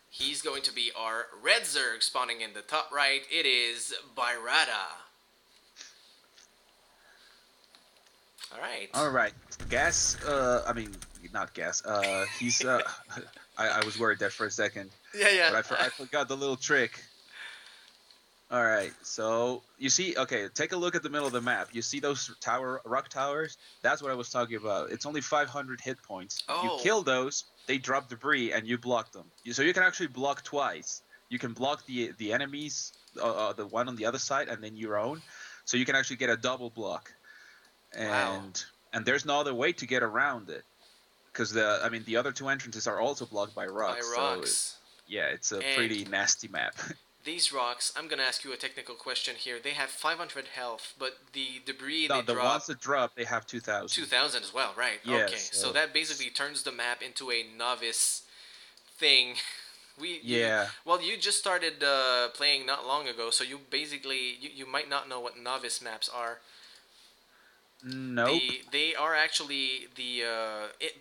Speaker 2: he's going to be our Red Zerg spawning in the top right. It is Byrada. All right.
Speaker 1: All right, gas. I mean, not gas. He's. I was worried there for a second,
Speaker 2: Yeah, yeah.
Speaker 1: but I forgot the little trick. All right, so you see, okay, take a look at the middle of the map. You see those rock towers? That's what I was talking about. It's only 500 hit points. You
Speaker 2: Oh,
Speaker 1: kill those, they drop debris, and you block them. So you can actually block twice. You can block the enemies, the one on the other side, and then your own. So you can actually get a double block,
Speaker 2: wow.
Speaker 1: and there's no other way to get around it because the other two entrances are also blocked by
Speaker 2: By
Speaker 1: rocks. So
Speaker 2: rocks.
Speaker 1: yeah, it's a
Speaker 2: And
Speaker 1: pretty nasty map.
Speaker 2: these rocks, I'm gonna ask you a technical question here. They have 500 health, but the debris
Speaker 1: No,
Speaker 2: they
Speaker 1: the ones
Speaker 2: drop
Speaker 1: that drop, they have 2,000.
Speaker 2: 2,000 as well, right?
Speaker 1: Yeah,
Speaker 2: Okay, so
Speaker 1: so
Speaker 2: that basically turns the map into a novice thing.
Speaker 1: yeah,
Speaker 2: You just started playing not long ago, so you basically you might not know what novice maps are.
Speaker 1: nope.
Speaker 2: They are actually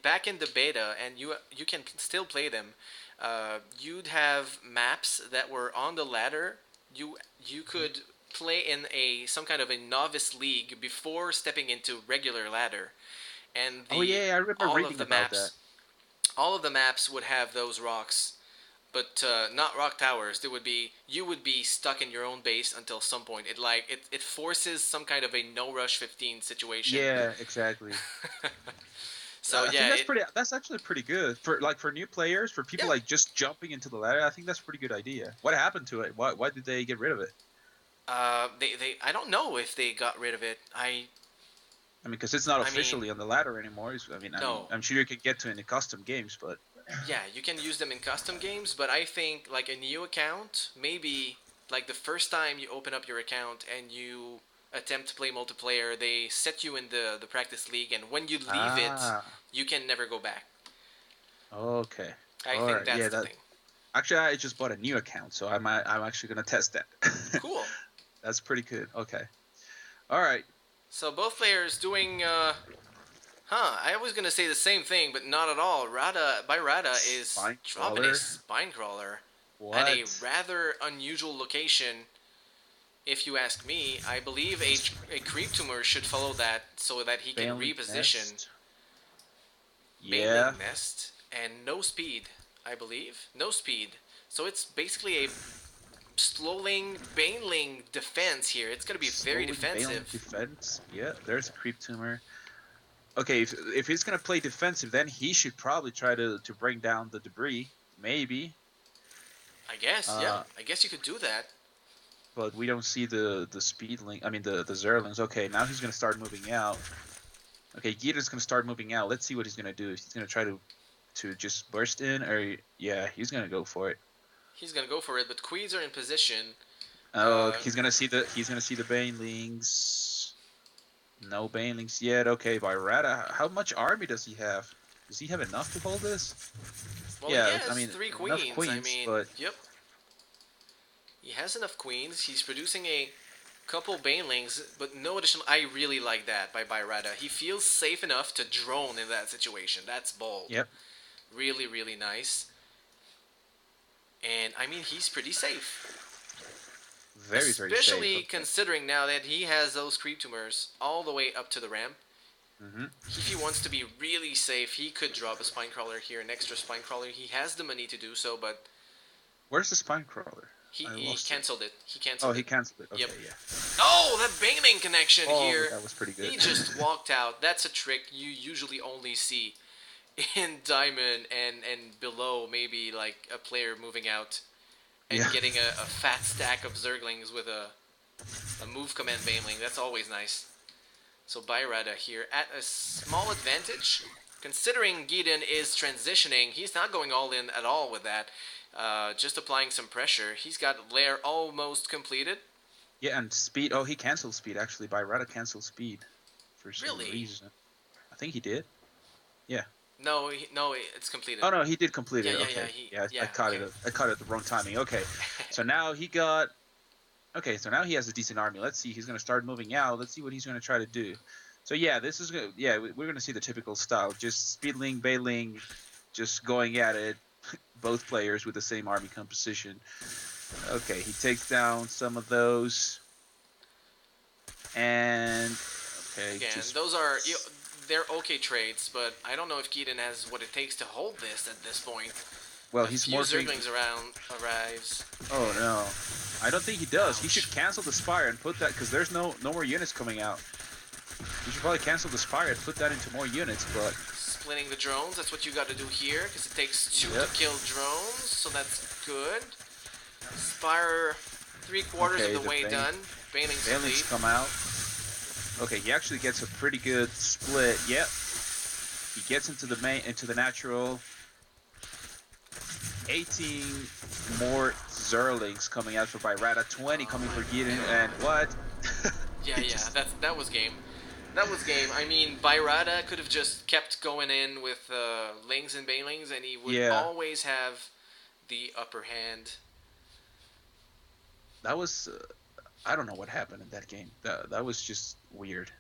Speaker 2: back in the beta, and you can still play them. You'd have maps that were on the ladder. You could play in a some kind of a novice league before stepping into regular ladder, and
Speaker 1: Oh
Speaker 2: the
Speaker 1: yeah, I remember
Speaker 2: all of
Speaker 1: reading
Speaker 2: the
Speaker 1: about that.
Speaker 2: maps all of the maps would have those rocks, but not rock towers. There would be you would be stuck in your own base until some point. It forces some kind of a no rush 15 situation.
Speaker 1: Yeah, exactly.
Speaker 2: So
Speaker 1: I think
Speaker 2: yeah,
Speaker 1: that's pretty. That's actually pretty good for new players, for people
Speaker 2: yeah.
Speaker 1: like just jumping into the ladder. I think that's a pretty good idea. What happened to it? Why did they get rid of it?
Speaker 2: They I don't know if they got rid of it.
Speaker 1: I mean, because it's not
Speaker 2: I mean
Speaker 1: officially on the ladder anymore. I mean,
Speaker 2: no.
Speaker 1: I'm sure you could get to it in the custom games, but
Speaker 2: Yeah, you can use them in custom games, but I think like a new account, maybe like the first time you open up your account and you attempt to play multiplayer, they set you in the practice league, and when you leave it,
Speaker 1: ah,
Speaker 2: you can never go back.
Speaker 1: okay,
Speaker 2: I
Speaker 1: all
Speaker 2: think
Speaker 1: right,
Speaker 2: that's
Speaker 1: yeah.
Speaker 2: the
Speaker 1: That
Speaker 2: thing.
Speaker 1: actually, I just bought a new account, so I'm actually gonna test that.
Speaker 2: Cool.
Speaker 1: That's pretty good. Okay, all right.
Speaker 2: So both players doing I was gonna say the same thing, but not at all. Rada by Rada is
Speaker 1: Spine
Speaker 2: dropping a
Speaker 1: crawler.
Speaker 2: spine crawler at a
Speaker 1: What?
Speaker 2: rather unusual location. If you ask me, I believe a creep tumor should follow that so that he can
Speaker 1: Failing
Speaker 2: reposition
Speaker 1: nest. Yeah.
Speaker 2: Baneling Nest and no speed. I believe no speed. So it's basically a slowing Baneling defense here. It's gonna be very
Speaker 1: Slowing failing
Speaker 2: defensive.
Speaker 1: defense. Yeah, there's a creep tumor. Okay, if he's gonna play defensive, then he should probably try to bring down the debris. Maybe.
Speaker 2: I guess, yeah.
Speaker 1: Uh,
Speaker 2: I guess you could do that.
Speaker 1: but we don't see the speedling. I mean the Zerlings. Okay, now he's gonna start moving out. Okay, Gita's gonna start moving out. Let's see what he's gonna do. He's gonna try to just burst in, or yeah, he's gonna go for it.
Speaker 2: He's gonna go for it, but Queens are in position.
Speaker 1: Oh,
Speaker 2: Uh,
Speaker 1: he's gonna see the banelings. No banelings yet. Okay, Virata. How much army does he have? Does he have enough to hold this?
Speaker 2: well, he
Speaker 1: Yeah, I
Speaker 2: has
Speaker 1: mean
Speaker 2: three
Speaker 1: enough
Speaker 2: queens. I
Speaker 1: queens,
Speaker 2: mean,
Speaker 1: but
Speaker 2: yep, he has enough queens. He's producing a couple banelings, but no additional. I really like that by Byrata. He feels safe enough to drone in that situation. That's bold.
Speaker 1: Yep.
Speaker 2: Really, really nice. And I mean, he's pretty safe.
Speaker 1: Very, very safe.
Speaker 2: Especially
Speaker 1: Okay.
Speaker 2: considering now that he has those creep tumors all the way up to the ramp.
Speaker 1: Mm-hmm.
Speaker 2: If he wants to be really safe, he could drop a spine crawler here, an extra spine crawler. He has the money to do so, but
Speaker 1: Where's the spine crawler? I
Speaker 2: he
Speaker 1: lost it.
Speaker 2: canceled it. He
Speaker 1: Oh,
Speaker 2: canceled
Speaker 1: he
Speaker 2: it.
Speaker 1: canceled it.
Speaker 2: Yep.
Speaker 1: Okay, yeah.
Speaker 2: Oh, that banging connection
Speaker 1: Oh,
Speaker 2: here.
Speaker 1: that was pretty good.
Speaker 2: He just walked out. That's a trick you usually only see in Diamond and below, maybe like a player moving out and
Speaker 1: Yeah.
Speaker 2: getting a fat stack of Zerglings with a move command Baneling. That's always nice. So Byrata here at a small advantage. Considering Gideon is transitioning, he's not going all in at all with that. Just applying some pressure. He's got Lair almost completed.
Speaker 1: Yeah, and speed. Oh, he canceled speed actually. Byrata canceled speed for some
Speaker 2: Really?
Speaker 1: reason. I think he did. Yeah.
Speaker 2: No, it's completed.
Speaker 1: Oh no, he did complete
Speaker 2: Yeah,
Speaker 1: it.
Speaker 2: yeah, yeah.
Speaker 1: Okay.
Speaker 2: He,
Speaker 1: Yeah, I
Speaker 2: yeah,
Speaker 1: caught
Speaker 2: okay.
Speaker 1: it. I caught it at the wrong timing. Okay. So now he got. Okay, so now he has a decent army. Let's see. He's gonna start moving out. Let's see what he's gonna try to do. So yeah, this is gonna. Yeah, we're gonna see the typical style. Just speedling, bailing, just going at it. Both players with the same army composition. Okay, he takes down some of those, and okay,
Speaker 2: Again,
Speaker 1: just
Speaker 2: those are they're okay trades, but I don't know if Keaton has what it takes to hold this at this point.
Speaker 1: well,
Speaker 2: A
Speaker 1: he's
Speaker 2: few
Speaker 1: morphing.
Speaker 2: Zerglings around arrives.
Speaker 1: Oh no, I don't think he does. He should
Speaker 2: Ouch.
Speaker 1: cancel the Spire and put that because there's no more units coming out. You should probably cancel the Spire and put that into more units, but
Speaker 2: Splitting the drones, that's what you got to do here, because it takes two
Speaker 1: yep.
Speaker 2: to kill drones, so that's good. Spire, three-quarters
Speaker 1: Okay,
Speaker 2: of the way done. Baneling's
Speaker 1: Bailings
Speaker 2: complete.
Speaker 1: come out. Okay, he actually gets a pretty good split. Yep, he gets into the natural. 18 more Zerlings coming out for Byrata, 20
Speaker 2: Oh
Speaker 1: coming
Speaker 2: my
Speaker 1: for Gideon, and
Speaker 2: god.
Speaker 1: what?
Speaker 2: Yeah,
Speaker 1: He
Speaker 2: yeah,
Speaker 1: just
Speaker 2: that was game. That was game. I mean, Byrata could have just kept going in with Lings and Banelings, and he would
Speaker 1: yeah,
Speaker 2: always have the upper hand.
Speaker 1: that was I don't know what happened in that game. That was just weird.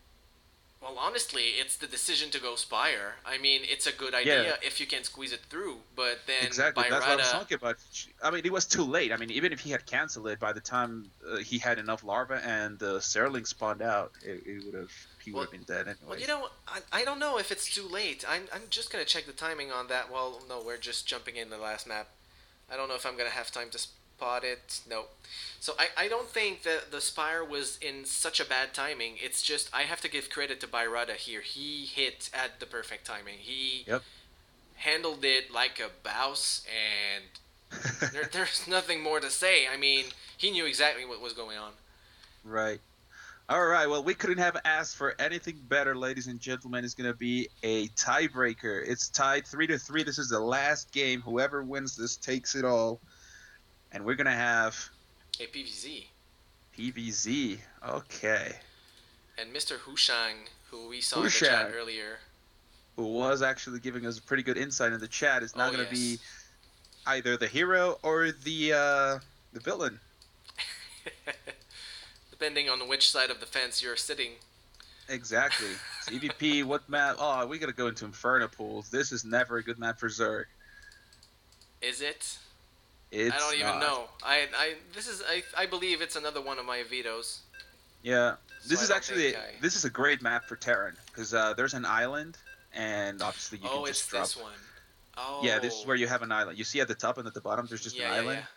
Speaker 2: Well, honestly, it's the decision to go Spire. I mean, it's a good
Speaker 1: Yeah,
Speaker 2: idea if you can squeeze it through, but then
Speaker 1: exactly. That's what I was
Speaker 2: Byrata.
Speaker 1: talking about. I mean, it was too late. I mean, even if he had canceled it by the time he had enough larvae and the Zerling spawned out, it would have he would
Speaker 2: Well,
Speaker 1: have been dead
Speaker 2: well,
Speaker 1: anyways.
Speaker 2: I don't know if it's too late. I'm just gonna check the timing on that. Well, no, we're just jumping in the last map. I don't know if I'm gonna have time to spot it. No. So I don't think that the Spire was in such a bad timing. It's just I have to give credit to Byrata here. He hit at the perfect timing. He
Speaker 1: Yep.
Speaker 2: handled it like a bouse, and there's nothing more to say. I mean, he knew exactly what was going on.
Speaker 1: Right. All right. Well, we couldn't have asked for anything better, ladies and gentlemen. It's going to be a tiebreaker. It's tied 3-3. This is the last game. Whoever wins this takes it all. And we're going to have
Speaker 2: A PVZ.
Speaker 1: PVZ. Okay.
Speaker 2: And Mr. Hushang, who we saw in the chat
Speaker 1: Hushang,
Speaker 2: earlier.
Speaker 1: who was actually giving us a pretty good insight in the chat, is now
Speaker 2: Oh
Speaker 1: going to
Speaker 2: yes.
Speaker 1: be either the hero or the villain.
Speaker 2: Depending on which side of the fence you're sitting.
Speaker 1: Exactly. CVP, what map? Oh, we got to go into Inferno pools. This is never a good map for Zerg.
Speaker 2: Is it? I
Speaker 1: It's
Speaker 2: don't even
Speaker 1: not.
Speaker 2: know. I believe it's another one of my vetoes.
Speaker 1: Yeah,
Speaker 2: So
Speaker 1: this
Speaker 2: I
Speaker 1: is
Speaker 2: don't think
Speaker 1: actually
Speaker 2: I.
Speaker 1: this is a great map for Terran because there's an island, and obviously you can
Speaker 2: Oh, it's
Speaker 1: just drop.
Speaker 2: this one.
Speaker 1: Yeah, this is
Speaker 2: Oh,
Speaker 1: where you have an island. You see at the top and at the bottom, there's just an
Speaker 2: yeah, yeah, yeah.
Speaker 1: island.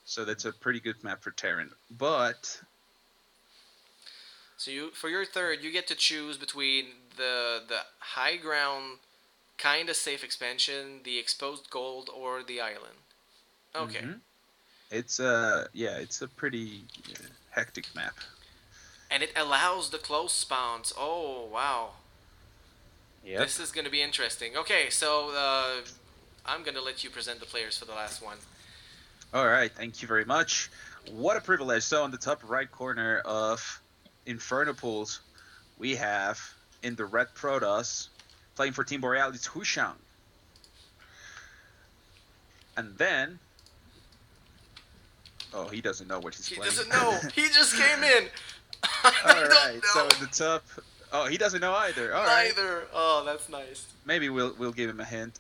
Speaker 1: So that's a pretty good map for Terran. But
Speaker 2: So you, for your third, you get to choose between the high ground, kind of safe expansion, the exposed gold, or the island. Okay.
Speaker 1: hmm it's yeah, it's a pretty hectic map.
Speaker 2: And it allows the close spawns. Oh wow,
Speaker 1: Yep.
Speaker 2: this is gonna be interesting. Okay, so I'm gonna let you present the players for the last one.
Speaker 1: All right, thank you very much. What a privilege. So on the top right corner of Inferno pools, we have in the red Protoss playing for Team Boreal, it's Hushang. And then oh, he doesn't know what he's
Speaker 2: He
Speaker 1: playing.
Speaker 2: doesn't know. He just came in.
Speaker 1: All
Speaker 2: I don't
Speaker 1: right. So in the top, oh, he doesn't know either.
Speaker 2: know.
Speaker 1: All right.
Speaker 2: Neither. Oh, that's nice.
Speaker 1: Maybe we'll give him a hint.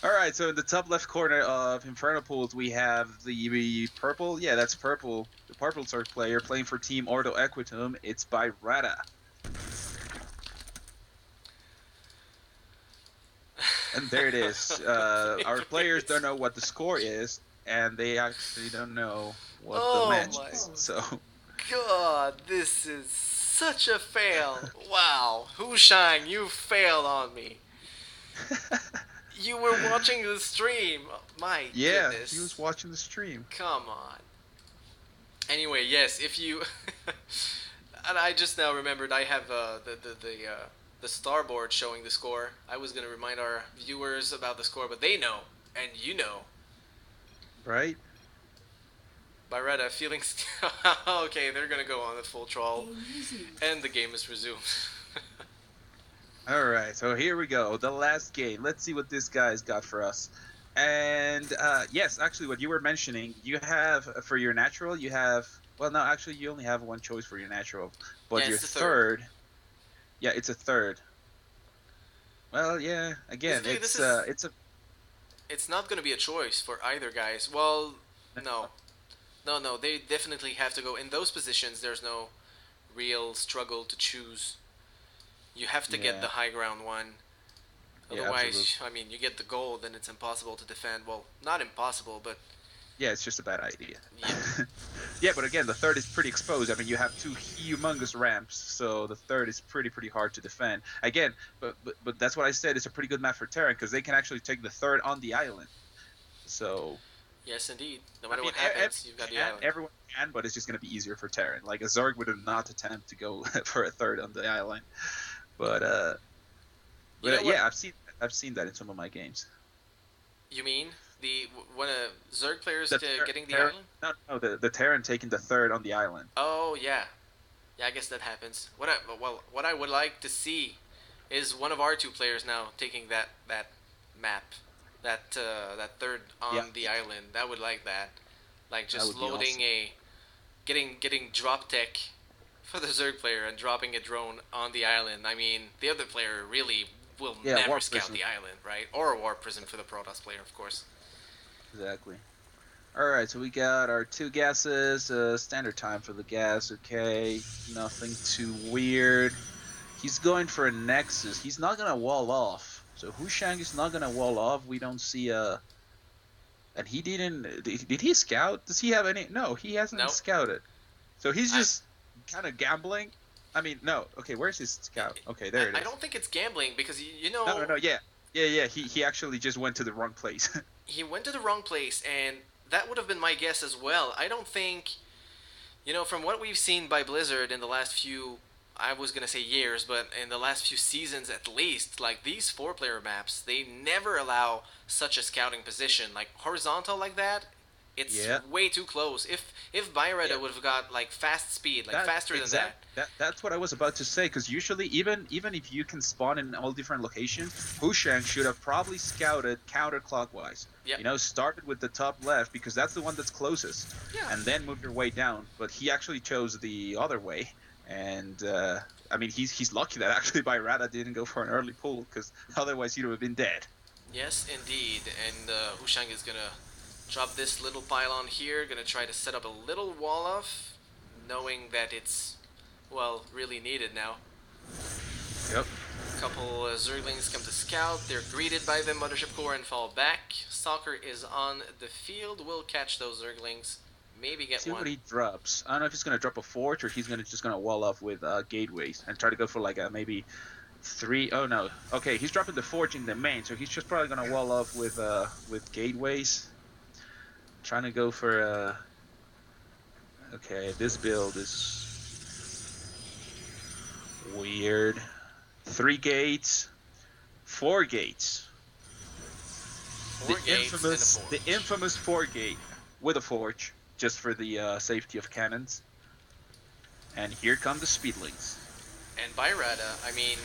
Speaker 1: All right. So in the top left corner of Inferno Pools, we have the purple. Yeah, that's purple. The purple Zerg player playing for Team Ordo Equitum. It's by Rada. And there it is. Our players don't know what the score is, and they actually don't know what the
Speaker 2: Oh
Speaker 1: match
Speaker 2: my
Speaker 1: is. So,
Speaker 2: god, this is such a fail. Wow, Hushang, you failed on me. You were watching the stream. My
Speaker 1: yeah, he was
Speaker 2: goodness.
Speaker 1: watching the stream.
Speaker 2: Come on. Anyway, yes, if you and I just now remembered I have the starboard showing the score. I was gonna remind our viewers about the score, but they know, and you know.
Speaker 1: Right?
Speaker 2: Byretta feelings. Okay, they're gonna go on the full troll, and the game is resumed.
Speaker 1: All right, so here we go. The last game. Let's see what this guy's got for us. And yes, actually, what you were mentioning, you have for your natural, you have. Well, no, actually, you only have one choice for your natural, but
Speaker 2: Yeah,
Speaker 1: your
Speaker 2: it's the third.
Speaker 1: third. Yeah, it's a third. Well, yeah. Again,
Speaker 2: Basically, this is.
Speaker 1: it's a.
Speaker 2: It's not gonna be a choice for either guys. Well, no, no. They definitely have to go in those positions. There's no real struggle to choose. You have to get
Speaker 1: Yeah,
Speaker 2: the high ground one.
Speaker 1: yeah, absolutely.
Speaker 2: Otherwise, I mean, you get the goal, then it's impossible to defend. Well, not impossible, but
Speaker 1: Yeah, it's just a bad idea.
Speaker 2: yeah.
Speaker 1: Yeah, but again, the third is pretty exposed. I mean, you have two humongous ramps, so the third is pretty hard to defend. Again, but that's what I said. It's a pretty good map for Terran because they can actually take the third on the island. So
Speaker 2: Yes, indeed. No
Speaker 1: I
Speaker 2: matter
Speaker 1: mean,
Speaker 2: what happens, you've got the island.
Speaker 1: everyone can, but it's just going to be easier for Terran. Like a Zerg would not attempt to go for a third on the island. But
Speaker 2: You know what?
Speaker 1: yeah, I've seen that in some of my games.
Speaker 2: You mean the when a Zerg player's
Speaker 1: The
Speaker 2: getting the
Speaker 1: Terran,
Speaker 2: island?
Speaker 1: no, the Terran taking the third on the island.
Speaker 2: Oh yeah, yeah. I guess that happens. What I would like to see is one of our two players now taking that map, that third
Speaker 1: Yeah,
Speaker 2: on the island. That would like that, like
Speaker 1: that
Speaker 2: just
Speaker 1: would be
Speaker 2: loading
Speaker 1: awesome.
Speaker 2: a, getting drop tech for the Zerg player and dropping a drone on the island. I mean, the other player really will
Speaker 1: Yeah,
Speaker 2: never
Speaker 1: Warp
Speaker 2: scout
Speaker 1: Prism.
Speaker 2: the island, right? Or a warp prism for the Protoss player, of course.
Speaker 1: Exactly. All right, so we got our two gases. Standard time for the gas. Okay, nothing too weird. He's going for a nexus. He's not gonna wall off. So Hushang is not gonna wall off. We don't see a. And he didn't. Did he scout? Does he have any? No, he hasn't
Speaker 2: No,
Speaker 1: scouted. So he's
Speaker 2: I
Speaker 1: just kind of gambling. I mean, no. Okay, where's his scout? Okay, there it
Speaker 2: I
Speaker 1: is.
Speaker 2: don't think it's gambling because you
Speaker 1: No, no,
Speaker 2: know
Speaker 1: no. Yeah, yeah, yeah. He actually just went to the wrong place.
Speaker 2: he went to the wrong place, and that would have been my guess as well. I don't think, from what we've seen by Blizzard in the last few, I was gonna say years, but in the last few seasons at least, like these four-player maps, they never allow such a scouting position, like horizontal like that. It's
Speaker 1: Yeah.
Speaker 2: way too close. If Byretta would have got like fast speed, like
Speaker 1: That
Speaker 2: faster than
Speaker 1: exact
Speaker 2: that,
Speaker 1: that's what I was about to say. Because usually, even if you can spawn in all different locations, Hushang should have probably scouted counterclockwise.
Speaker 2: yep,
Speaker 1: Started with the top left because that's the one that's closest,
Speaker 2: yeah,
Speaker 1: and then moved your way down. But he actually chose the other way, and I mean, he's lucky that actually Byrata didn't go for an early pull because otherwise he'd have been dead.
Speaker 2: yes, indeed. And Hushang is gonna drop this little pylon here. Gonna try to set up a little wall off, knowing that it's, well, really needed now.
Speaker 1: Yep.
Speaker 2: A couple Zerglings come to scout. They're greeted by the Mothership Core and fall back. Stalker is on the field. Will catch those Zerglings. Maybe get
Speaker 1: See
Speaker 2: one.
Speaker 1: what he drops. I don't know if he's gonna drop a forge or he's just gonna wall off with gateways and try to go for like a maybe three. Oh no. Okay, he's dropping the forge in the main, so he's just probably gonna wall off with gateways. Trying to go for okay, this build is weird. 3 gates, 4 gates.
Speaker 2: Four gates and a
Speaker 1: The
Speaker 2: forge.
Speaker 1: infamous 4 gate with a forge, just for the safety of cannons. And here come the speedlings.
Speaker 2: And Byrata, I mean,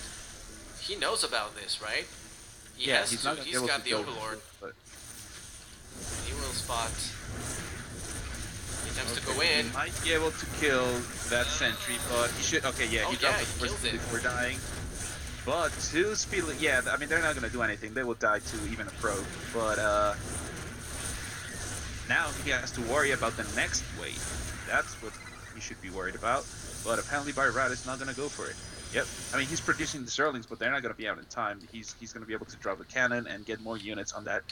Speaker 2: he knows about this, right? He
Speaker 1: Yeah,
Speaker 2: has
Speaker 1: he's
Speaker 2: to.
Speaker 1: not gonna be
Speaker 2: He's
Speaker 1: able
Speaker 2: got
Speaker 1: to
Speaker 2: the
Speaker 1: go,
Speaker 2: Overlord.
Speaker 1: but
Speaker 2: He will spot. Attempts to
Speaker 1: Okay,
Speaker 2: go
Speaker 1: he
Speaker 2: in.
Speaker 1: might be able to kill that sentry, but he should. Okay, yeah,
Speaker 2: Oh
Speaker 1: he
Speaker 2: yeah,
Speaker 1: dropped the
Speaker 2: he
Speaker 1: force
Speaker 2: kills
Speaker 1: field
Speaker 2: it.
Speaker 1: before dying. But two speed, yeah, I mean they're not gonna do anything. They will die to even a pro. But now he has to worry about the next wave. That's what he should be worried about. But apparently Byrat is not gonna go for it. Yep. I mean he's producing the Zerlings, but they're not gonna be out in time. He's gonna be able to drop a cannon and get more units on that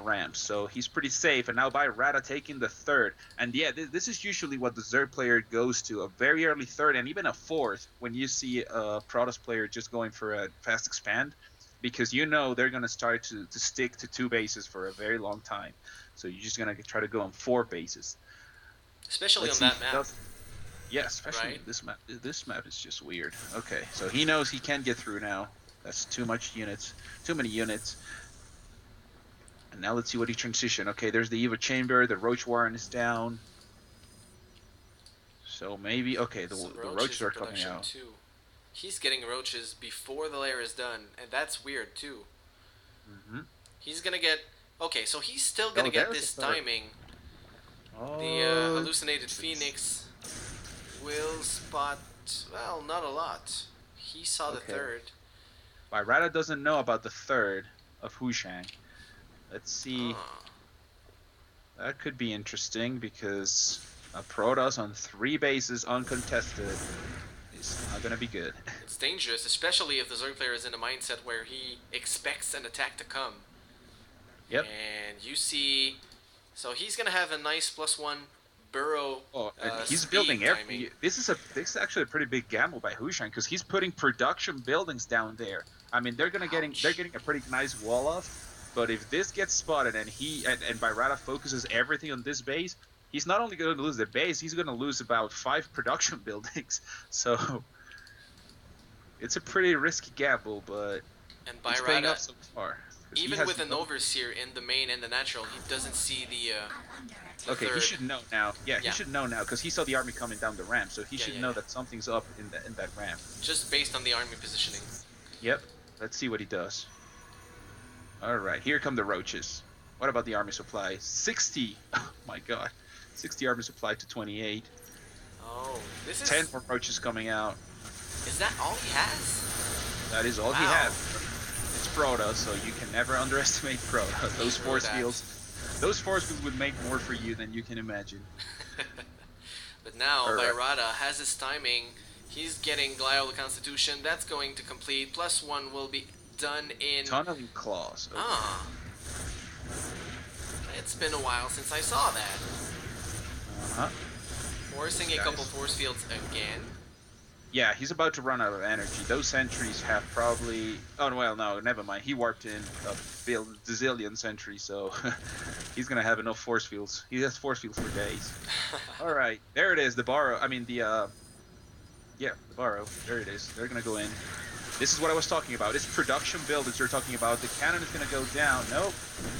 Speaker 1: ramp. So he's pretty safe. And now by Rata taking the third. And yeah, this is usually what the Zerg player goes to, a very early third and even a fourth when you see a Protoss player just going for a fast expand. Because you know they're going to start to stick to two bases for a very long time. So you're just going to try to go on four bases.
Speaker 2: Especially
Speaker 1: Let's
Speaker 2: on
Speaker 1: see
Speaker 2: that
Speaker 1: if he
Speaker 2: map,
Speaker 1: does. Yeah, especially
Speaker 2: right?
Speaker 1: in this map. This map is just weird. Okay, so he knows he can't get through now. That's too much units, too many units. And now let's see what he transition. Okay, there's the Eva Chamber. The Roach Warren is down. So maybe okay,
Speaker 2: Some
Speaker 1: the
Speaker 2: roaches
Speaker 1: roaches
Speaker 2: in
Speaker 1: are coming
Speaker 2: production
Speaker 1: out.
Speaker 2: too. He's getting roaches before the layer is done, and that's weird too.
Speaker 1: Hmm.
Speaker 2: He's gonna get. Okay, so he's still gonna
Speaker 1: Oh,
Speaker 2: get
Speaker 1: there's a
Speaker 2: this
Speaker 1: third.
Speaker 2: timing. The
Speaker 1: Oh,
Speaker 2: hallucinated
Speaker 1: Jesus.
Speaker 2: phoenix will spot. Well, not a lot. He saw the
Speaker 1: Okay.
Speaker 2: third.
Speaker 1: Byrata doesn't know about the third of Hushang. Let's see.
Speaker 2: Ah,
Speaker 1: That could be interesting because a Protoss on three bases uncontested is not gonna be good.
Speaker 2: it's dangerous, especially if the Zerg player is in a mindset where he expects an attack to come.
Speaker 1: Yep.
Speaker 2: And you see, so he's gonna have a nice +1 burrow
Speaker 1: Oh, and he's
Speaker 2: speed
Speaker 1: building
Speaker 2: timing.
Speaker 1: every. This is actually a pretty big gamble by Hushang because he's putting production buildings down there. I mean, they're
Speaker 2: Ouch.
Speaker 1: getting a pretty nice wall off. But if this gets spotted and Byrata focuses everything on this base, he's not only going to lose the base, he's going to lose about five production buildings. So it's a pretty risky gamble, but
Speaker 2: And
Speaker 1: it's paying
Speaker 2: Byrata,
Speaker 1: off so far because he
Speaker 2: even
Speaker 1: has
Speaker 2: with an
Speaker 1: no.
Speaker 2: overseer in the main and the natural, he doesn't see the
Speaker 1: Okay, he
Speaker 2: third.
Speaker 1: should know now. Yeah, he
Speaker 2: Yeah,
Speaker 1: should know now because he saw the army coming down the ramp, so he
Speaker 2: yeah,
Speaker 1: should
Speaker 2: yeah,
Speaker 1: know
Speaker 2: yeah.
Speaker 1: that something's up in that ramp.
Speaker 2: Just based on the army positioning.
Speaker 1: Yep. Let's see what he does. All right, here come the roaches. What about the army supply? 60. Oh my god. 60 army supply to 28.
Speaker 2: Oh, this
Speaker 1: 10
Speaker 2: is.
Speaker 1: more roaches coming out.
Speaker 2: Is that all he has?
Speaker 1: That is all he
Speaker 2: Wow.
Speaker 1: has. It's Proto, so you can never underestimate Proto.
Speaker 2: True that.
Speaker 1: Those force fields would make more for you than you can imagine.
Speaker 2: But now
Speaker 1: All right.
Speaker 2: Byrata has his timing. He's getting Glial the Constitution. That's going to complete. +1 will be done in.
Speaker 1: Tunneling claws. Okay.
Speaker 2: Ah, it's been a while since I saw that.
Speaker 1: Uh-huh.
Speaker 2: Forcing a couple
Speaker 1: Guys.
Speaker 2: force fields again.
Speaker 1: Yeah, he's about to run out of energy. Those sentries have probably. Oh well, no, never mind. He warped in a zillion sentries, so he's gonna have enough force fields. He has force fields for days. All right, there it is. The borrow. I mean yeah, the borrow. There it is. They're gonna go in. This is what I was talking about. It's production build that you're talking about. The cannon is gonna go down. Nope.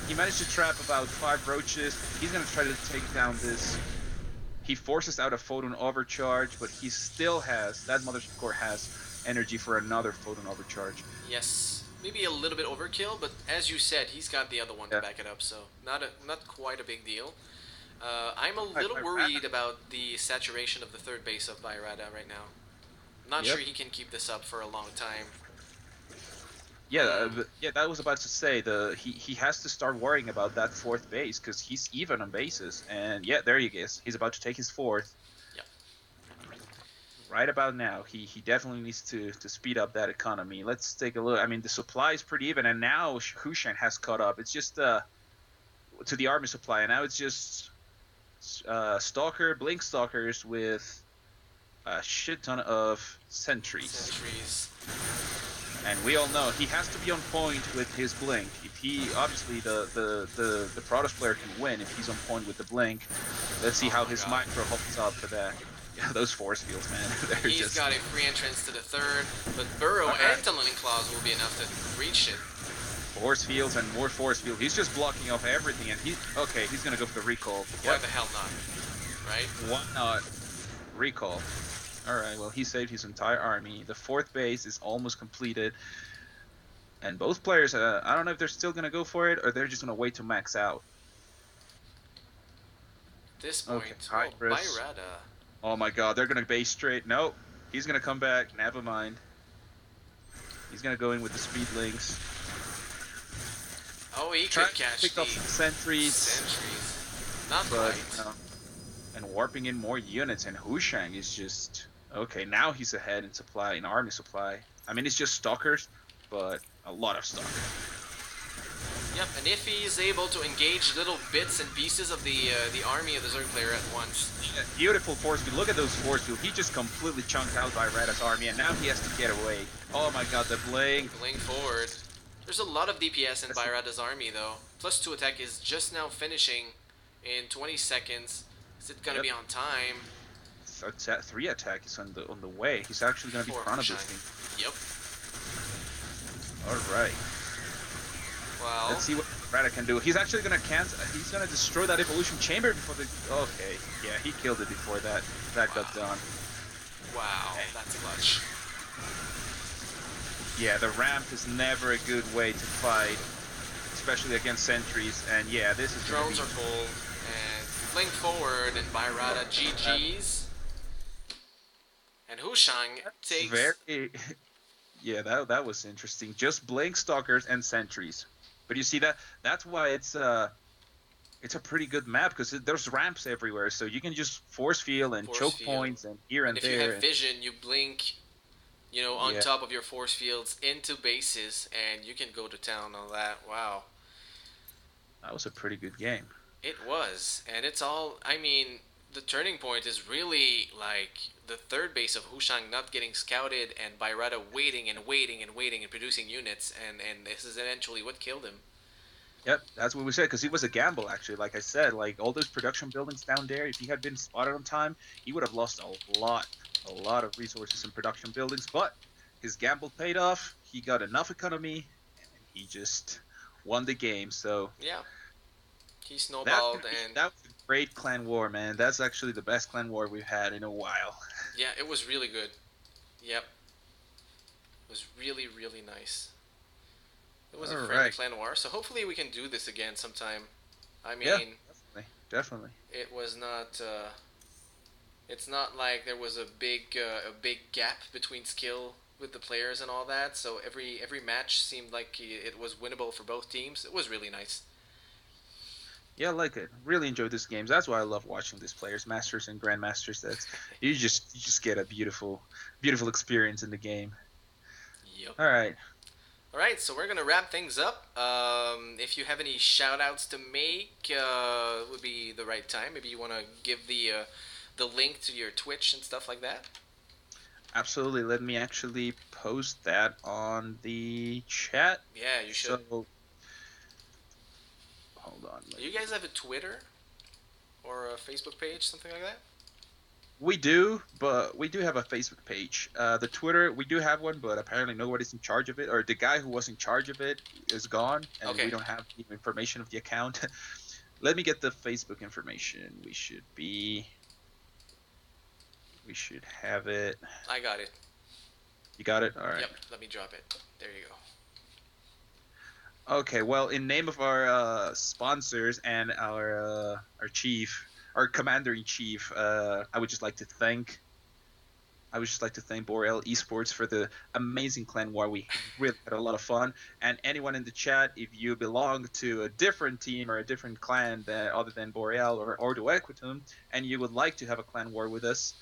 Speaker 1: He managed to trap about 5 roaches. He's gonna try to take down this. He forces out a photon overcharge, but he still has that mothership core has energy for another photon overcharge.
Speaker 2: Yes, maybe a little bit overkill, but as you said, he's got the other one to
Speaker 1: Yeah.
Speaker 2: back it up, so not quite a big deal. I'm a
Speaker 1: Right,
Speaker 2: little worried about the saturation of the third base of Byrata right now. Not sure
Speaker 1: yep.
Speaker 2: he can keep this up for a long time.
Speaker 1: Yeah,
Speaker 2: Hmm.
Speaker 1: yeah. That was about to say he has to start worrying about that fourth base because he's even on bases, and yeah, there he is. He's about to take his fourth.
Speaker 2: Yep.
Speaker 1: Right about now, he definitely needs to speed up that economy. Let's take a look. I mean, the supply is pretty even, and now Hushan has caught up. It's just to the army supply, and now it's just blink stalkers with a shit ton of sentries.
Speaker 2: Centuries.
Speaker 1: And we all know he has to be on point with his blink. If he obviously the Protoss player can win if he's on point with the blink. Let's see
Speaker 2: Oh
Speaker 1: how
Speaker 2: my
Speaker 1: his
Speaker 2: god.
Speaker 1: micro holds up for that. Yeah, those force fields, man. They're
Speaker 2: He's
Speaker 1: just
Speaker 2: got a free entrance to the third, but Burrow
Speaker 1: alright.
Speaker 2: and Tunneling Claws will be enough to reach it.
Speaker 1: Force fields and more force fields. He's just blocking off everything, and he's gonna go for the recall.
Speaker 2: Why
Speaker 1: Yep.
Speaker 2: the hell not? Right?
Speaker 1: Why not? Recall. Alright, well he saved his entire army. The fourth base is almost completed. And both players, I don't know if they're still gonna go for it or they're just gonna wait to max out.
Speaker 2: This
Speaker 1: Okay,
Speaker 2: point. Oh,
Speaker 1: Hydrus.
Speaker 2: Byrada.
Speaker 1: Oh my god, they're gonna base straight. Nope. He's gonna come back. Never mind. He's gonna go in with the speed links.
Speaker 2: Oh, he
Speaker 1: Trying
Speaker 2: could
Speaker 1: to
Speaker 2: catch
Speaker 1: pick off
Speaker 2: the
Speaker 1: some sentries,
Speaker 2: sentries. Not
Speaker 1: but
Speaker 2: quite.
Speaker 1: and warping in more units. And Hushang is just okay. Now he's ahead in supply, in army supply. I mean, it's just stalkers, but a lot of stalkers.
Speaker 2: Yep, and if he's able to engage little bits and pieces of the army of the Zerg player at once.
Speaker 1: Yeah, beautiful force field. Look at those force field. He just completely chunked out by Rada's army, and now he has to get away. Oh my god, the blink.
Speaker 2: Going forward. There's a lot of DPS in Byrada's army though. Plus 2 attack is just now finishing in 20 seconds. Is it gonna
Speaker 1: Yep.
Speaker 2: be on time?
Speaker 1: Three attack is on the way. He's actually gonna be
Speaker 2: For
Speaker 1: chrono
Speaker 2: Hushang.
Speaker 1: boosting.
Speaker 2: Yep.
Speaker 1: All right.
Speaker 2: Well,
Speaker 1: Let's see what Rada can do. He's actually gonna cancel. He's gonna destroy that evolution chamber before the. Okay, yeah, he killed it before that got done.
Speaker 2: wow, that's clutch.
Speaker 1: Yeah, the ramp is never a good way to fight, especially against sentries. And yeah, this is
Speaker 2: Drones are cold, and fling forward, and Byrada GG's. And Hushang
Speaker 1: that's
Speaker 2: takes.
Speaker 1: very. Yeah, that was interesting. Just blink stalkers and sentries. But you see that that's why it's a pretty good map because there's ramps everywhere, so you can just force field and
Speaker 2: Force
Speaker 1: choke
Speaker 2: field.
Speaker 1: points and here
Speaker 2: And
Speaker 1: and
Speaker 2: if you have
Speaker 1: there.
Speaker 2: vision, you blink, on
Speaker 1: Yeah,
Speaker 2: top of your force fields into bases, and you can go to town on that. Wow.
Speaker 1: that was a pretty good game.
Speaker 2: It was. And it's all, I mean, the turning point is really like the third base of Hushang not getting scouted and Byrada waiting and waiting and waiting and producing units, and this is eventually what killed him.
Speaker 1: Yep, that's what we said because it was a gamble actually. Like I said, like all those production buildings down there, if he had been spotted on time, he would have lost a lot of resources in production buildings. But his gamble paid off. He got enough economy, and he just won the game. So
Speaker 2: Yeah, he
Speaker 1: that's
Speaker 2: snowballed,
Speaker 1: gonna be
Speaker 2: and
Speaker 1: that was a great clan war, man. That's actually the best clan war we've had in a while.
Speaker 2: yeah, it was really good. Yep, it was really, really nice. It was
Speaker 1: All
Speaker 2: a friendly
Speaker 1: right.
Speaker 2: clan war, so hopefully we can do this again sometime. I
Speaker 1: Yeah,
Speaker 2: mean,
Speaker 1: definitely, definitely.
Speaker 2: it was not. It's not like there was a big gap between skill with the players and all that. So every match seemed like it was winnable for both teams. It was really nice.
Speaker 1: Yeah, I like it. Really enjoy these games. That's why I love watching these players, masters and grandmasters. That's you just get a beautiful experience in the game.
Speaker 2: Yep.
Speaker 1: All right.
Speaker 2: All right, so we're gonna wrap things up. If you have any shout outs to make, would be the right time. Maybe you want to give the link to your Twitch and stuff like that.
Speaker 1: Absolutely. Let me actually post that on the chat.
Speaker 2: Yeah, you should.
Speaker 1: So hold on.
Speaker 2: Do you guys have a Twitter or a Facebook page, something like that?
Speaker 1: We do, but we do have a Facebook page. The Twitter, we do have one, but apparently nobody's in charge of it, or the guy who was in charge of it is gone, and we
Speaker 2: Okay.
Speaker 1: don't have the information of the account. Let me get the Facebook information. We should have it.
Speaker 2: I got it.
Speaker 1: You got it? All right.
Speaker 2: Yep. Let me drop it. There you go.
Speaker 1: Okay, well, in name of our sponsors and our chief, our commander in chief, I would just like to thank Boreal eSports for the amazing clan war. We really had a lot of fun. And anyone in the chat, if you belong to a different team or a different clan other than Boreal or Ordo Equitum, and you would like to have a clan war with us,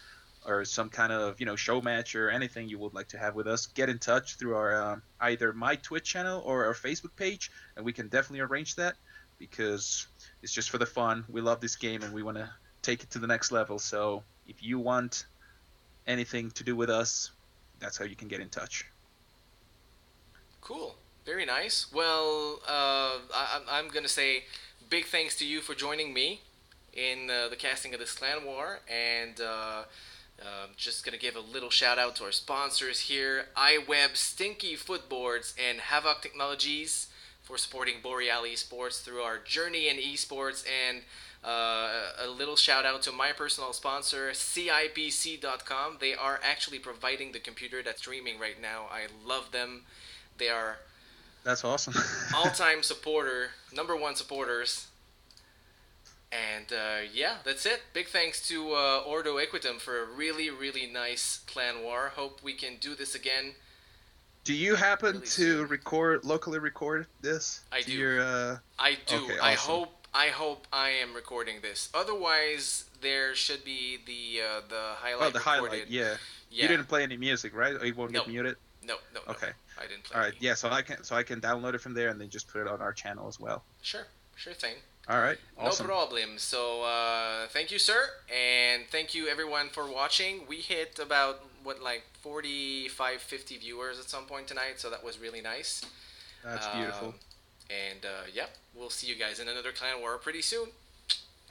Speaker 1: or some kind of show match or anything you would like to have with us, get in touch through our either my Twitch channel or our Facebook page, and we can definitely arrange that because it's just for the fun. We love this game and we want to take it to the next level. So if you want anything to do with us, that's how you can get in touch.
Speaker 2: Cool. Very nice. Well, I'm going to say big thanks to you for joining me in the casting of this clan war. And just going to give a little shout out to our sponsors here iWeb, Stinky Footboards, and Havoc Technologies for supporting Boreal eSports through our journey in esports. And a little shout out to my personal sponsor, CIPC.com. They are actually providing the computer that's streaming right now. I love them. They are
Speaker 1: That's awesome.
Speaker 2: all-time supporter, number one supporters. And yeah, that's it. Big thanks to Ordo Equitum for a really, really nice clan war. Hope we can do this again
Speaker 1: Do you happen
Speaker 2: really
Speaker 1: to
Speaker 2: soon.
Speaker 1: locally record this
Speaker 2: I
Speaker 1: to
Speaker 2: do.
Speaker 1: your
Speaker 2: I do.
Speaker 1: Okay,
Speaker 2: I
Speaker 1: awesome.
Speaker 2: hope. I hope I am recording this. Otherwise, there should be the
Speaker 1: Oh,
Speaker 2: highlight
Speaker 1: the highlight,
Speaker 2: recorded.
Speaker 1: yeah. You
Speaker 2: Yeah.
Speaker 1: didn't play any music, right? Or it won't
Speaker 2: No.
Speaker 1: get muted?
Speaker 2: No. No. No.
Speaker 1: Okay.
Speaker 2: I didn't play
Speaker 1: All right.
Speaker 2: any.
Speaker 1: Yeah, so I can download it from there and then just put it on our channel as well.
Speaker 2: Sure. Sure thing.
Speaker 1: All right.
Speaker 2: No
Speaker 1: Awesome.
Speaker 2: problem. So thank you, sir, and thank you everyone for watching. We hit about what like 45, 50 viewers at some point tonight, so that was really nice.
Speaker 1: That's
Speaker 2: Um,
Speaker 1: beautiful.
Speaker 2: and yeah, we'll see you guys in another clan war pretty soon.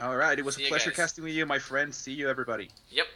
Speaker 1: All right. It was a
Speaker 2: See you
Speaker 1: pleasure
Speaker 2: guys.
Speaker 1: casting with you, my friend. See you, everybody.
Speaker 2: Yep.